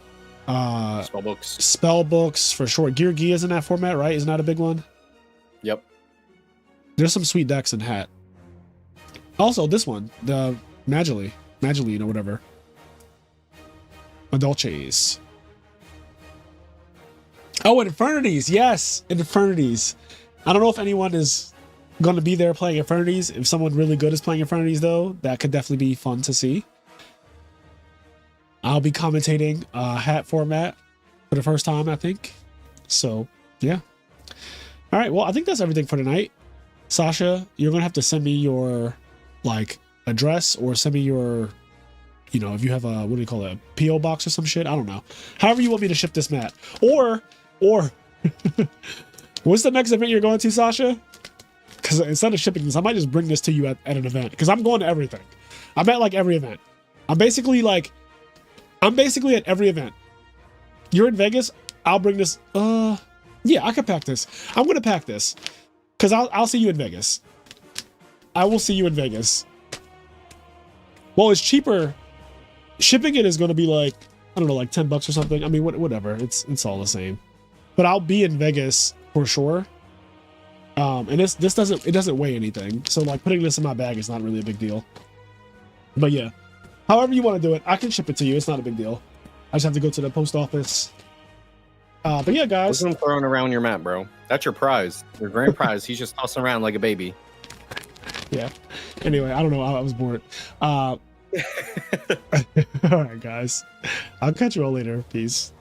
Spell books for short. Gear is in that format, right? Isn't that a big one? Yep. There's some sweet decks in hat. Also, this one, the Magileine or whatever. Adulches. Oh, Infernities. Yes, Infernities. I don't know if anyone is going to be there playing Infernities. If someone really good is playing Infernities, though, that could definitely be fun to see. I'll be commentating hat format for the first time, I think. So, yeah. All right, well, I think that's everything for tonight. Sasha, you're going to have to send me your, like, address or send me your, you know, if you have a, what do you call it, a P.O. box or some shit? I don't know. However you want me to ship this mat. Or, what's the next event you're going to, Sasha? Because instead of shipping this, I might just bring this to you at an event. Because I'm going to everything. I'm at, like, every event. I'm basically at every event. You're in Vegas, I'll bring this, yeah, I can pack this. I'm going to pack this. Because I'll see you in Vegas. I will see you in Vegas. Well, it's cheaper. Shipping it is going to be like, I don't know, like $10 or something. I mean, whatever. It's all the same. But I'll be in Vegas for sure. And this doesn't weigh anything. So like putting this in my bag is not really a big deal. But yeah, however you want to do it, I can ship it to you. It's not a big deal. I just have to go to the post office. But yeah, guys. Look at him throwing around your map, bro. That's your prize. Your grand prize. He's just tossing around like a baby. Yeah. Anyway, I don't know. I was bored. All right, guys. I'll catch you all later. Peace.